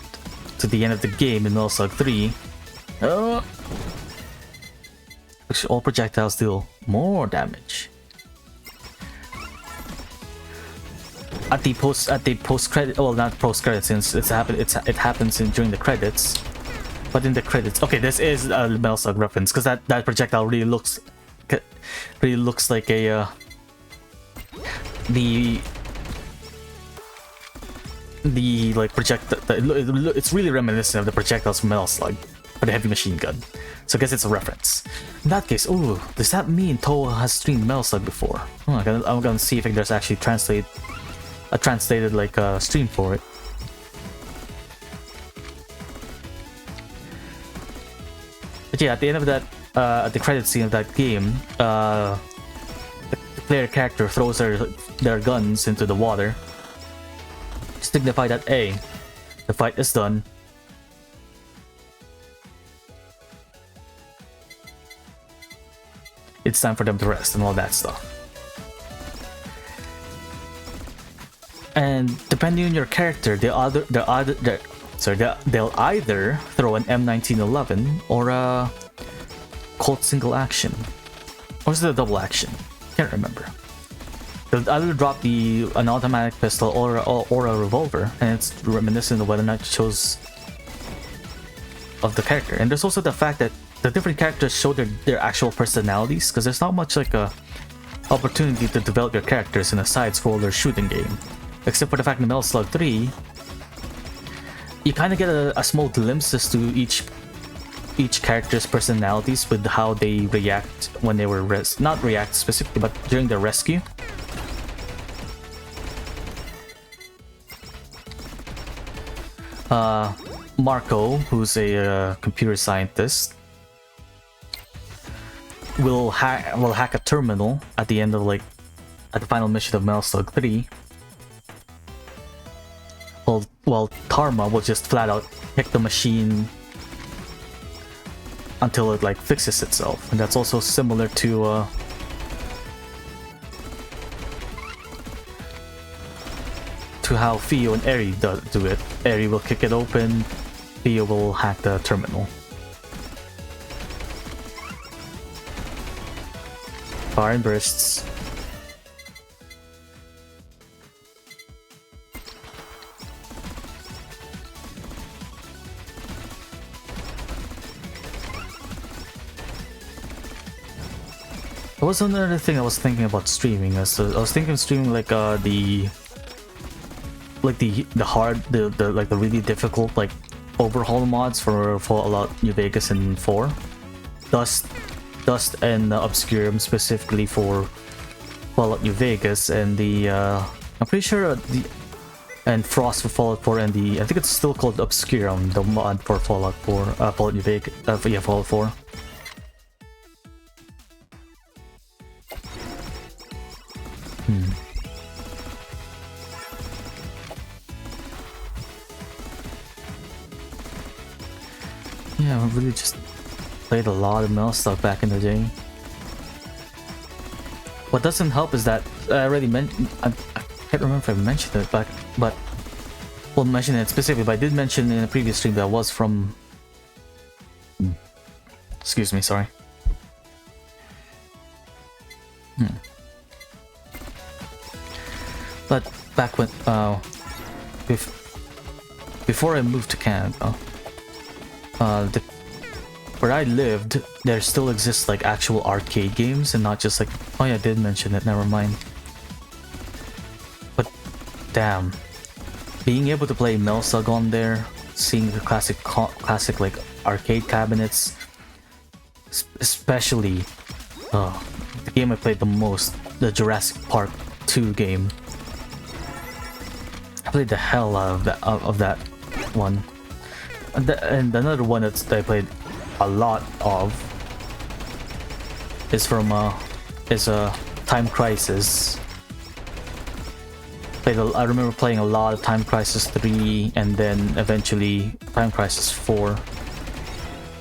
to the end of the game in Metal Slug 3, actually all projectiles deal more damage. At the post credit, well, not post credit since it happens during the credits, but in the credits. Okay, this is a Metal Slug reference because that projectile really looks like a the like it's really reminiscent of the projectiles from Metal Slug for the heavy machine gun. So I guess it's a reference. In that case, ooh, does that mean Toa has streamed Metal Slug before? Oh, I'm gonna see if there's actually a translated like stream for it. But yeah, at the end of that, at the credit scene of that game, the player character throws their guns into the water, signify that A, the fight is done. It's time for them to rest and all that stuff. And depending on your character, they'll either throw an M1911 or a Colt single action, or is it a double action? Can't remember. They'll either drop an automatic pistol or a revolver, and it's reminiscent of whether or not you chose of the character. And there's also the fact that the different characters show their actual personalities, because there's not much like a opportunity to develop your characters in a side-scroller shooting game. Except for the fact in Metal Slug 3, you kind of get a small glimpse as to each character's personalities with how they react when they were not react specifically, but during their rescue. Marco, who's a computer scientist, will hack a terminal at the end of at the final mission of Metal Slug 3. While Tarma will just flat out hit the machine until it fixes itself, and that's also similar to how Fio and Eri do it. Eri will kick it open, Fio will hack the terminal. Fire and bursts. There was another thing I was thinking about streaming. I was thinking of streaming like the really difficult like overhaul mods for Fallout New Vegas and 4. Dust and Obscurum specifically for Fallout New Vegas, and the I'm pretty sure and Frost for Fallout 4, and I think it's still called Obscurum, the mod for Fallout 4, Fallout New Vegas, yeah, Fallout 4. Yeah, I really just played a lot of Mel stuff back in the day. What doesn't help is that I already mentioned. I can't remember if I mentioned it back, but well, mention it specifically. But I did mention in a previous stream that was from. Excuse me, sorry. But back when before I moved to Canada, where I lived, there still exists like actual arcade games and not just like, oh yeah, I did mention it, never mind. But damn, being able to play Melsug on there, seeing the classic like arcade cabinets, especially the game I played the most, the Jurassic Park 2 game. I played the hell out of that one. And another one that I played a lot of is from Time Crisis. I remember playing a lot of Time Crisis 3 and then eventually Time Crisis 4.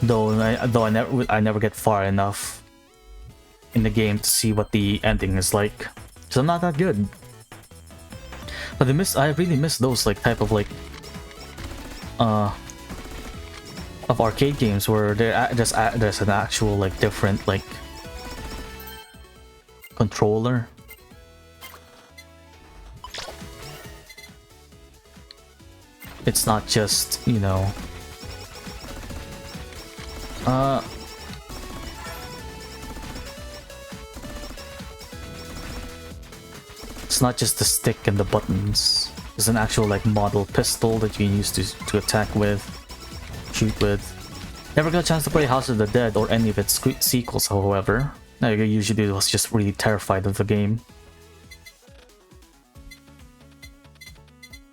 Though I never get far enough in the game to see what the ending is like. So I'm not that good. But I really miss those like type of like of arcade games where there's an actual like different like controller. It's not just, you know, it's not just the stick and the buttons. There's an actual like model pistol that you can use to attack with, shoot with. Never got a chance to play House of the Dead or any of its sequels, however. I usually was just really terrified of the game.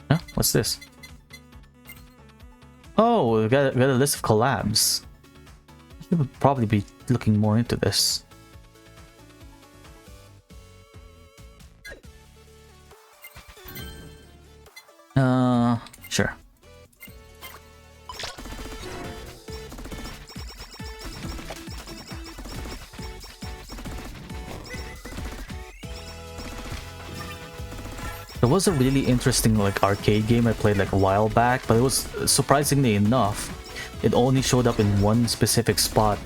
Huh? What's this? Oh, we got a list of collabs. We would probably be looking more into this. Sure. There was a really interesting like arcade game I played like a while back, but it was surprisingly enough, it only showed up in one specific spot.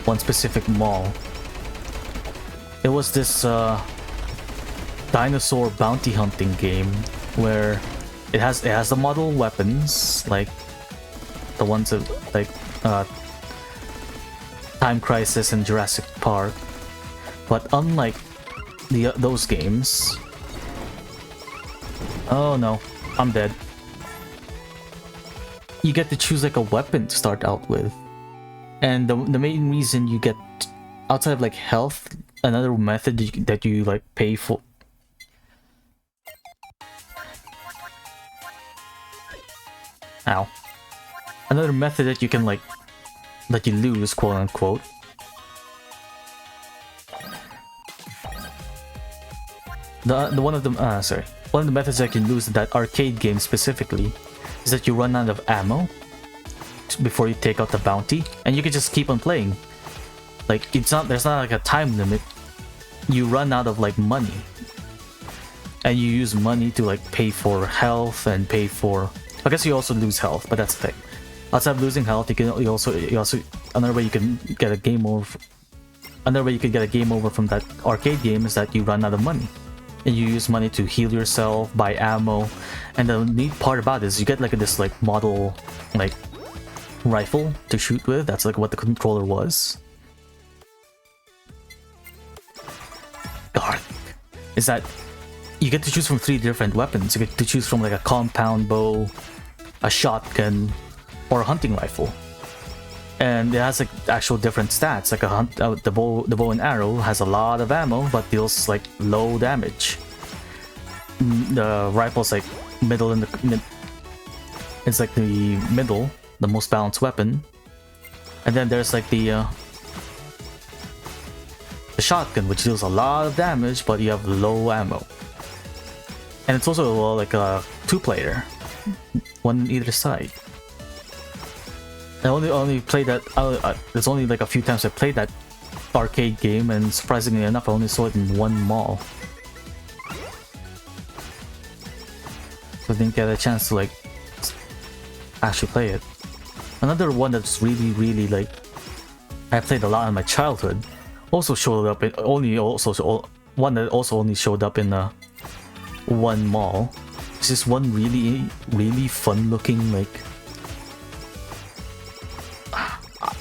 One specific mall. It was this dinosaur bounty hunting game where it has the model weapons like the ones that like Time Crisis and Jurassic Park, but unlike those games. Oh no, I'm dead. You get to choose like a weapon to start out with, and the main reason you get outside of like health, another method that you like pay for. Ow. Another method that you can like that you lose, quote unquote. One of the methods that you can lose in that arcade game specifically is that you run out of ammo before you take out the bounty, and you can just keep on playing. Like there's not like a time limit. You run out of like money, and you use money to like pay for health and pay for. I guess you also lose health, but that's the thing. Outside of losing health, you also another way you can get a game over. Another way you can get a game over from that arcade game is that you run out of money, and you use money to heal yourself, buy ammo, and the neat part about it is you get like this like model like rifle to shoot with. That's like what the controller was. is that you get to choose from 3 different weapons. You get to choose from like a compound bow, a shotgun, or a hunting rifle. And it has like actual different stats. Like the bow and arrow has a lot of ammo, but deals like low damage. The rifle's like middle in the it's like the middle, the most balanced weapon. And then there's like the shotgun, which deals a lot of damage, but you have low ammo. And it's also like a 2-player, one on either side. I only played that. There's only like a few times I played that arcade game, and surprisingly enough, I only saw it in one mall. So I didn't get a chance to like actually play it. Another one that's really like I played a lot in my childhood also showed up in one that also only showed up in one mall. It's just one really fun looking like.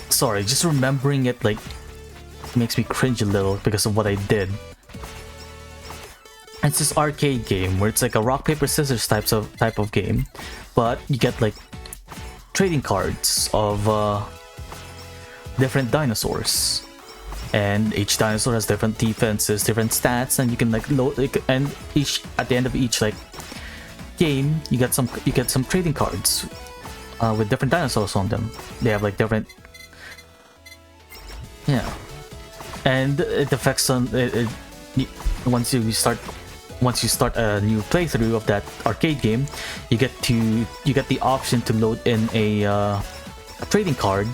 Sorry, just remembering it like makes me cringe a little because of what I did. It's this arcade game where it's like a rock paper scissors type of game, but you get like trading cards of different dinosaurs, and each dinosaur has different defenses, different stats, and you can like load and each at the end of each like game you get some trading cards with different dinosaurs on them. They have like different. Yeah, and it affects on once you start a new playthrough of that arcade game, you get the option to load in a trading card,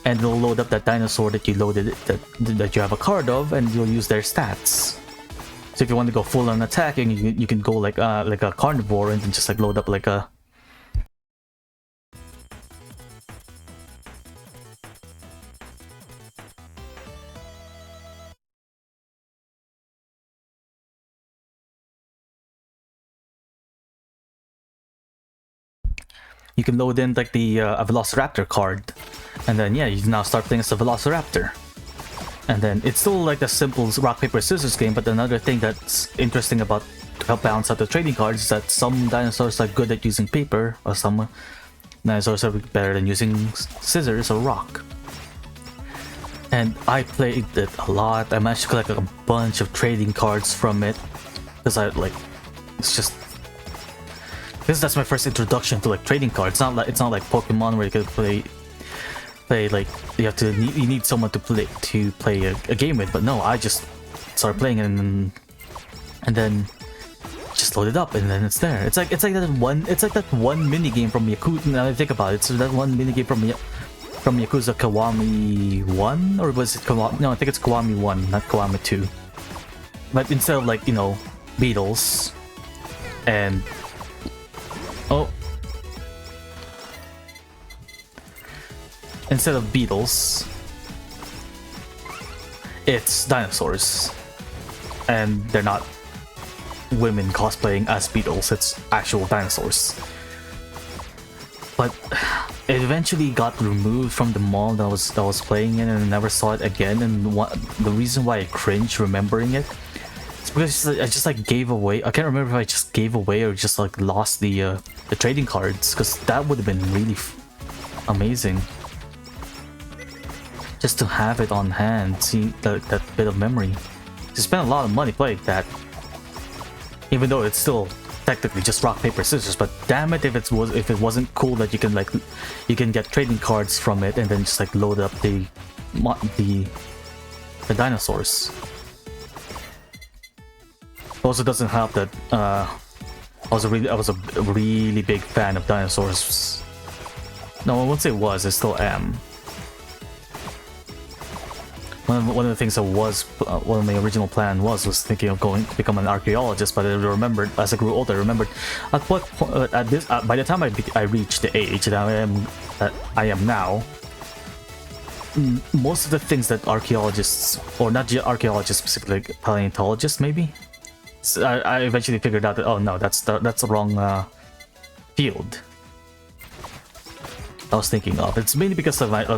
and it'll load up that dinosaur that you loaded that you have a card of, and you'll use their stats. So if you want to go full on attacking, you can go like a carnivore and then just like load up like a. You can load in like the a Velociraptor card, and then yeah, you now start playing as a Velociraptor. And then it's still like a simple rock paper scissors game, but another thing that's interesting about to help balance out the trading cards is that some dinosaurs are good at using paper, or some dinosaurs are better than using scissors or rock. And I played it a lot. I managed to collect like a bunch of trading cards from it because that's my first introduction to like trading cards. It's not like Pokemon where you can play like you need someone to play a game with. But no, I just started playing it and then just load it up and then it's there. It's like that one mini game from Yakuza. Now I think about it, it's that one mini game from Yakuza Kiwami 1, or was it Kiwami? No, I think it's Kiwami 1, not Kiwami 2. But instead of like beetles and instead of beetles, it's dinosaurs. And they're not women cosplaying as beetles, it's actual dinosaurs. But it eventually got removed from the mall that I was playing in, and I never saw it again. And the reason why I cringe remembering it is because I just like gave away. I can't remember if I just gave away or just like lost the trading cards, because that would have been really amazing. Just to have it on hand, see that bit of memory. To spend a lot of money playing that, even though it's still technically just rock paper scissors. But damn it, if it wasn't cool that you can get trading cards from it and then just like load up the dinosaurs. It also doesn't help that I was a really big fan of dinosaurs. No, I won't say was. I still am. One of the things one of my original plan was thinking of going to become an archaeologist, but I remembered as I grew older. I remembered at what point, by the time I reached the age that I am now, most of the things that archaeologists, or not just archaeologists specifically, like paleontologists maybe, so I eventually figured out that, oh no, that's the wrong field. I was thinking of. It's mainly because of like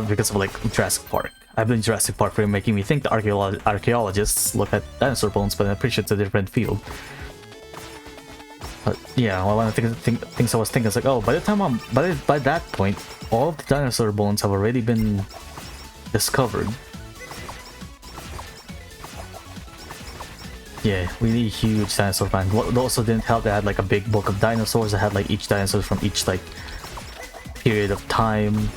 Jurassic Park. I believe Jurassic Park for making me think the archaeologists look at dinosaur bones, but I'm pretty sure it's a different field. But yeah, well, one of the things I was thinking is like, oh, by the time by that point, all of the dinosaur bones have already been discovered. Yeah, really huge dinosaur fan. What also didn't help, they had like a big book of dinosaurs that had like each dinosaur from each like period of time.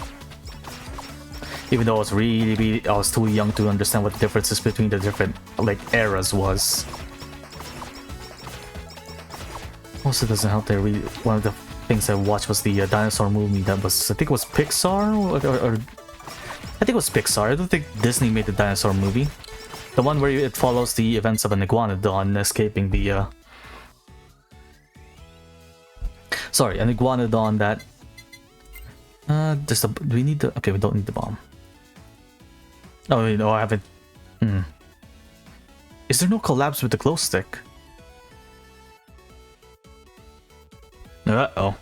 Even though I was I was too young to understand what the differences between the different like eras was. Also doesn't help that one of the things I watched was the dinosaur movie that was, I think it was Pixar or I think it was Pixar. I don't think Disney made the dinosaur movie. The one where it follows the events of an iguanodon escaping the sorry, an iguanodon that do we need the, okay, we don't need the bomb. Oh, no, I haven't. Is there no collabs with the glow stick? Uh-oh.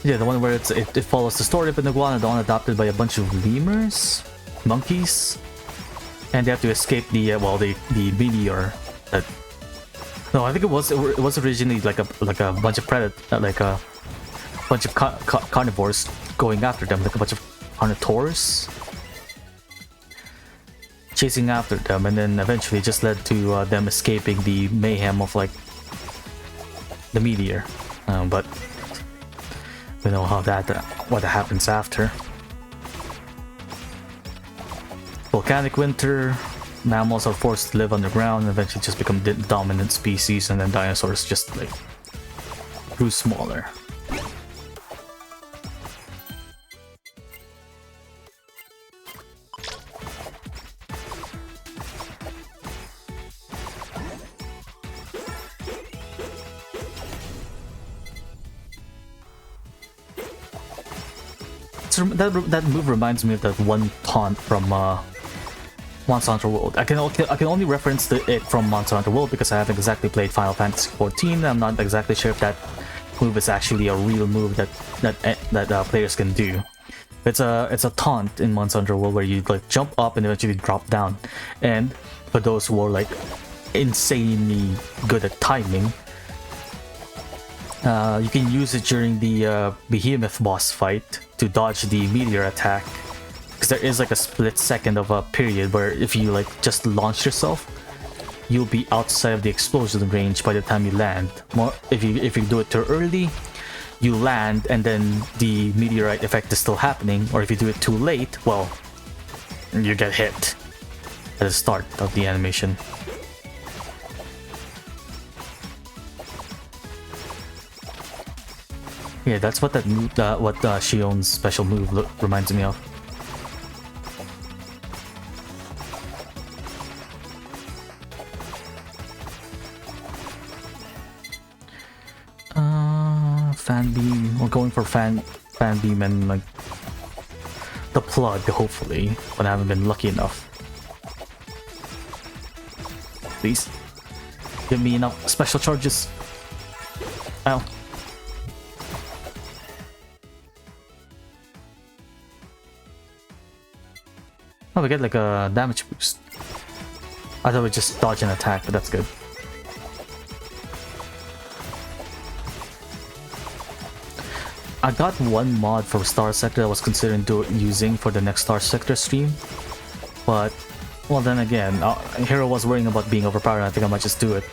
Yeah, the one where it follows the story of an iguanodon adopted by a bunch of lemurs, monkeys, and they have to escape the the meteor. That, no, I think it was originally like a bunch of like a bunch of carnivores going after them, like a bunch of carnotaurs chasing after them, and then eventually just led to them escaping the mayhem of like the meteor. But we know how what happens after. Volcanic winter, mammals are forced to live underground and eventually just become the dominant species, and then dinosaurs just like grew smaller. That move reminds me of that one taunt from Monster Hunter World. I can only reference it from Monster Hunter World because I haven't exactly played Final Fantasy XIV. I'm not exactly sure if that move is actually a real move that players can do. It's a taunt in Monster Hunter World where you like jump up and eventually drop down. And for those who are like insanely good at timing, you can use it during the Behemoth boss fight to dodge the meteor attack, because there is like a split second of a period where if you like just launch yourself, you'll be outside of the explosion range by the time you land. If you do it too early, you land and then the meteorite effect is still happening, or if you do it too late, well, you get hit at the start of the animation. Yeah, that's what that move, what Shion's special move reminds me of. Fan beam. We're going for fan beam and like the plug, hopefully, but I haven't been lucky enough. Please give me enough special charges. Ow. Oh, we get like a damage boost. I thought we just dodge an attack, but that's good. I got one mod for Star Sector I was considering using for the next Star Sector stream, but well, then again, Hero was worrying about being overpowered, and I think I might just do it.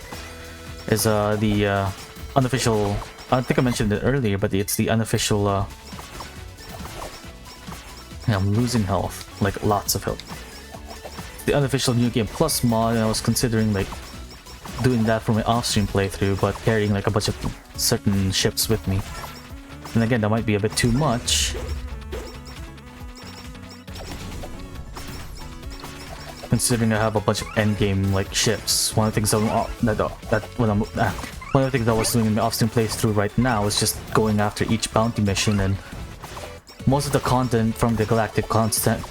Is the unofficial? I think I mentioned it earlier, but it's the unofficial. I'm losing health, like lots of health. The unofficial New Game Plus mod, and I was considering like doing that for my off-stream playthrough, but carrying like a bunch of certain ships with me. And again, that might be a bit too much. Considering I have a bunch of endgame like ships. One of the things one of the things I was doing in my off-stream playthrough right now is just going after each bounty mission, and most of the content from the Galactic Constantly?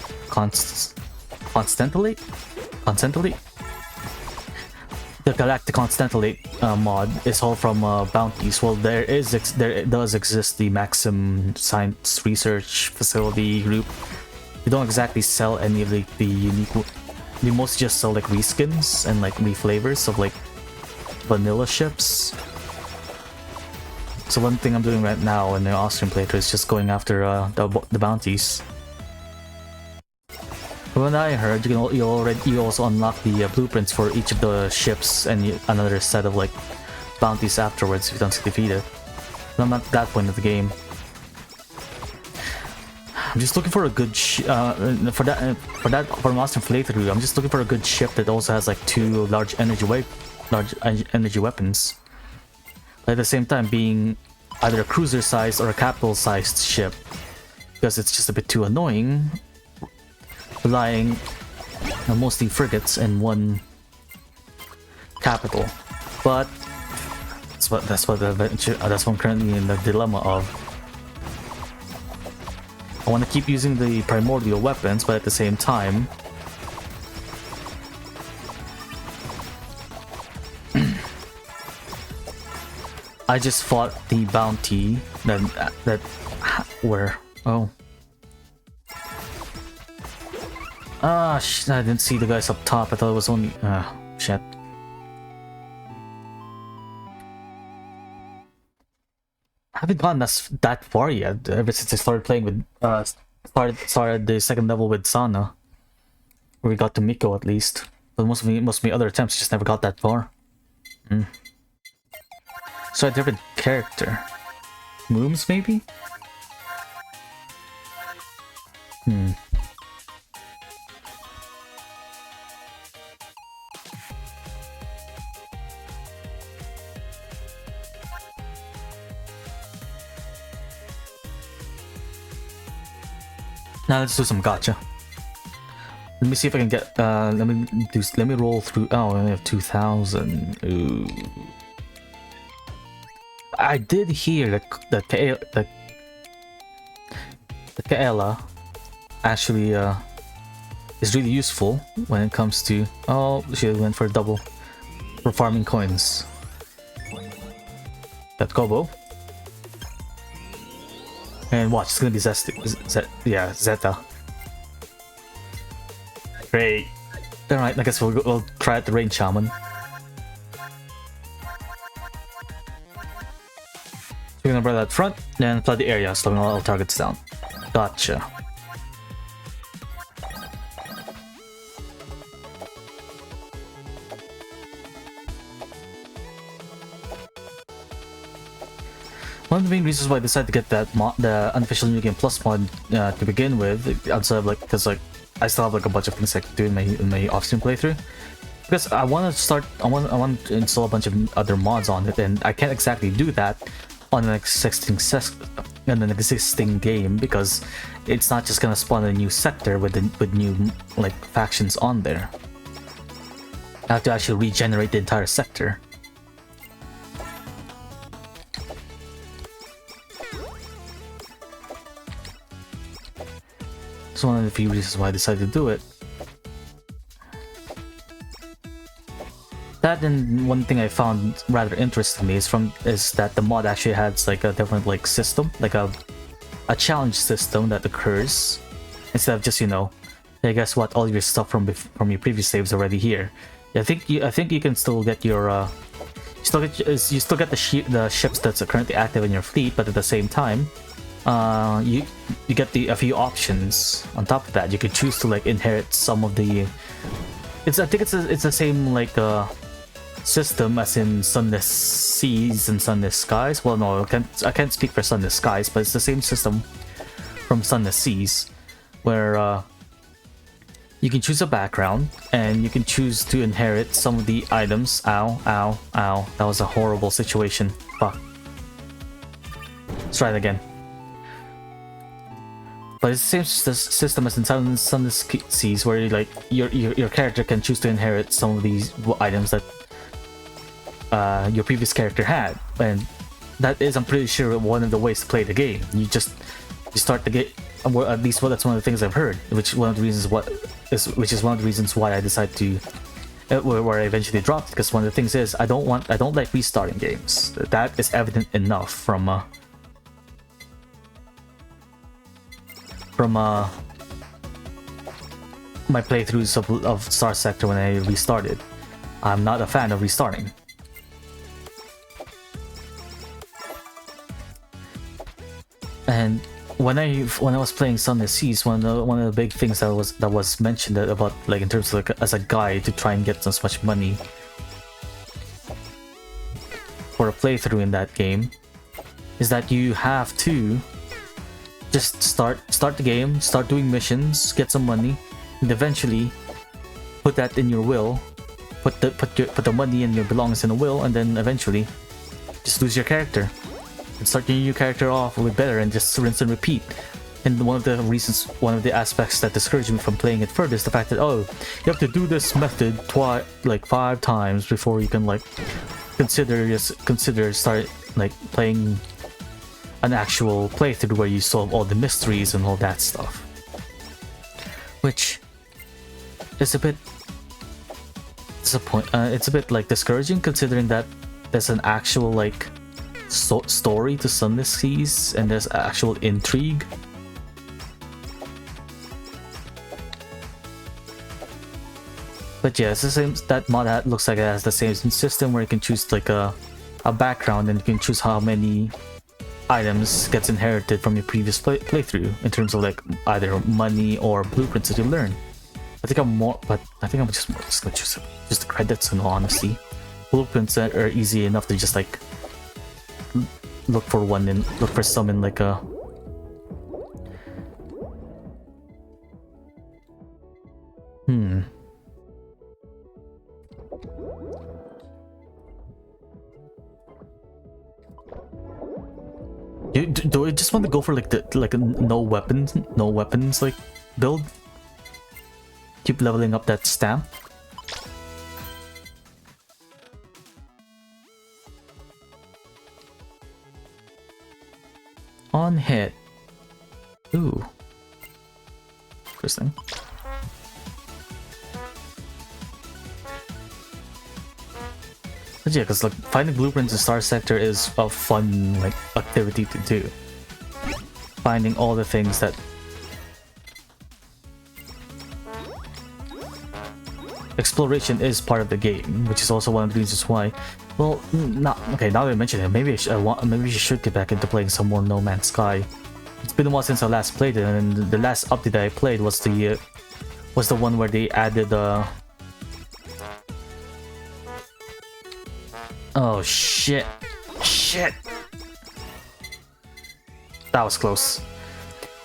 the Galactic Constellate mod is all from bounties. Well, there does exist the Maxim Science Research Facility group. They don't exactly sell any of the unique. They mostly just sell like reskins and like reflavors of like vanilla ships. So one thing I'm doing right now in the Austrian playthrough is just going after the bounties. From what I heard, you also unlock the blueprints for each of the ships and another set of like bounties afterwards if you don't defeat it. But I'm not at that point of the game. I'm just looking for a good for an Austrian playthrough. I'm just looking for a good ship that also has like two large energy weapons. But at the same time, being either a cruiser-sized or a capital-sized ship, because it's just a bit too annoying relying on mostly frigates and one capital. But that's what I'm currently in the dilemma of. I want to keep using the primordial weapons, but at the same time, I just fought the bounty that where I didn't see the guys up top. I thought it was only shit. I haven't gone that far yet ever since I started playing with started the second level with Sana, where we got to Miko at least. But most of my other attempts just never got that far. So a different character. Mooms, maybe? Now let's do some gacha. Let me see if I can get. Let me roll through. Oh, I only have 2,000. Ooh. I did hear that Kaela actually is really useful when it comes to. Oh, she went for a double for farming coins. That Kobo. And watch, it's gonna be Zeta. Great. Alright, I guess we'll try out the Rain Shaman. We're gonna run out front and flood the area, slowing all targets down. Gotcha. One of the main reasons why I decided to get that the unofficial New Game Plus mod to begin with, outside of like, because like I still have like a bunch of things I can do in my off-stream playthrough, because I want to install a bunch of other mods on it, and I can't exactly do that on an existing game because it's not just gonna spawn a new sector with new like factions on there. I have to actually regenerate the entire sector. It's one of the few reasons why I decided to do it. That, and one thing I found rather interesting is that the mod actually has like a different like system, like a challenge system that occurs instead of just, you know, hey, guess what, all your stuff from your previous saves already here. I think you can still get your you still get the ships that's currently active in your fleet, but at the same time, you get a few options on top of that. You could choose to like inherit some of the. I think it's the same like system as in Sunless Seas and Sunless Skies. Well, no, I can't speak for Sunless Skies, but it's the same system from Sunless Seas, where you can choose a background and you can choose to inherit some of the items. Ow, ow, ow! That was a horrible situation. Fuck. Let's try it again. But it's the same system as in Sunless Seas, where like your character can choose to inherit some of these items that your previous character had, and that is, I'm pretty sure, one of the ways to play the game. You start the game. Well, at least that's one of the things I've heard, which is one of the reasons why I decided to where I eventually dropped, because one of the things is I don't like restarting games. That is evident enough from my playthroughs of Star Sector when I restarted. I'm not a fan of restarting. And when I was playing Sunless Seas, one of the big things that was mentioned about, like, in terms of, like, as a guide to try and get as much money for a playthrough in that game, is that you have to just start the game, start doing missions, get some money, and eventually put that in your will, put the money and your belongings in a will, and then eventually just lose your character and start your new character off with better, and just rinse and repeat. And one of the aspects that discouraged me from playing it further is the fact that, oh, you have to do this method like 5 times before you can, like, consider start, like, playing an actual playthrough where you solve all the mysteries and all that stuff, which is a bit it's a bit, like, discouraging, considering that there's an actual, like, story to Sunless Seas and there's actual intrigue. But yeah, it's the same. That mod looks like it has the same system where you can choose, like, a background, and you can choose how many items gets inherited from your previous playthrough in terms of, like, either money or blueprints that you learn. I think I'm just gonna choose just the credits, in all honesty. Blueprints that are easy enough to just, like, look for some in, like, a do I just want to go for, like, a no weapons, like, build? Keep leveling up that stamp. On hit. Ooh. Interesting. But yeah, because, like, finding blueprints in Star Sector is a fun, like, activity to do. Finding all the things that exploration is part of the game, which is also one of the reasons why. Well, not okay. Now that I mention it, maybe I should get back into playing some more No Man's Sky. It's been a while since I last played it, and the last update I played was the one where they added oh shit, that was close.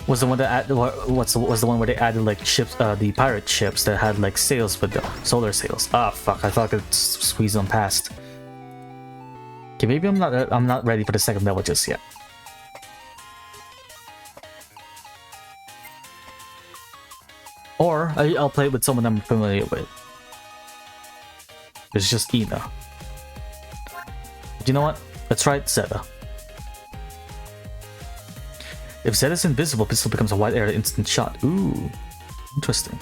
Was the one that was the one where they added, like, ships, the pirate ships that had, like, sails with the solar sails. Ah, fuck! I thought I could squeeze them past. Okay, maybe I'm not ready for the second level just yet. Or I'll play it with someone I'm familiar with. It's just Ina. But you know what? Let's try Zeta. If Zeta's invisible, pistol becomes a wide area instant shot. Ooh, interesting.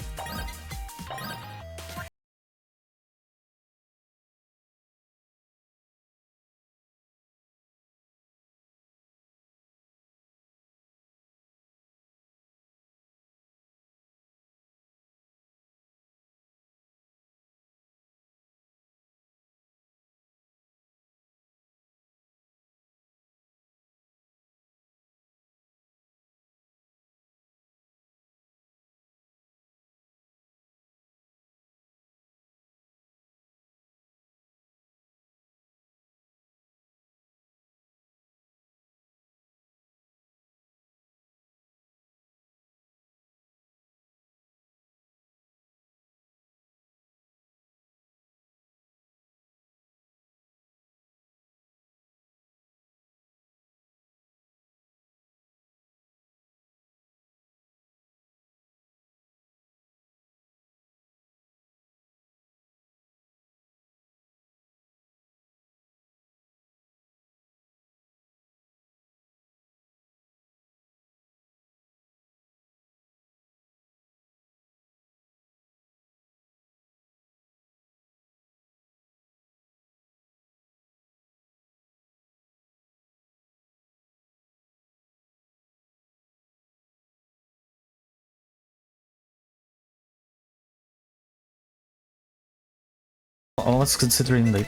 I was considering like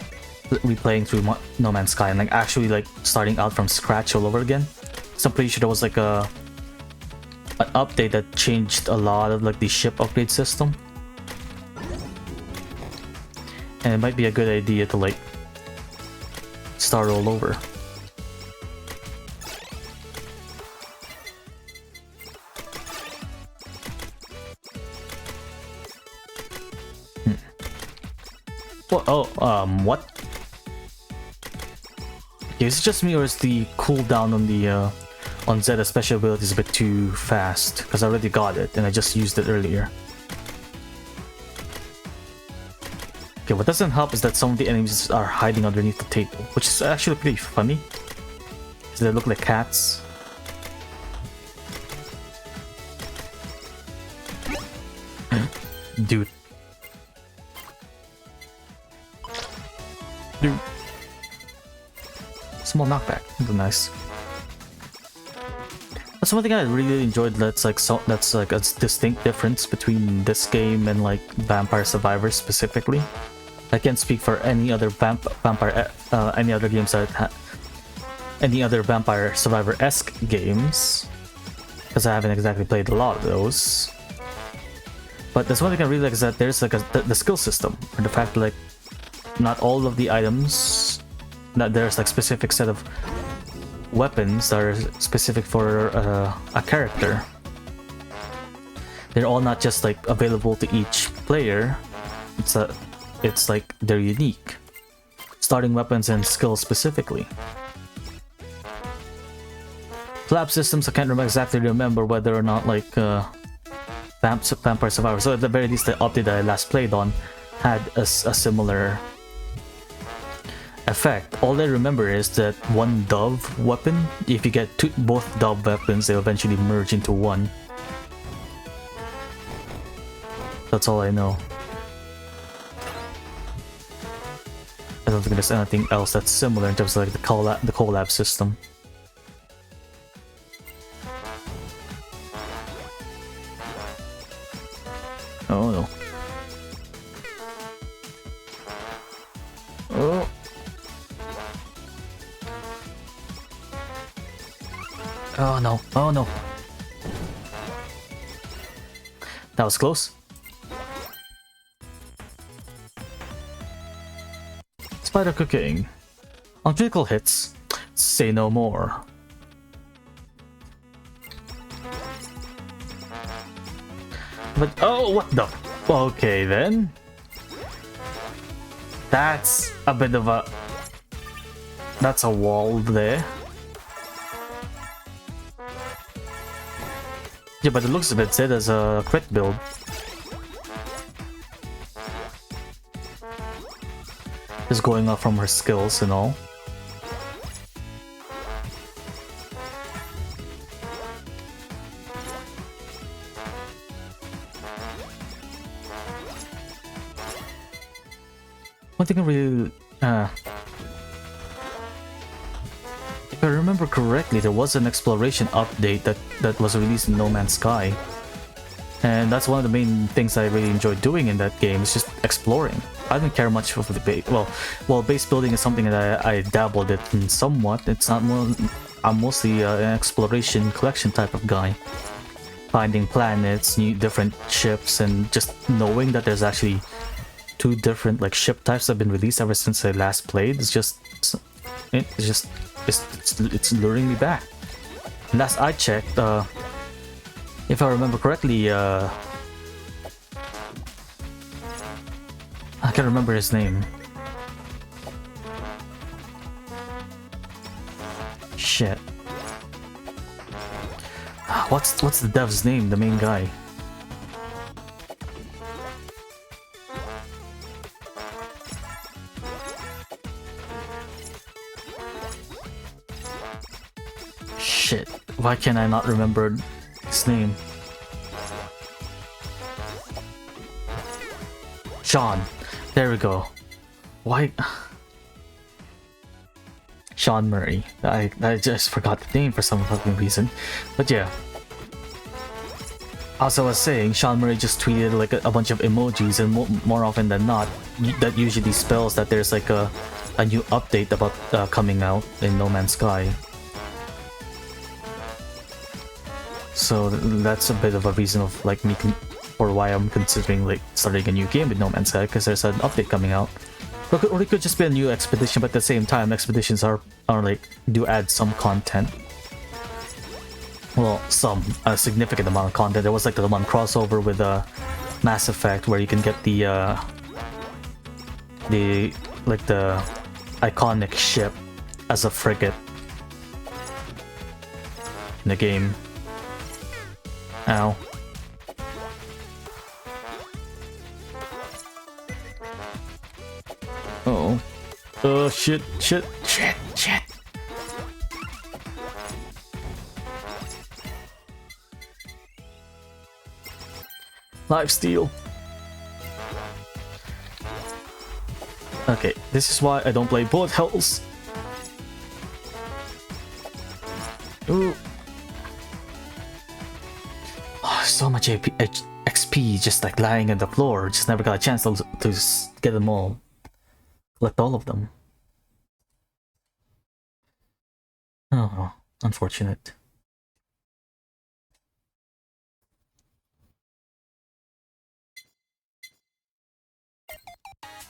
replaying through No Man's Sky and like actually like starting out from scratch all over again. So I'm pretty sure there was like an update that changed a lot of like the ship upgrade system, and it might be a good idea to like start all over. Well, what? Okay, is it just me or is the cooldown on the on Zeta's special abilities a bit too fast? Because I already got it and I just used it earlier. Okay, what doesn't help is that some of the enemies are hiding underneath the table, which is actually pretty funny. They look like cats. Dude. Dude. Small knockback. Nice. That's one thing I really enjoyed. That's like a distinct difference between this game and like Vampire Survivors specifically. I can't speak for any other any other games that any other Vampire Survivor-esque games, because I haven't exactly played a lot of those. But there's one thing I really like is that there's like the skill system, or the fact that like not all of the items, that there's like specific set of weapons that are specific for a character. They're all not just like available to each player. It's like they're unique, starting weapons and skills specifically. Lab systems, I can't exactly remember whether or not like Vampire Survivor. So at the very least, the update that I last played on had a similar effect. All I remember is that one dove weapon, if you get both dove weapons, they'll eventually merge into one. That's all I know. I don't think there's anything else that's similar in terms of like the collab system. Oh no. Oh. Oh no. Oh no. That was close. Spider cooking. On critical hits, say no more. But oh, what the? Okay then. That's a bit of a. That's a wall there. Yeah, but it looks a bit said as a crit build. Just going off from her skills and all. One thing I really, if I remember correctly, there was an exploration update that was released in No Man's Sky, and that's one of the main things I really enjoyed doing in that game. Is just exploring. I didn't care much for the base. Well, base building is something that I dabbled in somewhat. It's not more. I'm mostly an exploration collection type of guy, finding planets, different ships, and just knowing that there's actually two different like ship types that have been released ever since I last played. It's luring me back. And last I checked, if I remember correctly, I can't remember his name. Shit. What's the dev's name? The main guy. Shit. Why can I not remember his name? Sean. There we go. Why? Sean Murray. I just forgot the name for some fucking reason. But yeah. As I was saying, Sean Murray just tweeted like a bunch of emojis, and more often than not, that usually spells that there's like a new update about coming out in No Man's Sky. So that's a bit of a reason of like me or why I'm considering like starting a new game with No Man's Sky, because there's an update coming out. Or it could just be a new expedition, but at the same time, expeditions are like do add some content. Well, a significant amount of content. There was like the one crossover with Mass Effect where you can get the iconic ship as a frigate in the game. Ow. Oh. Oh shit. Lifesteal. Okay, this is why I don't play bullet hells. Ooh. Oh, so much XP just like lying on the floor. Just never got a chance to get them all. Collect all of them. Oh, unfortunate.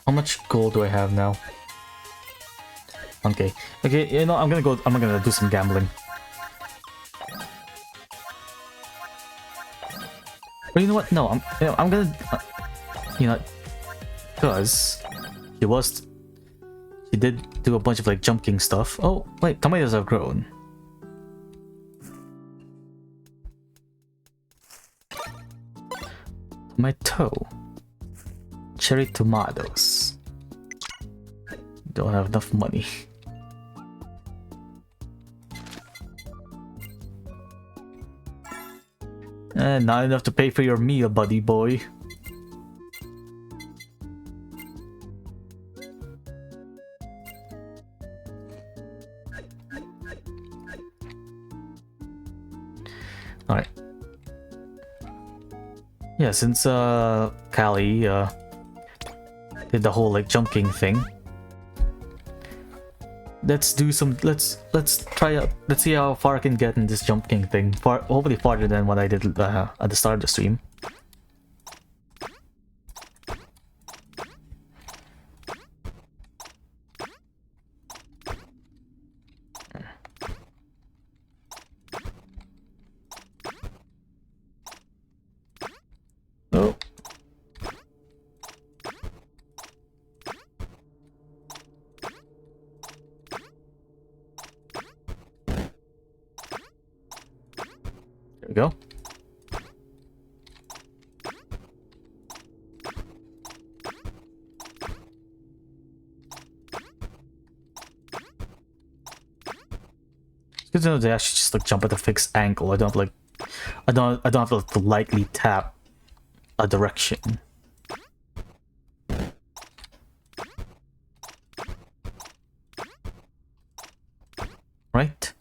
How much gold do I have now? Okay, you know, I'm gonna do some gambling. But you know what? No, I'm gonna, you know, because she did do a bunch of like jump king stuff. Oh wait, tomatoes have grown. Tomato. Cherry tomatoes. Don't have enough money. Not enough to pay for your meal, buddy boy. Alright. Yeah, since Callie did the whole like jump king thing, let's do some let's try out, let's see how far I can get in this jump king thing. Hopefully farther than what I did at the start of the stream. Oh. There we go. It's good to know they actually just like jump at a fixed angle. I don't have to lightly tap a direction. Right?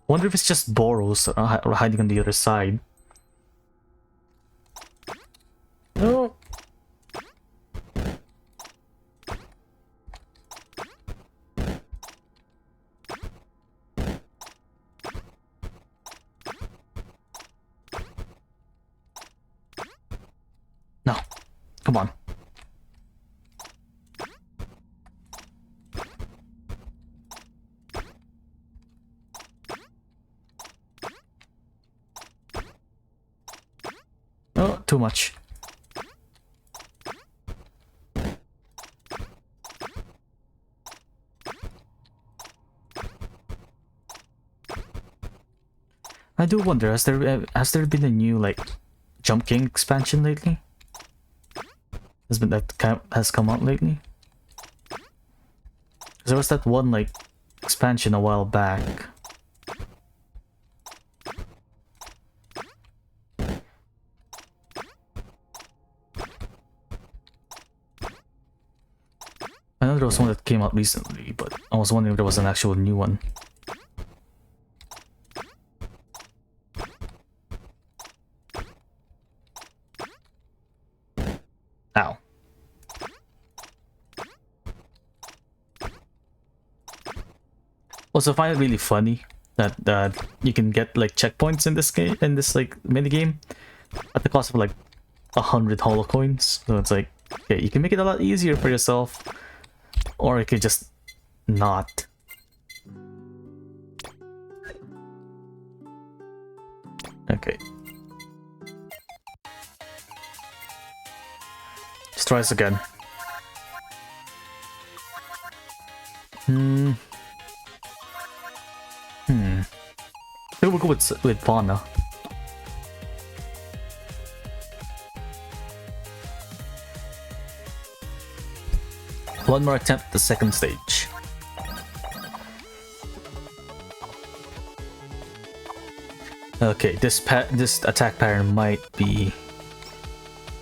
Wonder if it's just Boros hiding on the other side. No. No. Come on. Oh, too much. I do wonder, has there been a new like Jump King expansion lately? Has come out lately? 'Cause there was that one like expansion a while back. there was one that came out recently, but I was wondering if there was an actual new one. Ow. Also, I find it really funny that you can get like checkpoints in this game, in this like mini game, at the cost of like 100 holo coins. So it's like, okay, you can make it a lot easier for yourself, or you could just not. Okay. Let's try this again. I think we'll go with Fauna. One more attempt at the second stage. Okay, this attack pattern might be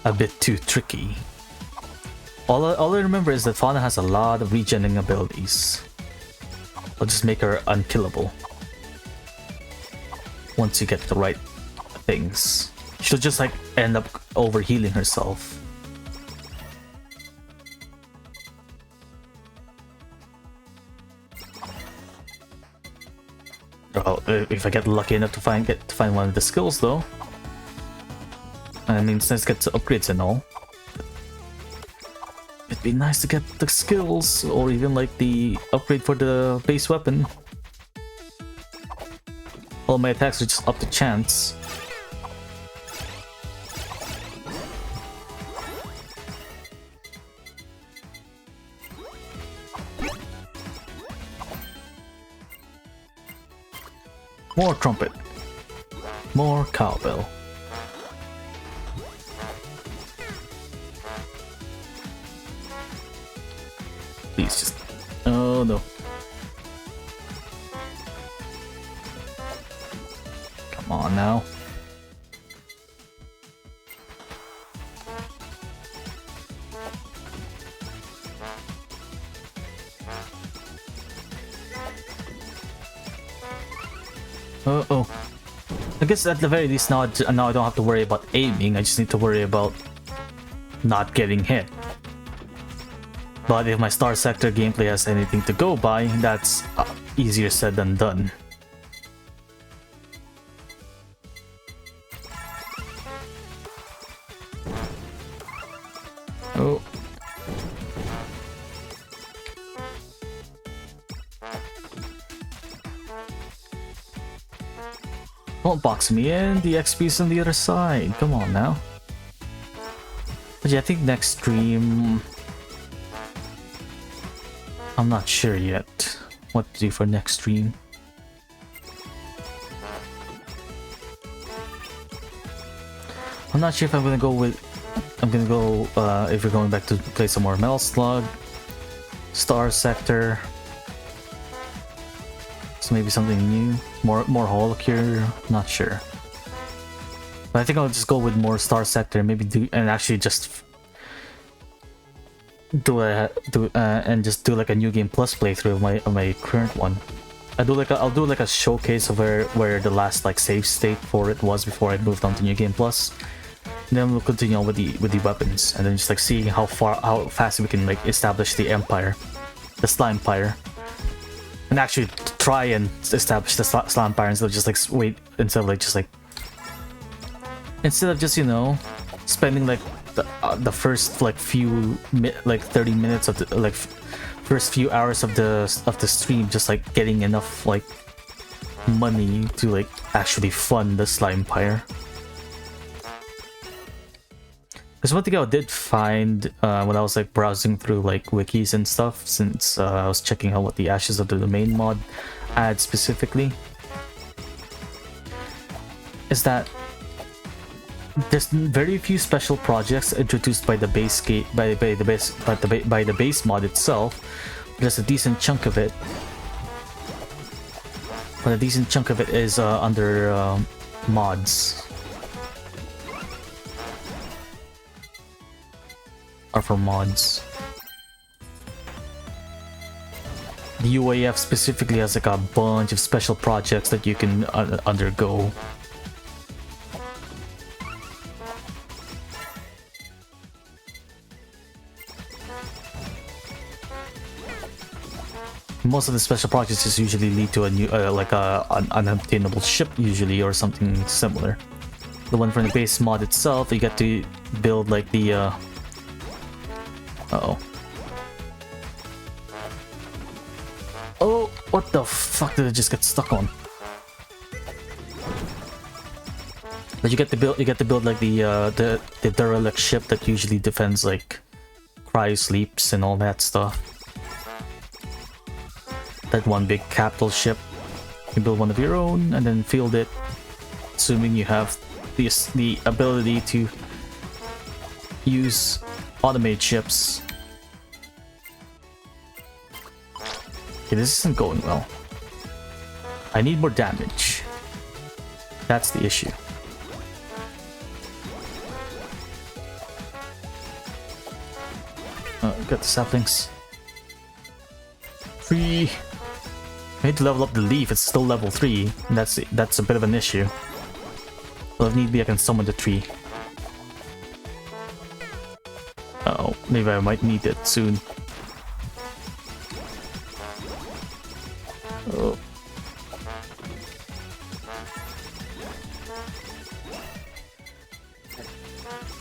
a bit too tricky. All I remember is that Fauna has a lot of regening abilities. I'll just make her unkillable. Once you get the right things. She'll just like end up overhealing herself. Oh, if I get lucky enough to find one of the skills though. I mean, since it gets upgrades and all. It'd be nice to get the skills, or even like the upgrade for the base weapon. All my attacks are just up to chance. More trumpet. More cowbell. Please just... Oh no. Come on now. Uh-oh. I guess at the very least now I don't have to worry about aiming, I just need to worry about not getting hit. But if my Star Sector gameplay has anything to go by, that's easier said than done. Oh. Don't box me in, the XP's on the other side. Come on now. But yeah, I think next stream... I'm not sure yet what to do for next stream. I'm not sure if I'm gonna go with... if we're going back to play some more Metal Slug, Star Sector, so maybe something new, more Holocure, not sure. But I think I'll just go with more Star Sector, maybe actually just do like a new game plus playthrough of my current one. I'll do like a showcase of where the last like save state for it was before I moved on to New Game Plus. And then we'll continue on with the weapons, and then just like seeing how fast we can like establish the Empire, the Slime Empire, and actually try and establish the Slime Empire instead of just like wait instead of just you know spending like the first like few 30 minutes of the like first few hours of the stream just like getting enough like money to like actually fund the Slime Empire. Because one thing I did find when I was like browsing through like wikis and stuff, since I was checking out what the Ashes of the Domain mod adds specifically, is that there's very few special projects introduced by the base by the base mod itself. There's a decent chunk of it, but a decent chunk of it is under mods. Or for mods. The UAF specifically has like a bunch of special projects that you can undergo. Most of the special projects just usually lead to a new, an unobtainable ship usually, or something similar. The one from the base mod itself, you get to build like the, uh-oh. Oh, what the fuck did I just get stuck on? But you get to build like the derelict ship that usually defends like cryo sleeps and all that stuff. That one big capital ship. You build one of your own and then field it, assuming you have the ability to use automate ships. Okay, this isn't going well. I need more damage. That's the issue. Got the saplings. 3. I need to level up the leaf. It's still level 3. That's a bit of an issue. Well, if need be, I can summon the tree. Uh-oh, maybe I might need it soon. Oh.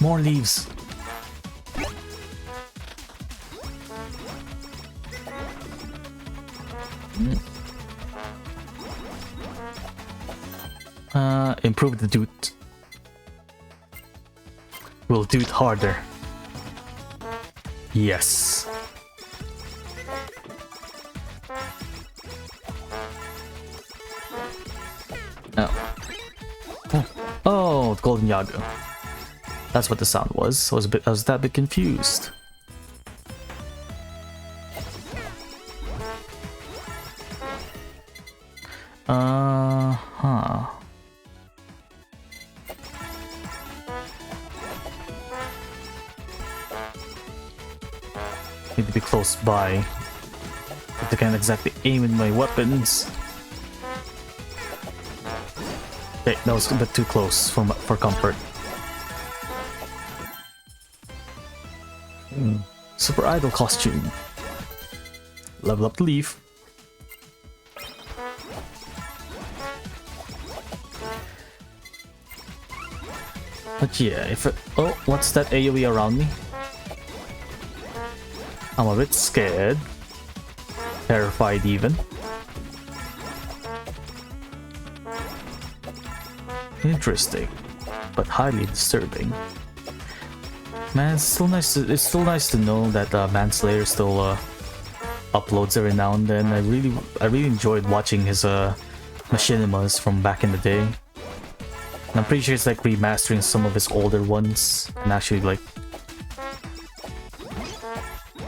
More leaves. Improve the dude. We'll do it harder. Yes. Oh. Oh, Golden Yago. That's what the sound was. I was that bit confused. Huh. Need to be close by. But I can't exactly aim with my weapons. Okay, that was a bit too close for comfort. Super Idol costume. Level up the leaf. But yeah, if it... Oh, what's that AoE around me? I'm a bit scared. Terrified even. Interesting, but highly disturbing. Man, it's still nice to know that Manslayer still uploads every now and then. I really enjoyed watching his machinimas from back in the day. And I'm pretty sure it's like remastering some of his older ones and actually like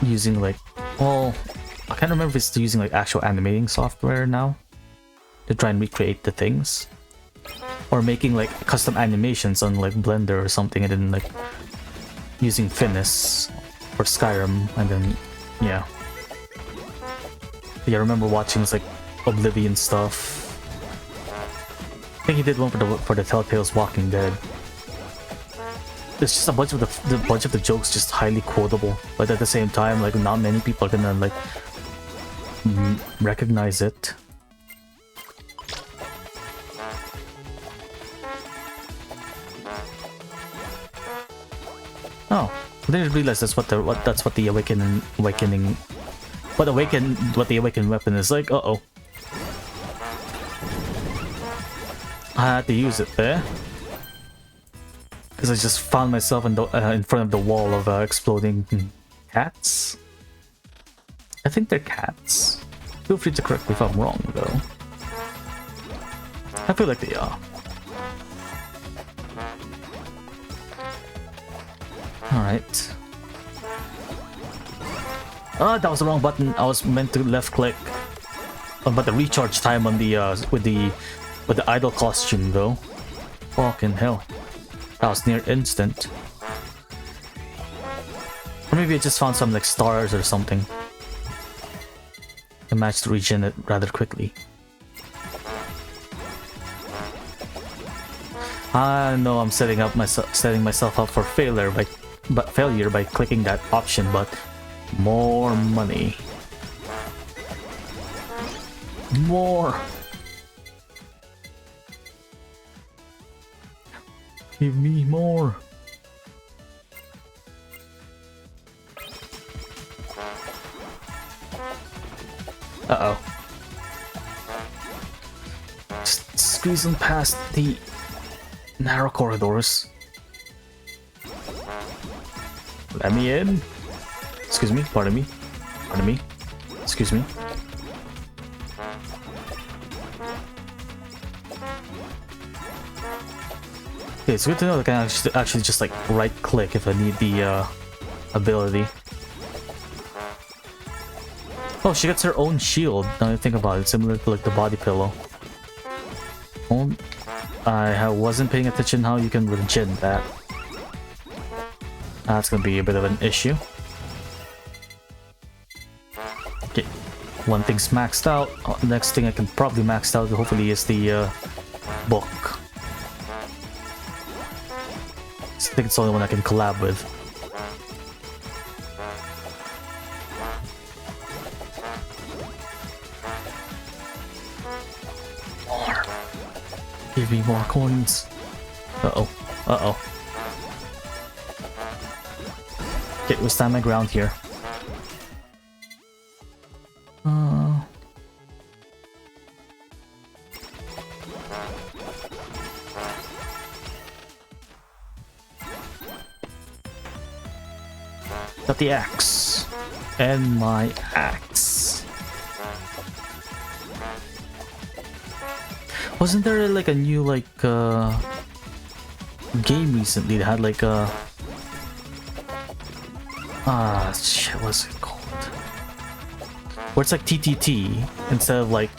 using like, well, I can't remember if it's using like actual animating software now to try and recreate the things, or making like custom animations on like Blender or something, and then like using Finis or Skyrim, and then yeah. I remember watching like Oblivion stuff. I think he did one for the Telltale's Walking Dead. It's just a bunch of the jokes just highly quotable, but at the same time, like not many people are gonna like recognize it. Oh, I didn't realize that's what the awakening weapon is like. Uh-oh. I had to use it there because I just found myself in front of the wall of exploding cats. I think they're cats. Feel free to correct me if I'm wrong, though. I feel like they are. Alright. Ah, that was the wrong button. I was meant to left click. But the recharge time on the with the idol costume though. Fucking hell. That was near instant. Or maybe I just found some like stars or something. It manage to regen it rather quickly. I know I'm setting myself up for failure by clicking that option, but more money. More. Give me more. Uh-oh. Just squeezing past the narrow corridors. Let me in. Excuse me, pardon me. Pardon me. Excuse me. Okay, it's good to know that I can actually just like right click if I need the ability. Oh, she gets her own shield. Now you think about it, similar to like the body pillow. Oh, I wasn't paying attention how you can regen that. That's gonna be a bit of an issue. Okay, one thing's maxed out. Next thing I can probably max out hopefully is the book. I think it's the only one I can collab with. More. Give me more coins. Uh-oh. Uh-oh. Okay, we'll stand my ground here. Got the axe. And my axe. Wasn't there like a new game recently that had like a shit, what's it called? Where it's like TTT instead of like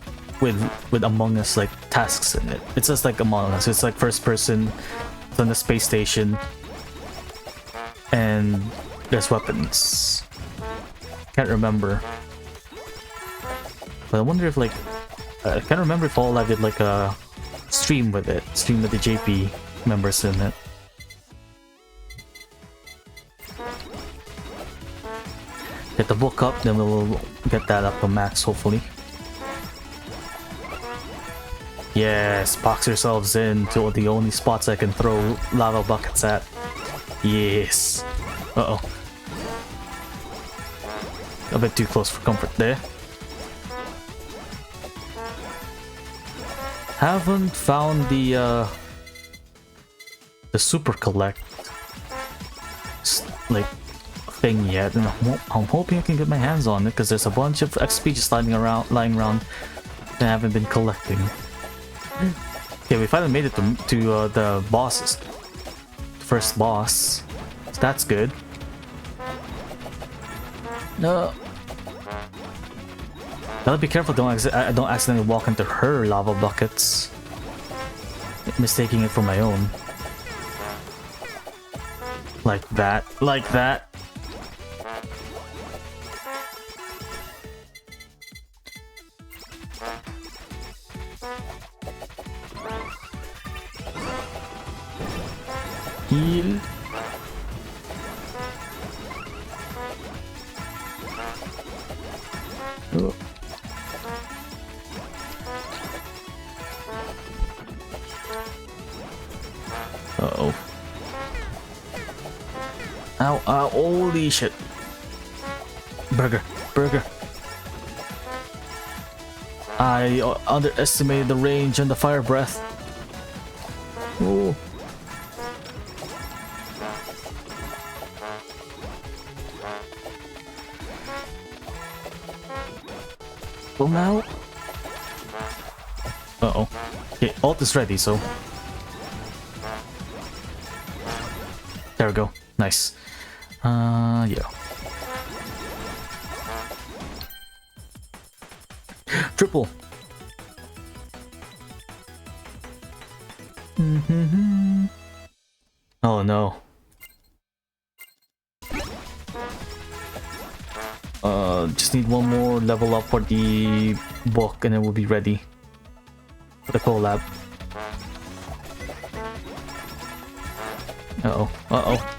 with Among Us like tasks in it. It's just like Among Us. It's like first person. It's on the space station, and there's weapons. Can't remember, but I wonder if like I can't remember if all I did like a stream with it, stream with the JP members in it. Get the book up, then we'll get that up to max, hopefully. Yes, box yourselves in to the only spots I can throw lava buckets at. Yes. Uh-oh. A bit too close for comfort there. Haven't found the super collect like thing yet, and I'm hoping I can get my hands on it because there's a bunch of XP just lying around that I haven't been collecting. Okay, we finally made it to the bosses, first boss, so that's good. No, gotta be careful. Don't accidentally walk into her lava buckets, mistaking it for my own. Like that, like that. Heal. Oh. Uh-oh. Ow, ow, holy shit. Burger, burger. I underestimated the range and the fire breath. Oh. Well now. Uh-oh. Okay, ult is ready, so. There we go. Nice. Yeah. Triple. Oh no. Just need one more level up for the book and then we'll be ready for the collab. Uh-oh. Uh-oh.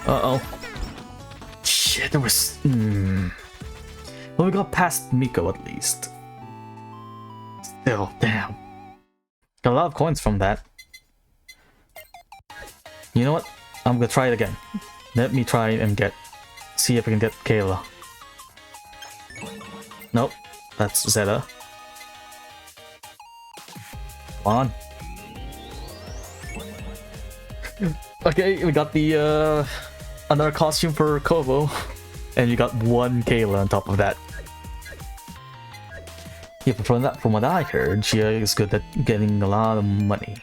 Uh-oh. Shit, there was... Well, we got past Miko at least. Still, damn. Got a lot of coins from that. You know what? I'm gonna try it again. Let me try and see if I can get Kayla. Nope. That's Zeta. Come on. Okay, we got the another costume for Kobo, and you got one Kayla on top of that. Yeah, but from what I heard, she is good at getting a lot of money.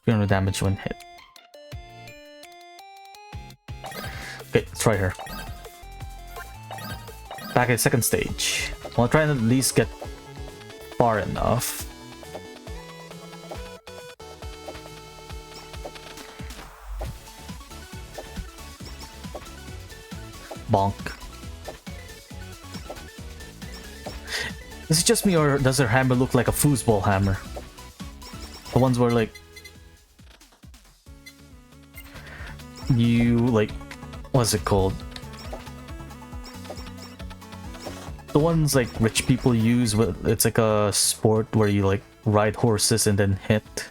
300 damage when hit. Okay, let's try her. Back at the second stage. I'll try and at least get far enough. Bonk. Is it just me or does her hammer look like a foosball hammer? The ones where like you like what's it called? The ones like rich people use with it's like a sport where you like ride horses and then hit.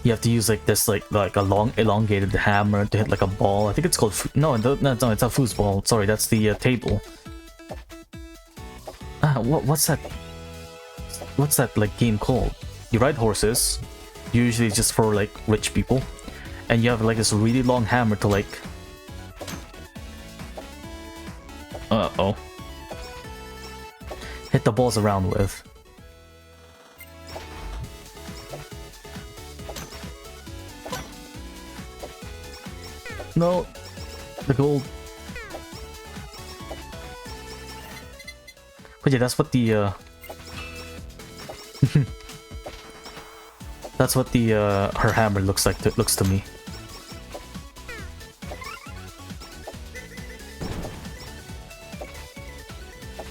You have to use like this like a long elongated hammer to hit like a ball. I think it's called no, it's not foosball. Sorry, that's the table. What's that? What's that like game called? You ride horses, usually just for like rich people, and you have like this really long hammer to like. Uh-oh. Hit the balls around with. No, the gold. But yeah, that's what the that's what the her hammer looks like. Looks to me.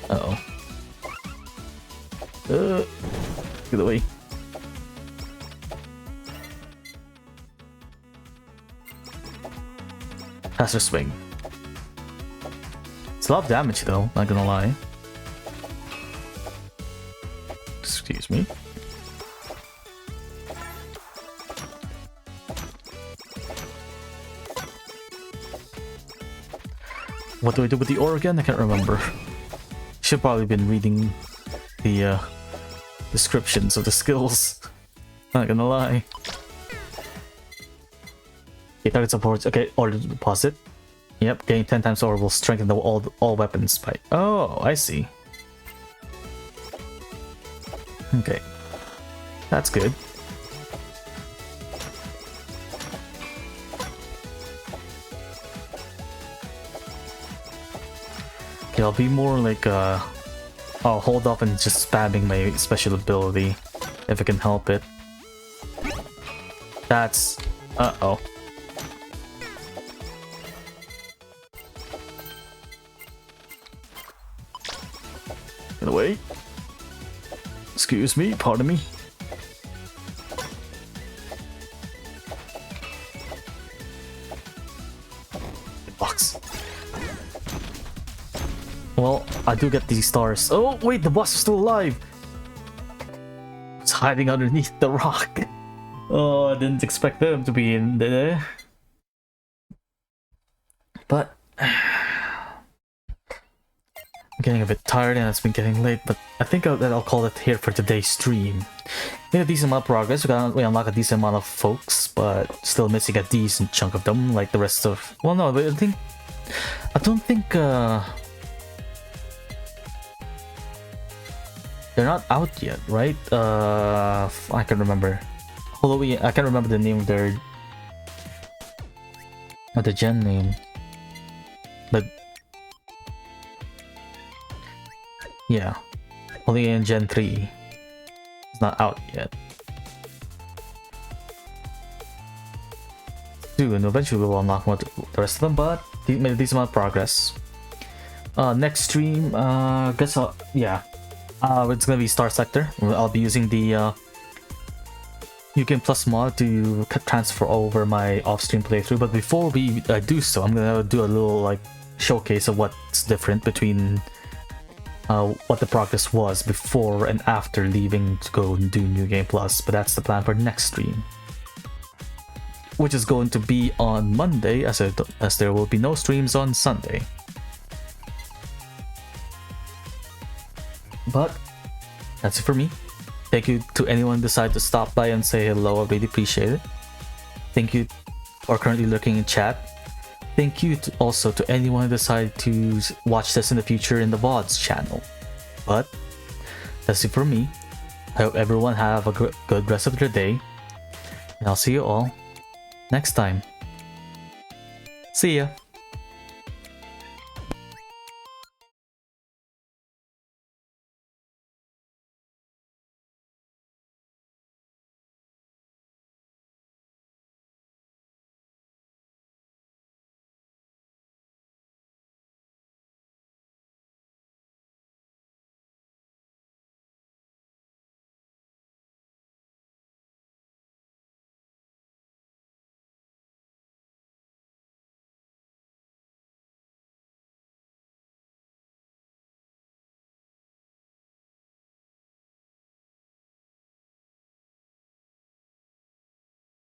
Uh-oh. Get away. Faster swing. It's a lot of damage though, not gonna lie. Excuse me. What do I do with the ore again? I can't remember. Should probably been reading the descriptions of the skills. Not gonna lie. Okay, target supports. Okay, order deposit. Yep, gain 10 times ore will strengthen all weapons by. Oh, I see. Okay, that's good. Okay, I'll be more like I'll hold off and just spamming my special ability if I can help it. That's uh-oh. Get away. Excuse me, pardon me. Box. Well, I do get these stars. Oh, wait, the boss is still alive. It's hiding underneath the rock. Oh, I didn't expect them to be in there. But I'm getting a bit tired and it's been getting late, but I think I'll call it here for today's stream. Made a decent amount of progress, we unlocked a decent amount of folks, but still missing a decent chunk of them, like the rest of... Well, no, I don't think, they're not out yet, right? I can remember. I can't remember the name of their... the gen name. But... yeah. Only in Gen 3. It's not out yet. soon. Eventually, we will unlock more the rest of them, but we made a decent amount of progress. Next stream, guess yeah, it's gonna be Star Sector. I'll be using the New Game Plus mod to transfer over my off-stream playthrough. But before we do so, I'm gonna do a little like showcase of what's different between what the progress was before and after leaving to go and do New Game Plus. But that's the plan for next stream, which is going to be on Monday, as there will be no streams on Sunday. But that's it for me. Thank you to anyone who decided to stop by and say hello. I really appreciate it. Thank you for currently lurking in chat. Thank you also to anyone who decided to watch this in the future in the VODs channel. But that's it for me. I hope everyone have a good rest of their day. And I'll see you all next time. See ya!